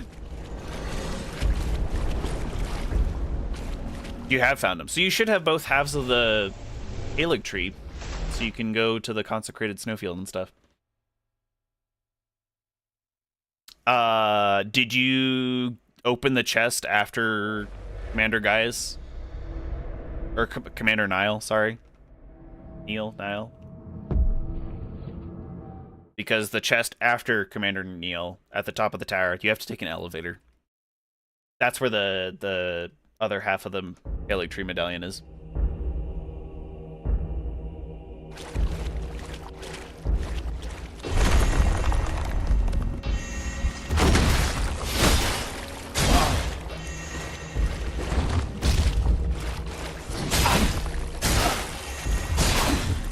You have found him. So you should have both halves of the Alig tree, so you can go to the consecrated snowfield and stuff. Did you open the chest after Commander Gaius? Or Commander Nile, sorry. Nile. Because the chest after Commander Neil, at the top of the tower, you have to take an elevator. That's where the other half of the Alig tree medallion is.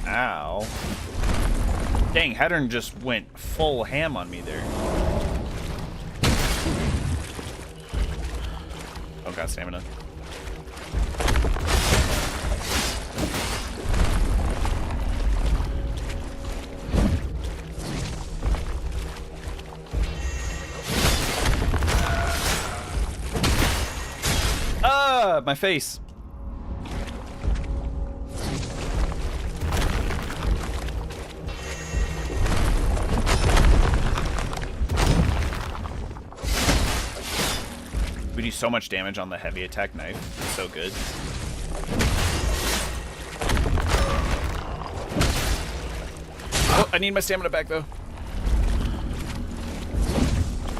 Ow. Dang, Hattern just went full ham on me there. Oh god, stamina. Ah, my face. We do so much damage on the heavy attack knife. It's so good. Oh, I need my stamina back though.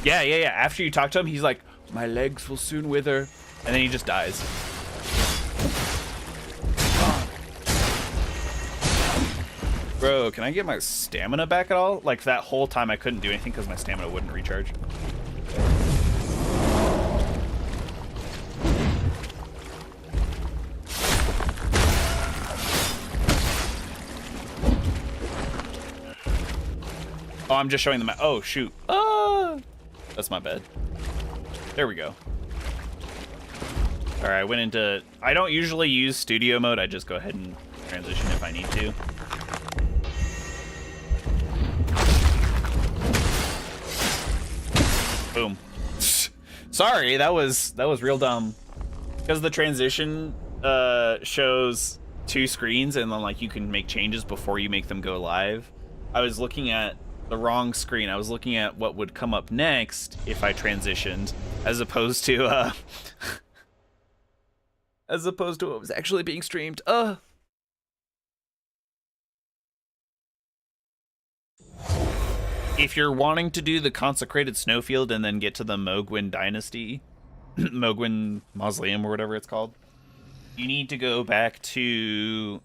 Yeah. After you talk to him, he's like, my legs will soon wither. And then he just dies. Bro, can I get my stamina back at all? Like that whole time I couldn't do anything because my stamina wouldn't recharge. Oh, I'm just showing them. Oh, shoot. Ah! That's my bad. There we go. All right, I went into... I don't usually use studio mode. I just go ahead and transition if I need to. Boom. Sorry, that was real dumb. Because the transition shows 2 screens, and then like you can make changes before you make them go live. I was looking at the wrong screen. I was looking at what would come up next if I transitioned, as opposed to what was actually being streamed. If you're wanting to do the consecrated snowfield and then get to the Mohgwyn dynasty, Mohgwyn mausoleum or whatever it's called, you need to go back to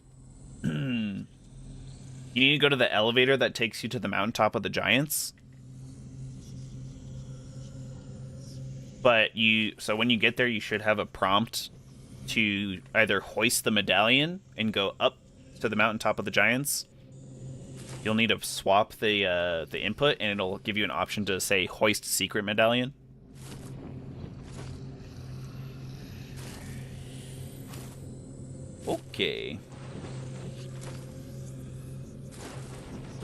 you need to go to the elevator that takes you to the mountaintop of the giants. But so when you get there, you should have a prompt to either hoist the medallion and go up to the mountaintop of the giants. You'll need to swap the input, and it'll give you an option to say hoist secret medallion. Okay.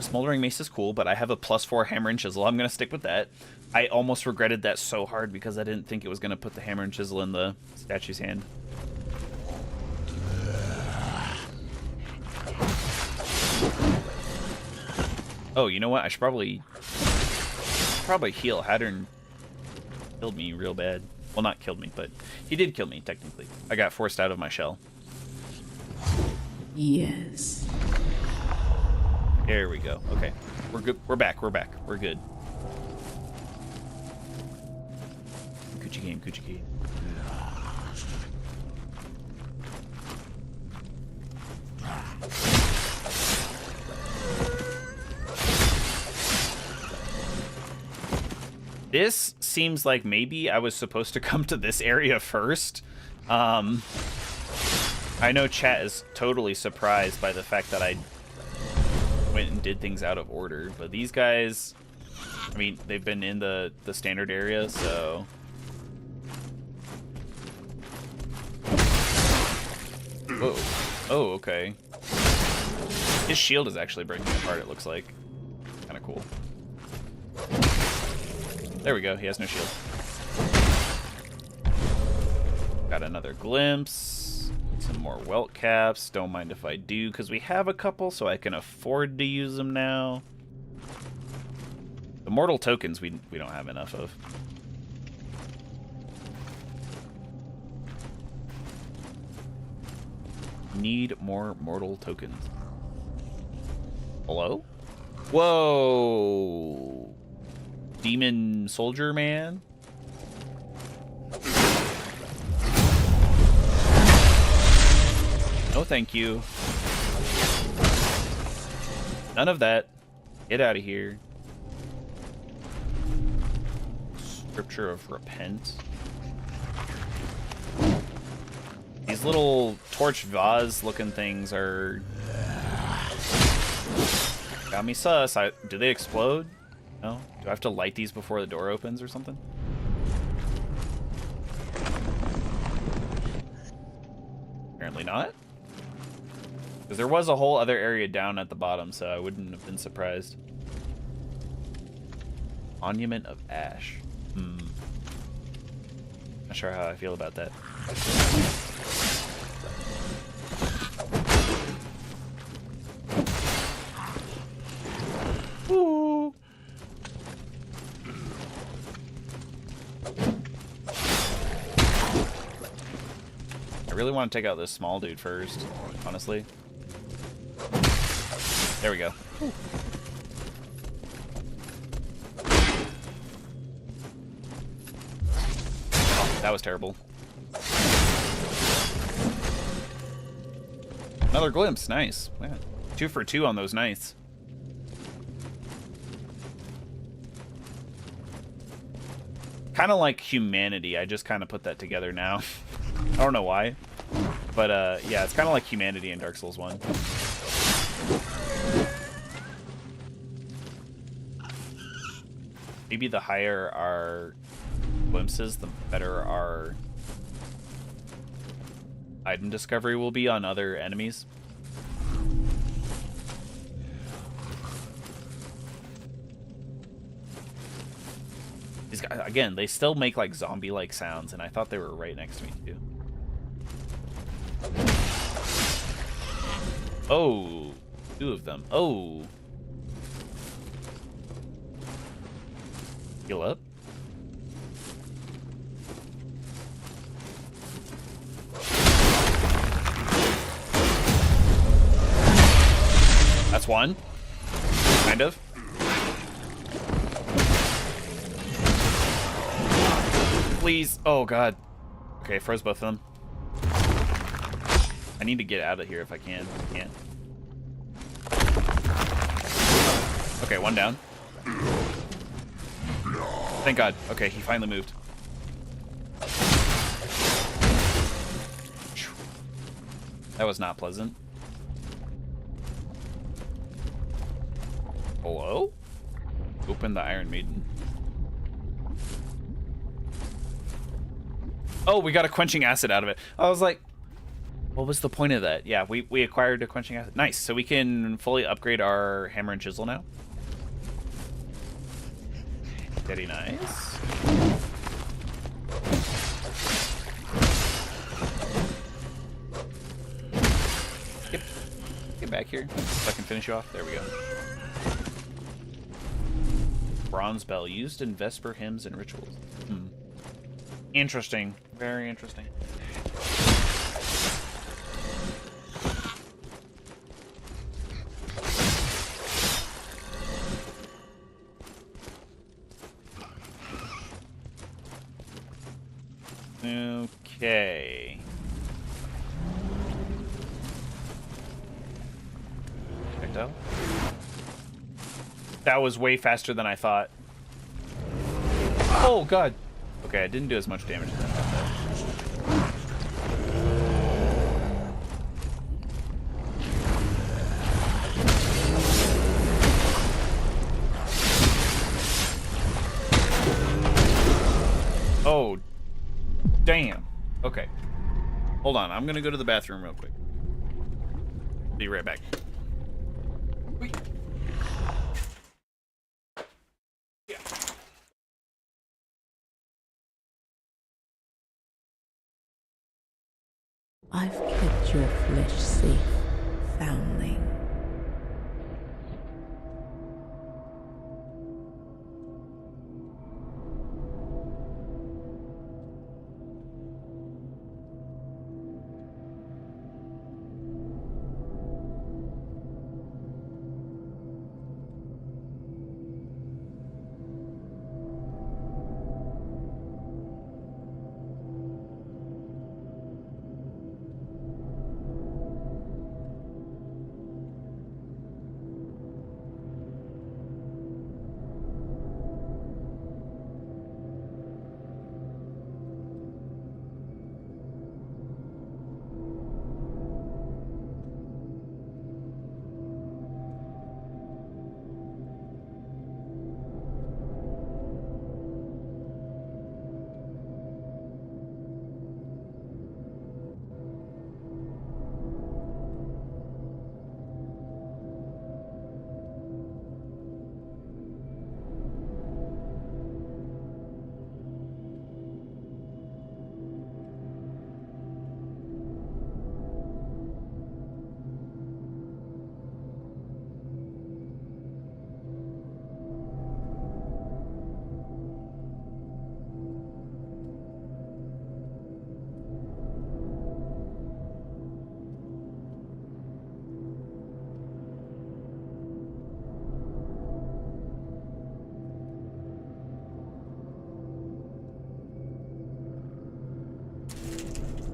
Smoldering Mace is cool, but I have a +4 hammer and chisel. I'm going to stick with that. I almost regretted that so hard because I didn't think it was going to put the hammer and chisel in the statue's hand. Oh, you know what? I should probably heal. Hattern killed me real bad. Well, not killed me, but he did kill me, technically. I got forced out of my shell. Yes. There we go. Okay. We're good. We're back. We're back. We're good. Coochie game, coochie game. This seems like maybe I was supposed to come to this area first I know chat is totally surprised by the fact that I went and did things out of order, but these guys, I mean, they've been in the standard area, so... Whoa. Oh, okay. His shield is actually breaking apart, it looks like. Kind of cool. There we go, he has no shield. Got another glimpse. Some more welt caps. Don't mind if I do, because we have a couple, so I can afford to use them now. The mortal tokens we don't have enough of. Need more mortal tokens. Hello? Whoa! Demon soldier man? No thank you. None of that. Get out of here. Scripture of Repent. These little torch vase looking things are... Got me sus. Do they explode? No? Do I have to light these before the door opens or something? Apparently not. Because there was a whole other area down at the bottom, so I wouldn't have been surprised. Monument of Ash. Not sure how I feel about that. Ooh. I really want to take out this small dude first, honestly. There we go. Ooh. Oh, that was terrible. Another glimpse, nice. Man, 2 for 2 on those knights. Kind of like Humanity. I just kind of put that together now. I don't know why. But yeah, it's kind of like Humanity in Dark Souls 1. Maybe the higher our glimpses, the better our item discovery will be on other enemies. These guys, again, they still make like zombie-like sounds, and I thought they were right next to me too. Oh, 2 of them. Oh. Heal up. That's one. Kind of. Please. Oh, God. Okay, froze both of them. I need to get out of here if I can. I can't. Okay, one down. Thank God. Okay, he finally moved. That was not pleasant. Hello? Open the Iron Maiden. Oh, we got a quenching acid out of it. I was like, what was the point of that? Yeah, we acquired a quenching acid. Nice. So we can fully upgrade our hammer and chisel now. Very nice. Yep. Get back here so I can finish you off. There we go. Bronze bell used in Vesper hymns and rituals. Interesting. Very interesting. Okay. Checked out. That was way faster than I thought. Oh, God. Okay, I didn't do as much damage as I thought. Okay. Hold on. I'm going to go to the bathroom real quick. Be right back. Wait. Yeah. I've kept your flesh safe, foundling.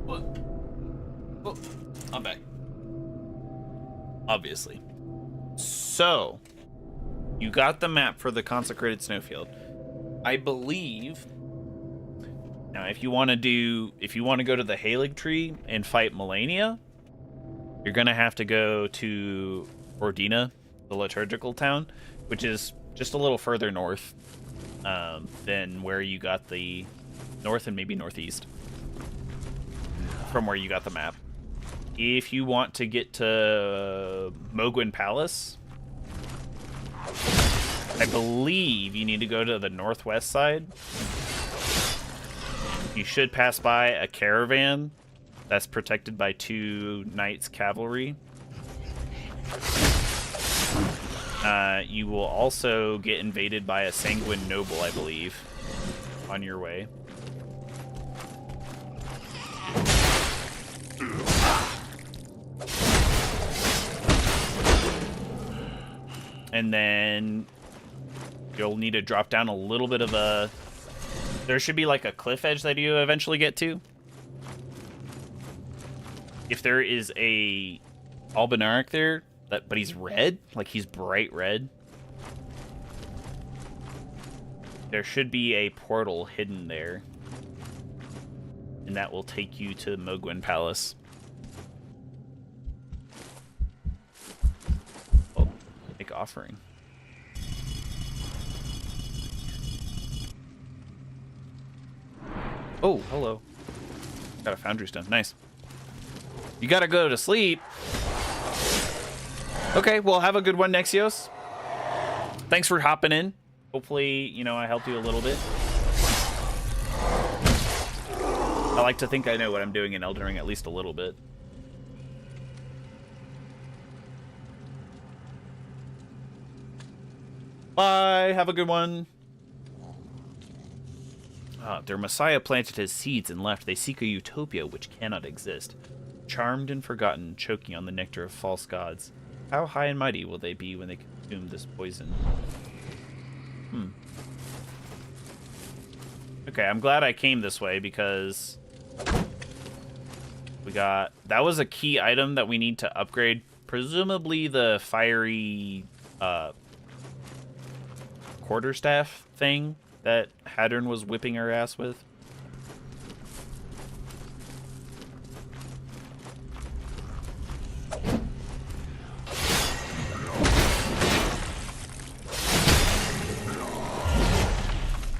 What? Oh, I'm back. Obviously. So, you got the map for the consecrated snowfield. I believe. Now, if you want to go to the Halig tree and fight Melania, you're gonna have to go to Ordina, the liturgical town, which is just a little further north than where you got the north and maybe northeast from where you got the map. If you want to get to Mogwin Palace, I believe you need to go to the northwest side. You should pass by a caravan that's protected by 2 knights cavalry. You will also get invaded by a sanguine noble, I believe, on your way. And then you'll need to drop down a little bit of a... There should be like a cliff edge that you eventually get to. If there is a Albinauric there, but he's red, like he's bright red, there should be a portal hidden there. And that will take you to Mogwin Palace. Oh, make offering. Oh, hello. Got a foundry stone. Nice. You gotta go to sleep. Okay, well, have a good one, Nexios. Thanks for hopping in. Hopefully, you know, I helped you a little bit. I like to think I know what I'm doing in Elden Ring at least a little bit. Bye. Have a good one. Their Messiah planted his seeds and left. They seek a utopia which cannot exist. Charmed and forgotten, choking on the nectar of false gods. How high and mighty will they be when they consume this poison? Okay, I'm glad I came this way because we got... That was a key item that we need to upgrade. Presumably the fiery quarterstaff thing that Hadron was whipping her ass with.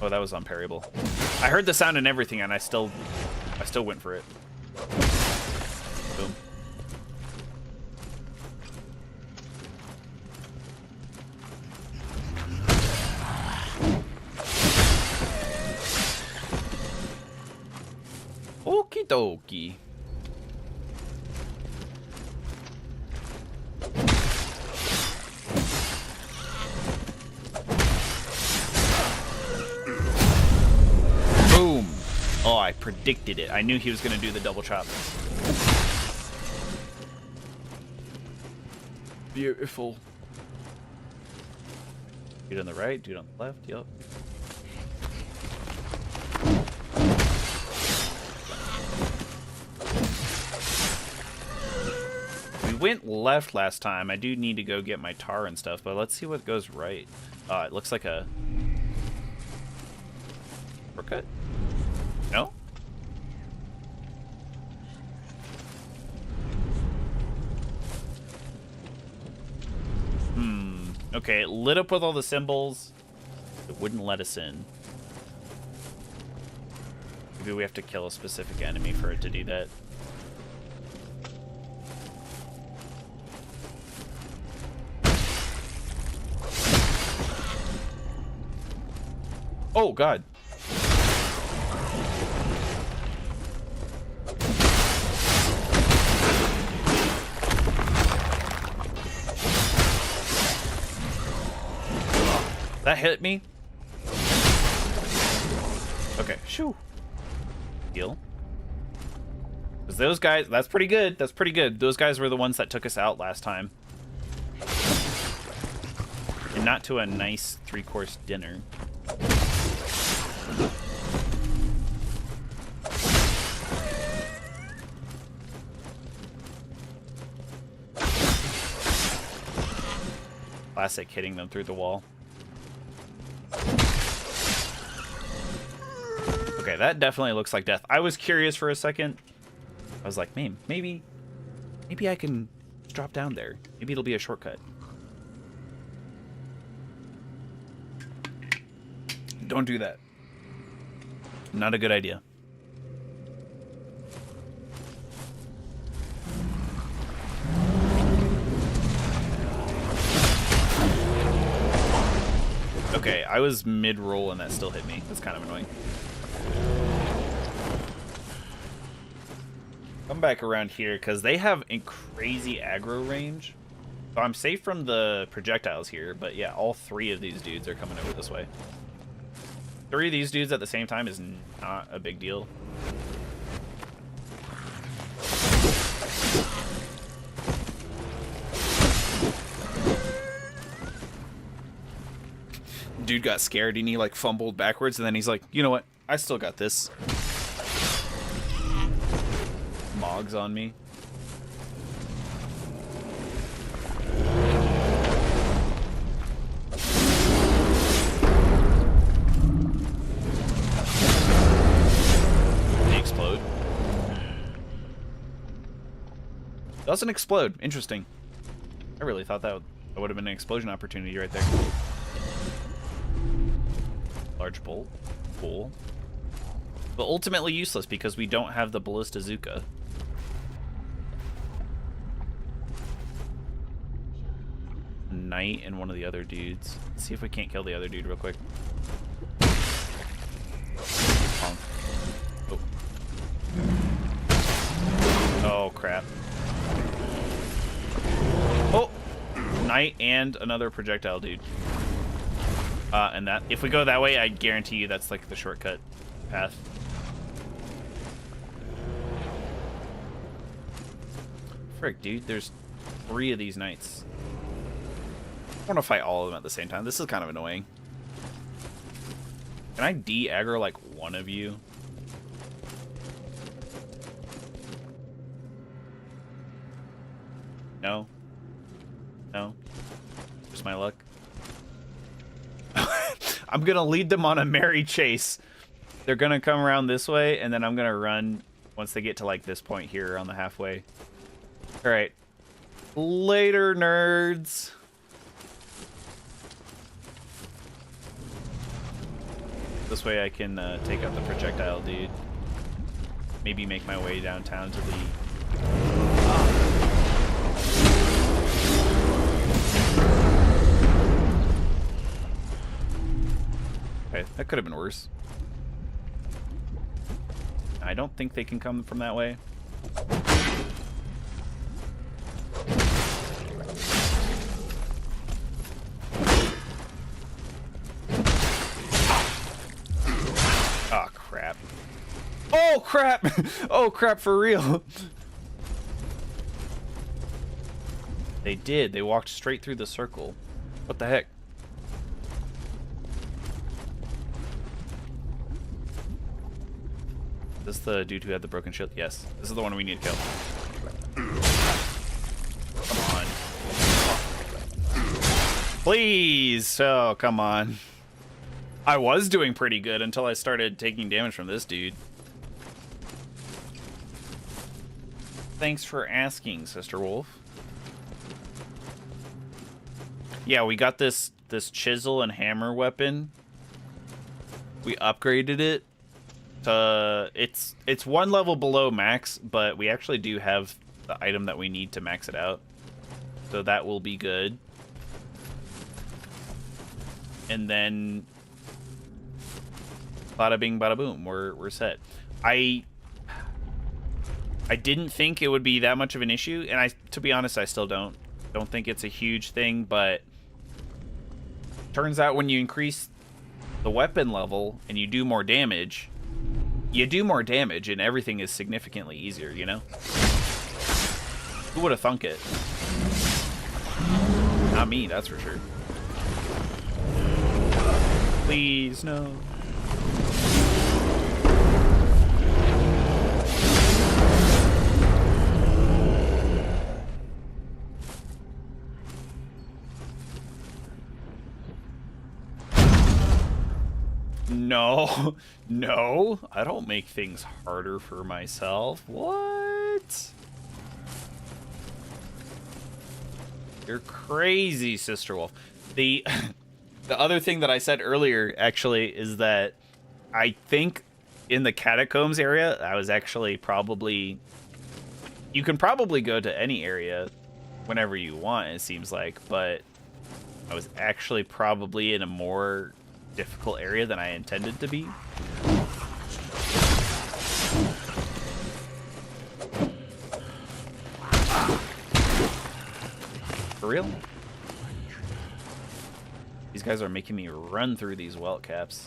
Oh, that was unparryable. I heard the sound and everything, and I still I still went for it. Boom. Okie dokie. Boom. Oh, I predicted it. I knew he was going to do the double chop. Beautiful. Dude on the right, dude on the left, yep. We went left last time. I do need to go get my tar and stuff, but let's see what goes right. It looks like a shortcut. No? Okay, it lit up with all the symbols. It wouldn't let us in. Maybe we have to kill a specific enemy for it to do that. Oh, God. That hit me. Okay, shoo. Heal. Because those guys, that's pretty good. That's pretty good. Those guys were the ones that took us out last time. And not to a nice 3-course dinner. Classic hitting them through the wall. Okay, that definitely looks like death. I was curious for a second. I was like, man, maybe I can drop down there. Maybe it'll be a shortcut. Don't do that. Not a good idea. Okay, I was mid-roll and that still hit me. That's kind of annoying. Come back around here because they have a crazy aggro range. So I'm safe from the projectiles here, but yeah, all 3 of these dudes are coming over this way. 3 of these dudes at the same time is not a big deal. Dude got scared and he like fumbled backwards and then he's like, you know what? I still got this. Mogs on me. Did he explode? Doesn't explode. Interesting. I really thought that would have been an explosion opportunity right there. Large bolt. Cool. But ultimately useless because we don't have the Ballista Zuka. Knight and one of the other dudes. Let's see if we can't kill the other dude real quick. Oh. Oh, crap. Oh! Knight and another projectile dude. And that, if we go that way, I guarantee you that's like the shortcut path. Frick, dude, there's 3 of these knights. I want to fight all of them at the same time. This is kind of annoying. Can I de-aggro like one of you? No? No? Just my luck? I'm gonna lead them on a merry chase. They're gonna come around this way, and then I'm gonna run once they get to like this point here on the halfway. All right, later, nerds. This way I can take out the projectile dude. maybe make my way downtown to the... Okay, that could have been worse. I don't think they can come from that way. Oh, crap. Oh, crap! Oh, crap, for real. They did. They walked straight through the circle. What the heck? Is this the dude who had the broken shield? Yes. This is the one we need to kill. Come on. Please! Oh, come on. I was doing pretty good until I started taking damage from this dude. Thanks for asking, Sister Wolf. Yeah, we got this chisel and hammer weapon. We upgraded it to it's one level below max, but we actually do have the item that we need to max it out. So that will be good. And then bada bing bada boom, we're set. I didn't think it would be that much of an issue, and to be honest, I still don't think it's a huge thing, but turns out when you increase the weapon level and you do more damage, and everything is significantly easier, you know? Who would have thunk it? Not me, that's for sure. Please, no. No, no, I don't make things harder for myself. What? You're crazy, Sister Wolf. The other thing that I said earlier, actually, is that I think in the catacombs area, I was actually probably... You can probably go to any area whenever you want, it seems like, but I was actually probably in a more difficult area than I intended to be. For real? These guys are making me run through these welt caps.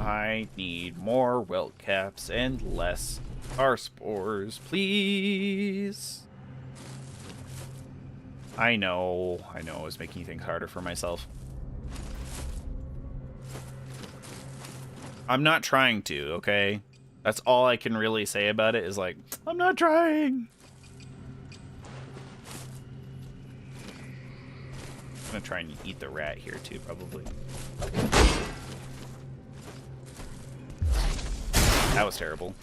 I need more welt caps and less star spores, please. I know I was making things harder for myself. I'm not trying to, okay? That's all I can really say about it is like, I'm not trying. I'm gonna try and eat the rat here too, probably. That was terrible.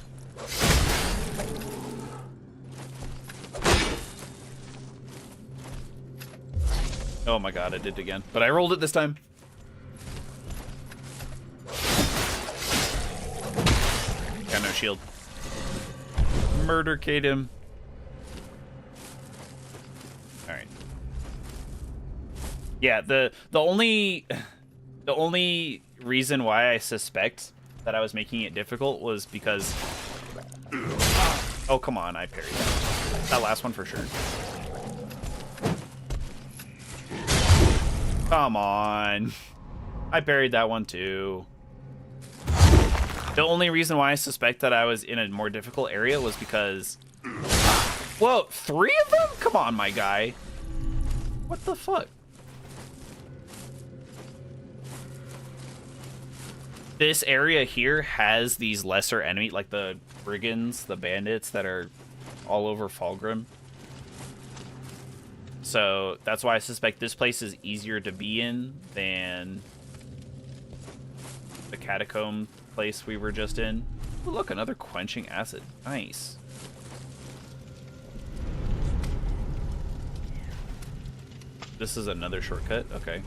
Oh my god, I did it again. But I rolled it this time. Got no shield. Murdercade him. Alright. Yeah, the only reason why I suspect that I was making it difficult was because... Oh, come on, I parried that. That last one for sure. Come on. I buried that one too. The only reason why I suspect that I was in a more difficult area was because... Whoa, 3 of them? Come on, my guy. What the fuck? This area here has these lesser enemies, like the brigands, the bandits that are all over Fulgrim. So that's why I suspect this place is easier to be in than the catacomb place we were just in. Oh, look, another quenching acid. Nice. This is another shortcut? Okay.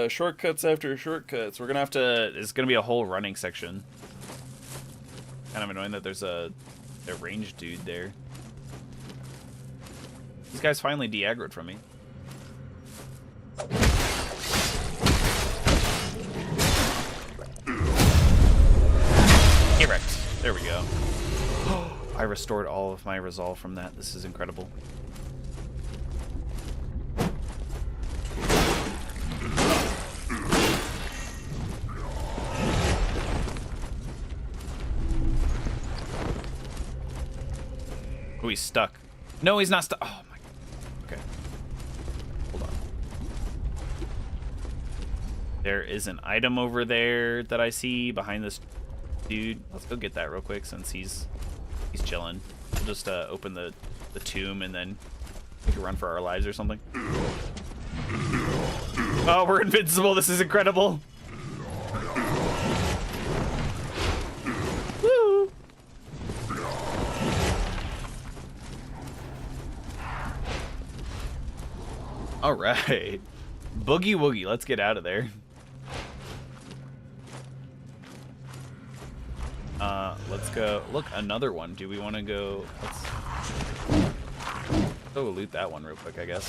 Shortcuts after shortcuts. We're gonna have to... It's gonna be a whole running section. Kind of annoying that there's a ranged dude there. These guys finally de-aggroed from me. Erect. There we go. I restored all of my resolve from that. This is incredible. Oh, he's stuck. No, he's not stuck. Oh my. Okay. Hold on. There is an item over there that I see behind this dude. Let's go get that real quick since he's chilling. We'll just open the tomb and then we can run for our lives or something. Oh, we're invincible. This is incredible. Woo! All right. Boogie woogie. Let's get out of there. Let's go. Look, another one. Do we want to go? Let's go loot that one real quick, I guess.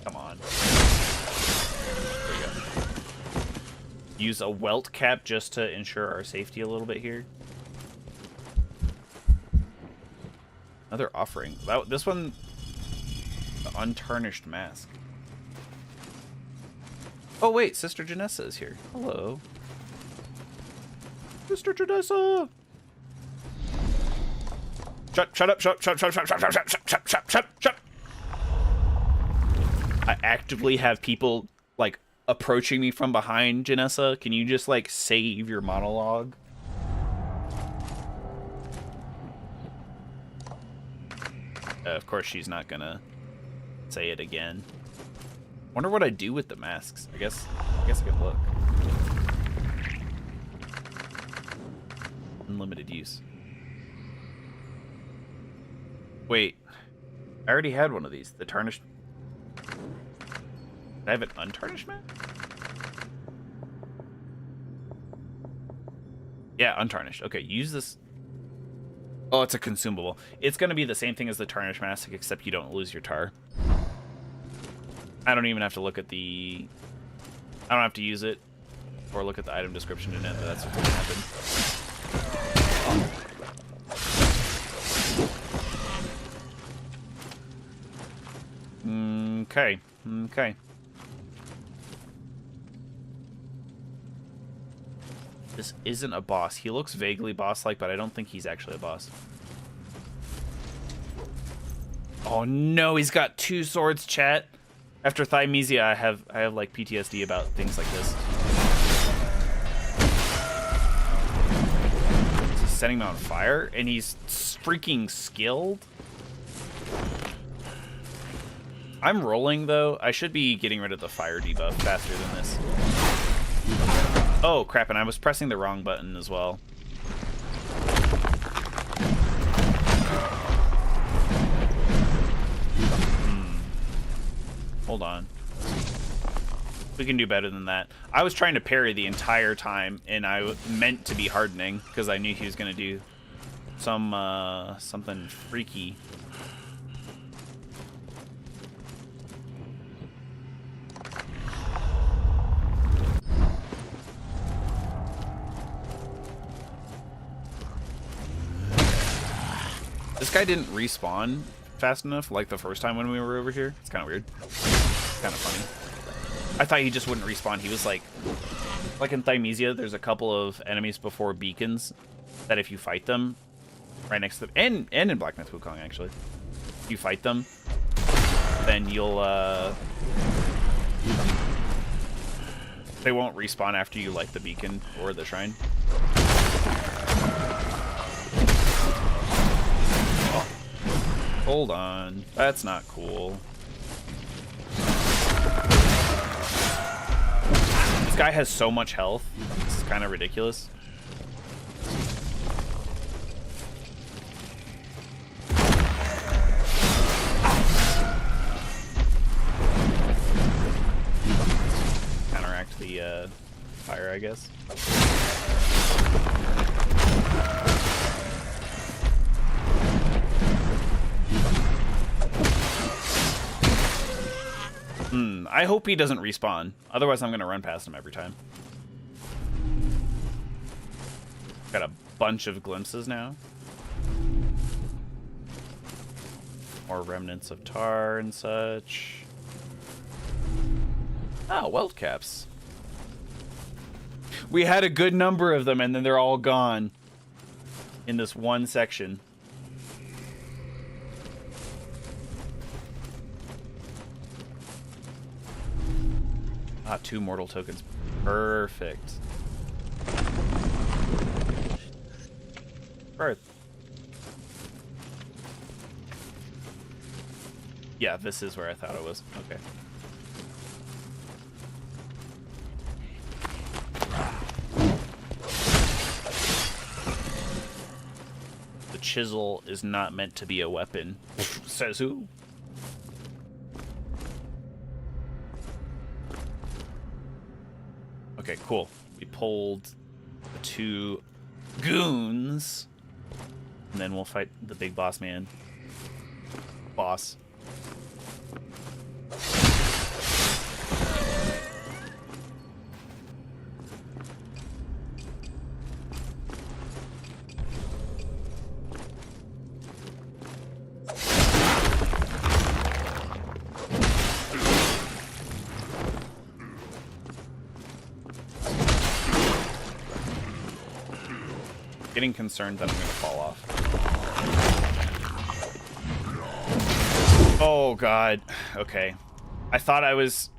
Come on. There we go. Use a welt cap just to ensure our safety a little bit here. Another offering. This one, the untarnished mask. Oh wait, Sister Janessa is here. Hello. Sister Janessa! Shut up, shut. I actively have people, like, approaching me from behind, Janessa. Can you just, like, save your monologue? Of course she's not gonna say it again. Wonder what I do with the masks. I guess I could look. Unlimited use. Wait, I already had one of these. The tarnished. Did I have an untarnished mask? Yeah, untarnished. Okay, use this. Oh, it's a consumable. It's gonna be the same thing as the tarnished mask, except you don't lose your tar. I don't even have to look at the... I don't have to use it or look at the item description in it, but that's what's gonna happen. Okay. Okay. This isn't a boss. He looks vaguely boss-like, but I don't think he's actually a boss. Oh no, he's got two swords, chat. After Thymesia, I have like PTSD about things like this. He's setting him on fire, and he's freaking skilled. I'm rolling though. I should be getting rid of the fire debuff faster than this. Oh crap! And I was pressing the wrong button as well. Hold on. We can do better than that. I was trying to parry the entire time, and I meant to be hardening because I knew he was going to do something freaky. This guy didn't respawn fast enough like the first time when we were over here. It's kind of weird. Kind of funny. I thought he just wouldn't respawn. He was like in Thymesia, there's a couple of enemies before beacons that if you fight them right next to them, and in Black Myth Wukong actually, if you fight them, then you'll they won't respawn after you light the beacon or the shrine. Oh. Hold on, that's not cool. This guy has so much health. This is kind of ridiculous. fire, I guess. I hope he doesn't respawn. Otherwise, I'm going to run past him every time. Got a bunch of glimpses now. More remnants of tar and such. Ah, weld caps. We had a good number of them, and then they're all gone in this one section. Ah, 2 mortal tokens. Perfect. Right. Yeah, this is where I thought it was. Okay. The chisel is not meant to be a weapon. Says who? Okay, cool. We pulled the 2 goons. And then we'll fight the big boss man. Boss. Getting concerned that I'm gonna fall off. Oh god. Okay. I thought I was...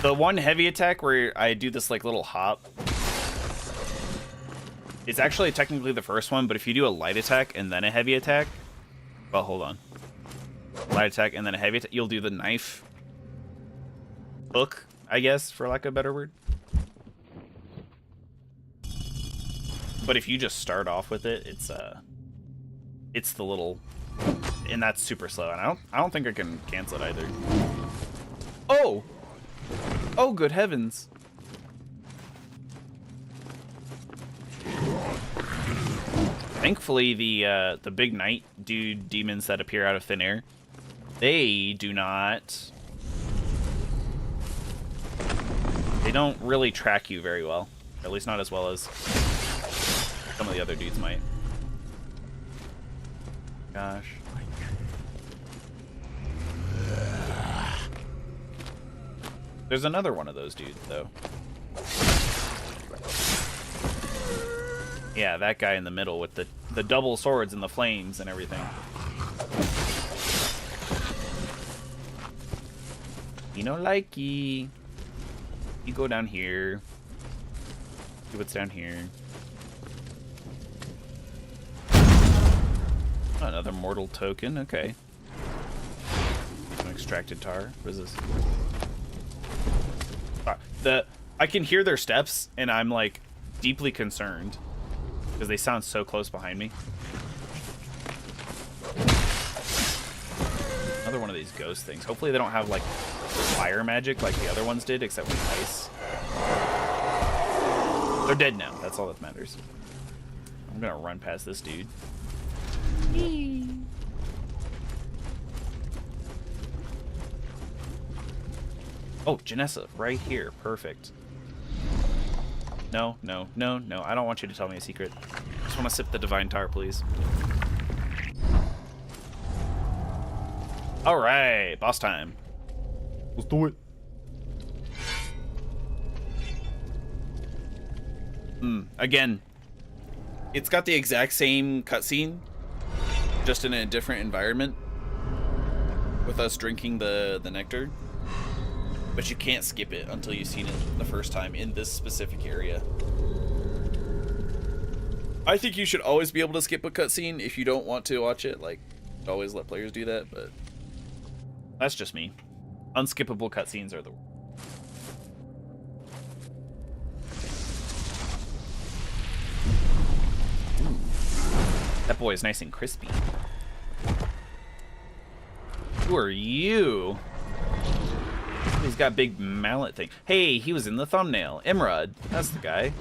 The one heavy attack where I do this like little hop, it's actually technically the first one, but if you do a light attack and then a heavy attack... Well, hold on. Light attack and then a heavy attack, you'll do the knife hook, I guess, for lack of a better word. But if you just start off with it, it's the little, and that's super slow. And I don't think I can cancel it either. Oh, oh, good heavens! Thankfully, the big knight dude demons that appear out of thin air, they do not. They don't really track you very well, at least not as well as some of the other dudes might. Gosh. There's another one of those dudes, though. Yeah, that guy in the middle with the double swords and the flames and everything. You know, likey. You go down here. See what's down here. Another mortal token, okay. Some extracted tar. What is this? I can hear their steps, and I'm like deeply concerned because they sound so close behind me. Another one of these ghost things. Hopefully they don't have like fire magic like the other ones did, except with ice. They're dead now. That's all that matters. I'm gonna run past this dude. Oh, Janessa, right here. Perfect. No, no, no, no. I don't want you to tell me a secret. I just want to sip the divine tar, please. All right, boss time. Let's do it. Again, it's got the exact same cutscene, just in a different environment, with us drinking the nectar. But you can't skip it until you've seen it the first time in this specific area. I think you should always be able to skip a cutscene if you don't want to watch it. Like, always let players do that, but that's just me. Unskippable cutscenes are the worst. That boy is nice and crispy. Who are you? He's got big mallet thing. Hey, he was in the thumbnail. Imrad. That's the guy.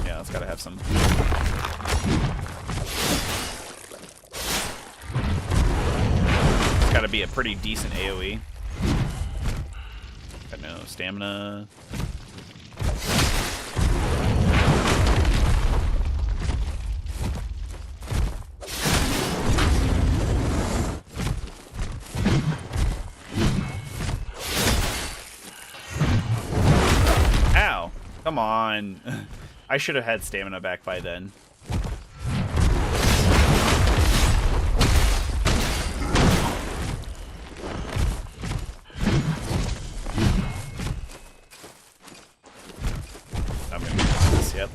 Yeah, it's gotta have some. It's gotta be a pretty decent AoE. Got no stamina. Ow! Come on. I should have had stamina back by then. I'm gonna get this, yep.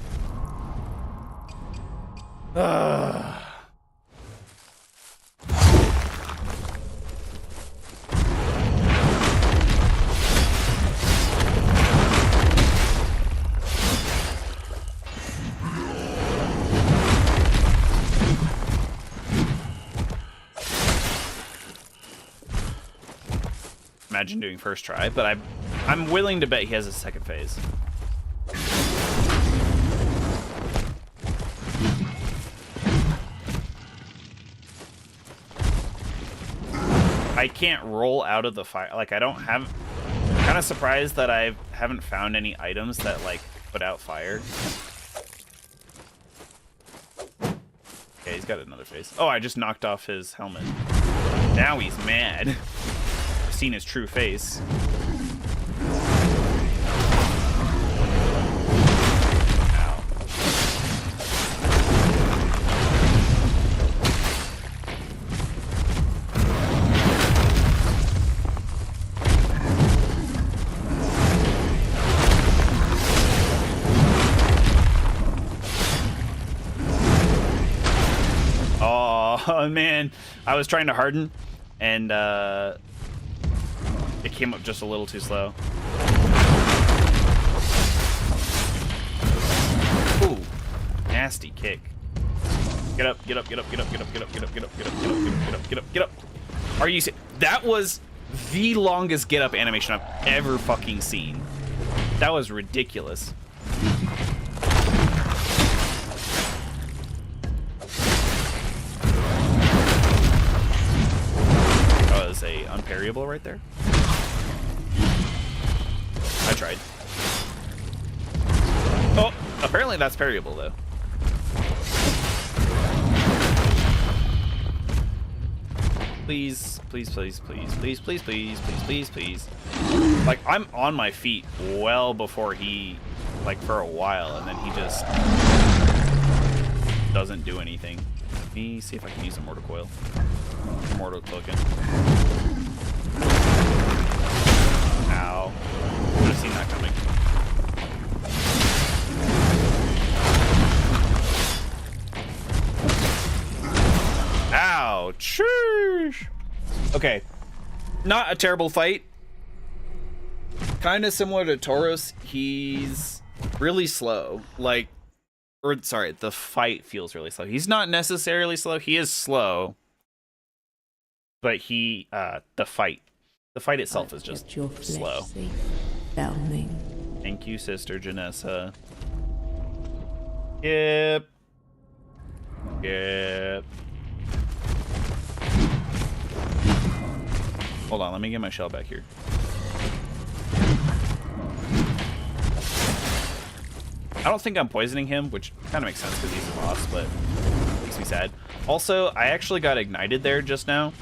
Imagine doing first try, but I'm willing to bet he has a second phase. I can't roll out of the fire. Like, I don't have... I'm kind of surprised that I haven't found any items that, like, put out fire. Okay, he's got another face. Oh, I just knocked off his helmet. Now he's mad. I've seen his true face. Oh man, I was trying to harden, and it came up just a little too slow. Ooh, nasty kick. Get up, get up, get up, get up, get up, get up, get up, get up, get up, get up, get up, get up, get up. Are you serious? That was the longest get up animation I've ever fucking seen. That was ridiculous. A unparryable right there. I tried. Oh, apparently that's parryable though. Please, please, please, please, please, please, please, please, please, please. Like, I'm on my feet well before he, like, for a while, and then he just doesn't do anything. Let me see if I can use a mortal coil. Mortal token. Ow. Should have seen that coming. Ow. Sheesh. Okay. Not a terrible fight. Kind of similar to Tauros. He's really slow. Like, or sorry, the fight feels really slow. He's not necessarily slow. He is slow. But he, the fight itself is just slow. Thank you, Sister Janessa. Yep. Yep. Hold on, let me get my shell back here. I don't think I'm poisoning him, which kind of makes sense because he's a boss, but makes me sad. Also, I actually got ignited there just now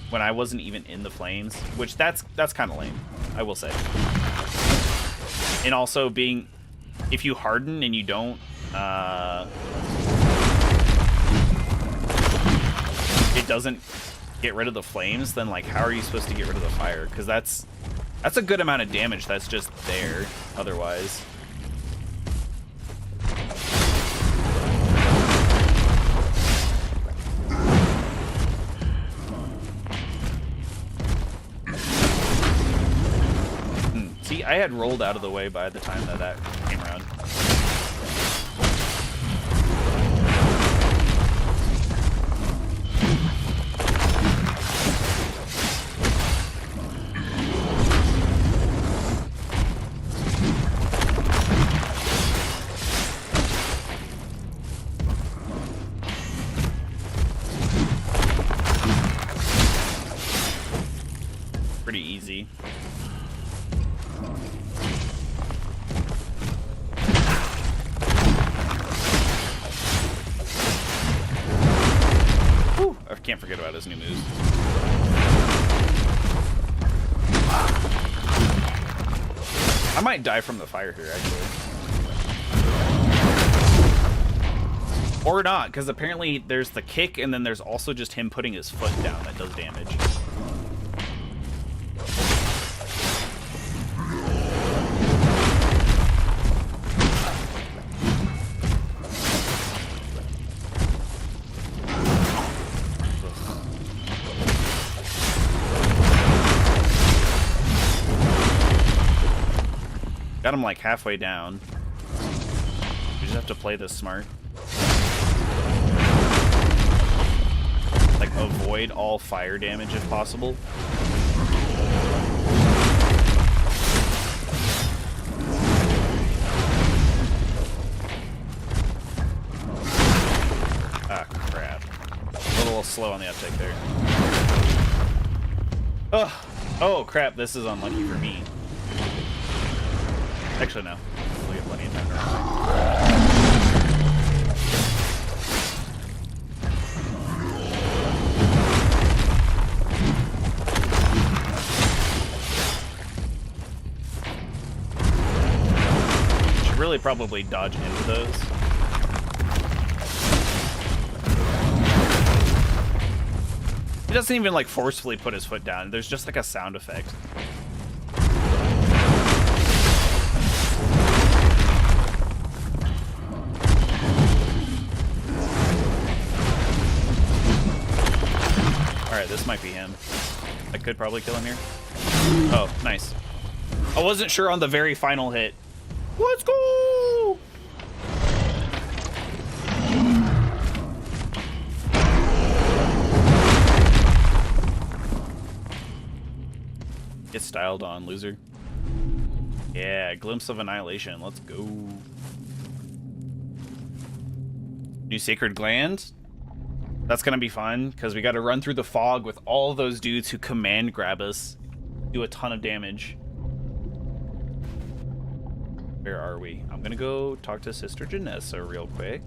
when I wasn't even in the flames, which that's kind of lame, I will say. And also being, if you harden and you don't, it doesn't get rid of the flames, then like how are you supposed to get rid of the fire? Because that's a good amount of damage that's just there otherwise. I had rolled out of the way by the time that came around. Pretty easy. Whew, I can't forget about his new moves. I might die from the fire here, actually. Or not, because apparently there's the kick, and then there's also just him putting his foot down that does damage. Got him like halfway down. We just have to play this smart. Like avoid all fire damage if possible. Ah, crap. A little slow on the uptake there. Oh, crap. This is unlucky for me. Actually, no. We have plenty of time to run. Should really probably dodge into those. He doesn't even like forcefully put his foot down. There's just like a sound effect. Alright, this might be him. I could probably kill him here. Oh, nice. I wasn't sure on the very final hit. Let's go! Get styled on, loser. Yeah, Glimpse of Annihilation. Let's go. New Sacred Gland. That's gonna be fun, because we gotta run through the fog with all those dudes who command grab us. Do a ton of damage. Where are we? I'm gonna go talk to Sister Janessa real quick.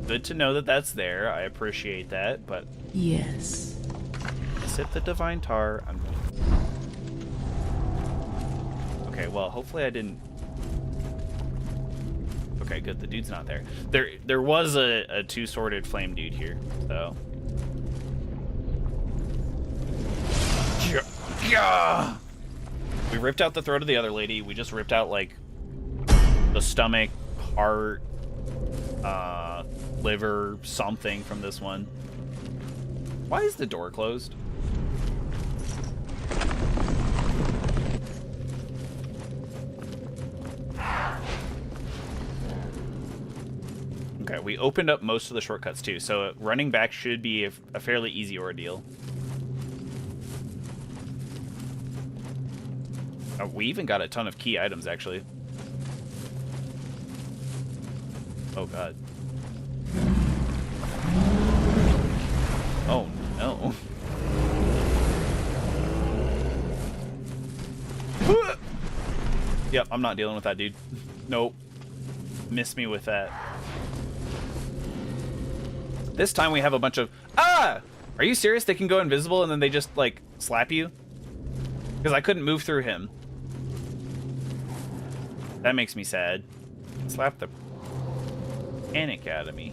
Good to know that that's there. I appreciate that, but... Yes. Sip the Divine Tar. I'm gonna... Okay, well, hopefully I didn't... Okay, good. The dude's not there. There was a two-sworded flame dude here, so... Yeah! We ripped out the throat of the other lady. We just ripped out, like, the stomach, heart, liver, something from this one. Why is the door closed? Okay, we opened up most of the shortcuts too, so running back should be a fairly easy ordeal. We even got a ton of key items, actually. Oh, God. Oh, no. Yep, I'm not dealing with that, dude. Nope. Miss me with that. This time we have a bunch of... Ah! Are you serious? They can go invisible and then they just, like, slap you? Because I couldn't move through him. That makes me sad. Slap the panic out of me.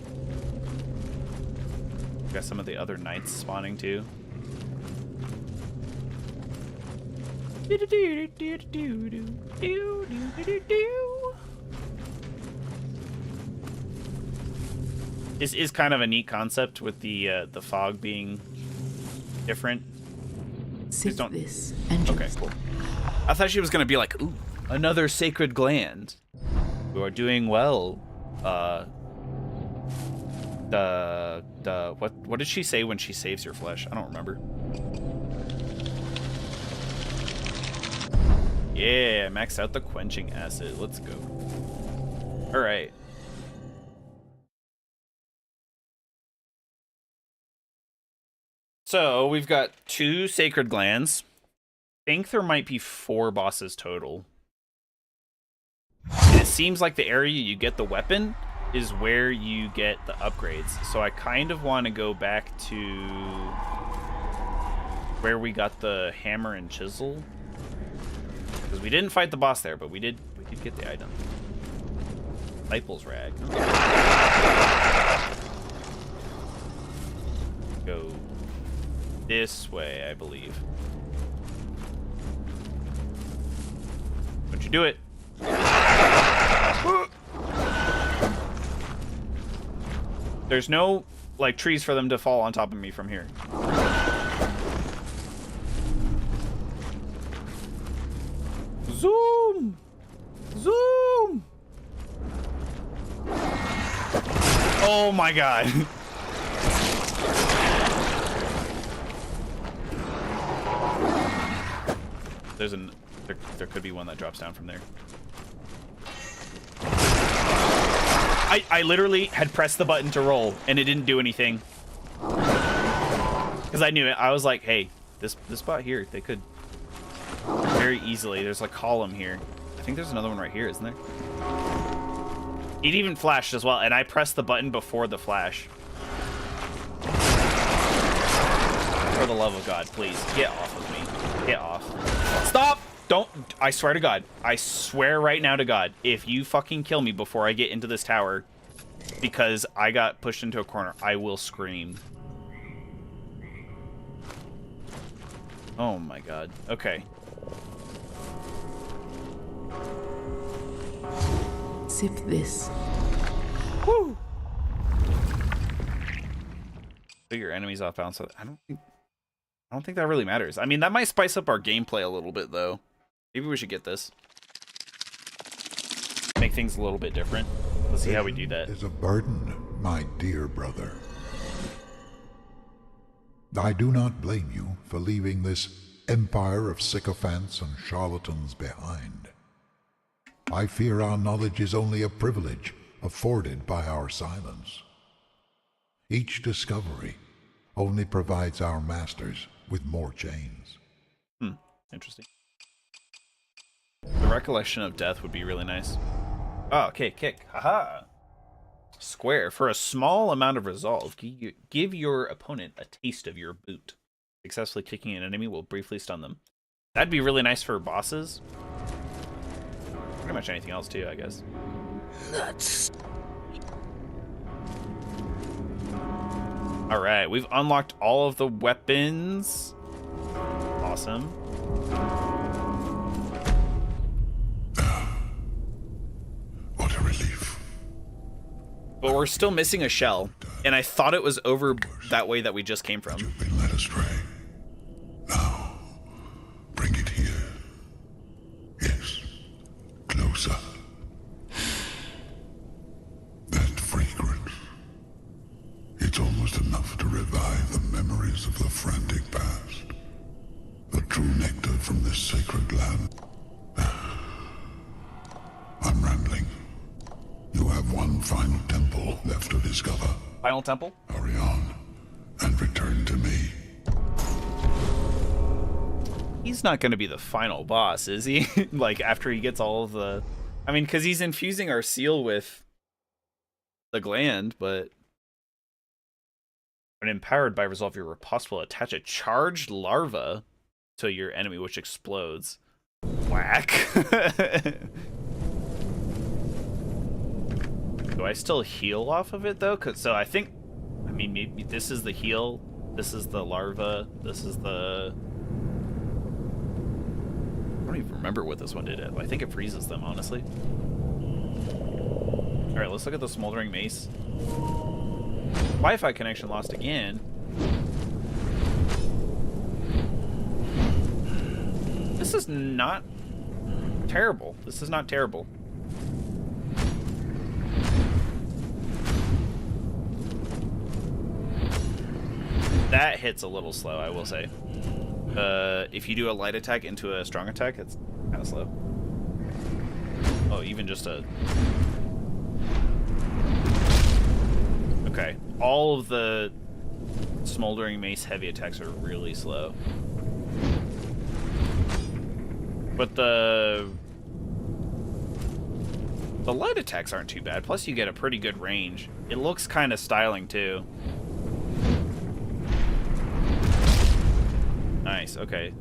Got some of the other knights spawning too. This is kind of a neat concept with the fog being different. Sip this and Okay, cool. I thought she was gonna be like, ooh, Another sacred gland. You are doing well. What did she say when she saves your flesh? I don't remember. Yeah, max out the quenching acid. Let's go. All right. So we've got 2 sacred glands. I think there might be 4 bosses total. And it seems like the area you get the weapon is where you get the upgrades. So I kind of want to go back to where we got the hammer and chisel. Because we didn't fight the boss there, but we did get the item. Disciples rag. Okay. Go this way, I believe. Don't you do it. There's no, like, trees for them to fall on top of me from here. Zoom! Zoom! Oh my god. There could be one that drops down from there. I literally had pressed the button to roll and it didn't do anything. Because I knew it. I was like, hey, this spot here, they could very easily. There's a column here. I think there's another one right here, isn't there? It even flashed as well, and I pressed the button before the flash. For the love of God, please, get off of me. Get off. Stop! Don't. I swear to God. I swear right now to God, if you fucking kill me before I get into this tower because I got pushed into a corner, I will scream. Oh my God. Okay. Sip this. Woo! So your enemies off balance. I don't think that really matters. I mean, that might spice up our gameplay a little bit, though. Maybe we should get this. Make things a little bit different. Let's see how we do that. Is a burden, my dear brother. I do not blame you for leaving this empire of sycophants and charlatans behind. I fear our knowledge is only a privilege afforded by our silence. Each discovery only provides our masters with more chains. Interesting. The recollection of death would be really nice. Oh, okay, kick. Haha. Square. For a small amount of resolve, give your opponent a taste of your boot. Successfully kicking an enemy will briefly stun them. That'd be really nice for bosses. Pretty much anything else too, I guess. That's... Alright, we've unlocked all of the weapons. Awesome. What a relief. But we're still missing a shell, and I thought it was over that way that we just came from. You've been led astray. Now, bring it here. Yes, closer. That fragrance. It's almost enough to revive the memories of the frantic past. The true nectar from this sacred land. I'm rambling. You have one final temple left to discover. Final temple? Hurry on, and return to me. He's not going to be the final boss, is he? Like, after he gets all of the... I mean, because he's infusing our seal with the gland, but... When empowered by resolve, your riposte will attach a charged larva to your enemy, which explodes. Whack. Do I still heal off of it, though? So I think... I mean, maybe this is the heal. This is the larva. This is the... I don't even remember what this one did. I think it freezes them, honestly. Alright, let's look at the smoldering mace. Wi-Fi connection lost again. This is not terrible. This is not terrible. That hits a little slow, I will say. If you do a light attack into a strong attack, it's kind of slow. Oh, even just a... Okay. All of the Smoldering Mace heavy attacks are really slow. But the light attacks aren't too bad. Plus you get a pretty good range. It looks kind of styling too. Nice, okay.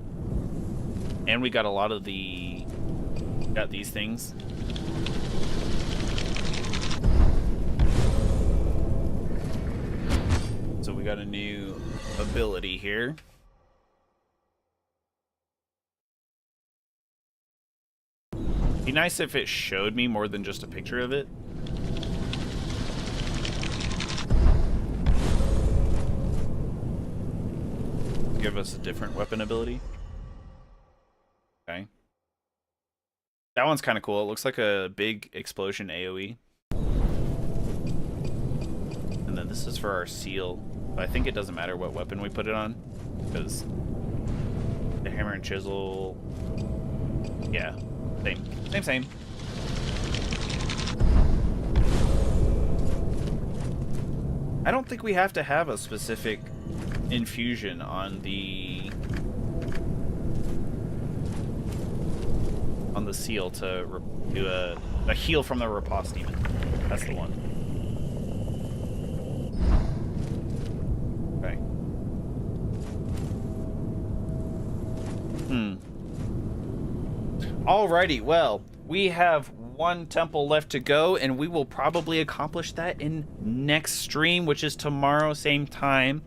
And we got a lot of the... Got these things. So we got a new ability here. Be nice if it showed me more than just a picture of it. Give us a different weapon ability. Okay. That one's kind of cool. It looks like a big explosion AoE. And then this is for our seal. But I think it doesn't matter what weapon we put it on, because the hammer and chisel... Yeah, same. I don't think we have to have a specific infusion on the seal to do a heal from the Riposte Demon. That's the one. Okay. Alrighty, well, we have one temple left to go, and we will probably accomplish that in next stream, which is tomorrow, same time.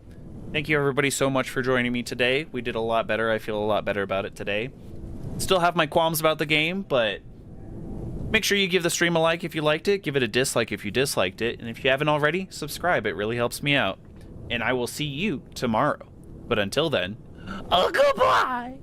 Thank you everybody so much for joining me today. We did a lot better. I feel a lot better about it today. Still have my qualms about the game, but make sure you give the stream a like if you liked it. Give it a dislike if you disliked it. And if you haven't already, subscribe. It really helps me out. And I will see you tomorrow. But until then, goodbye!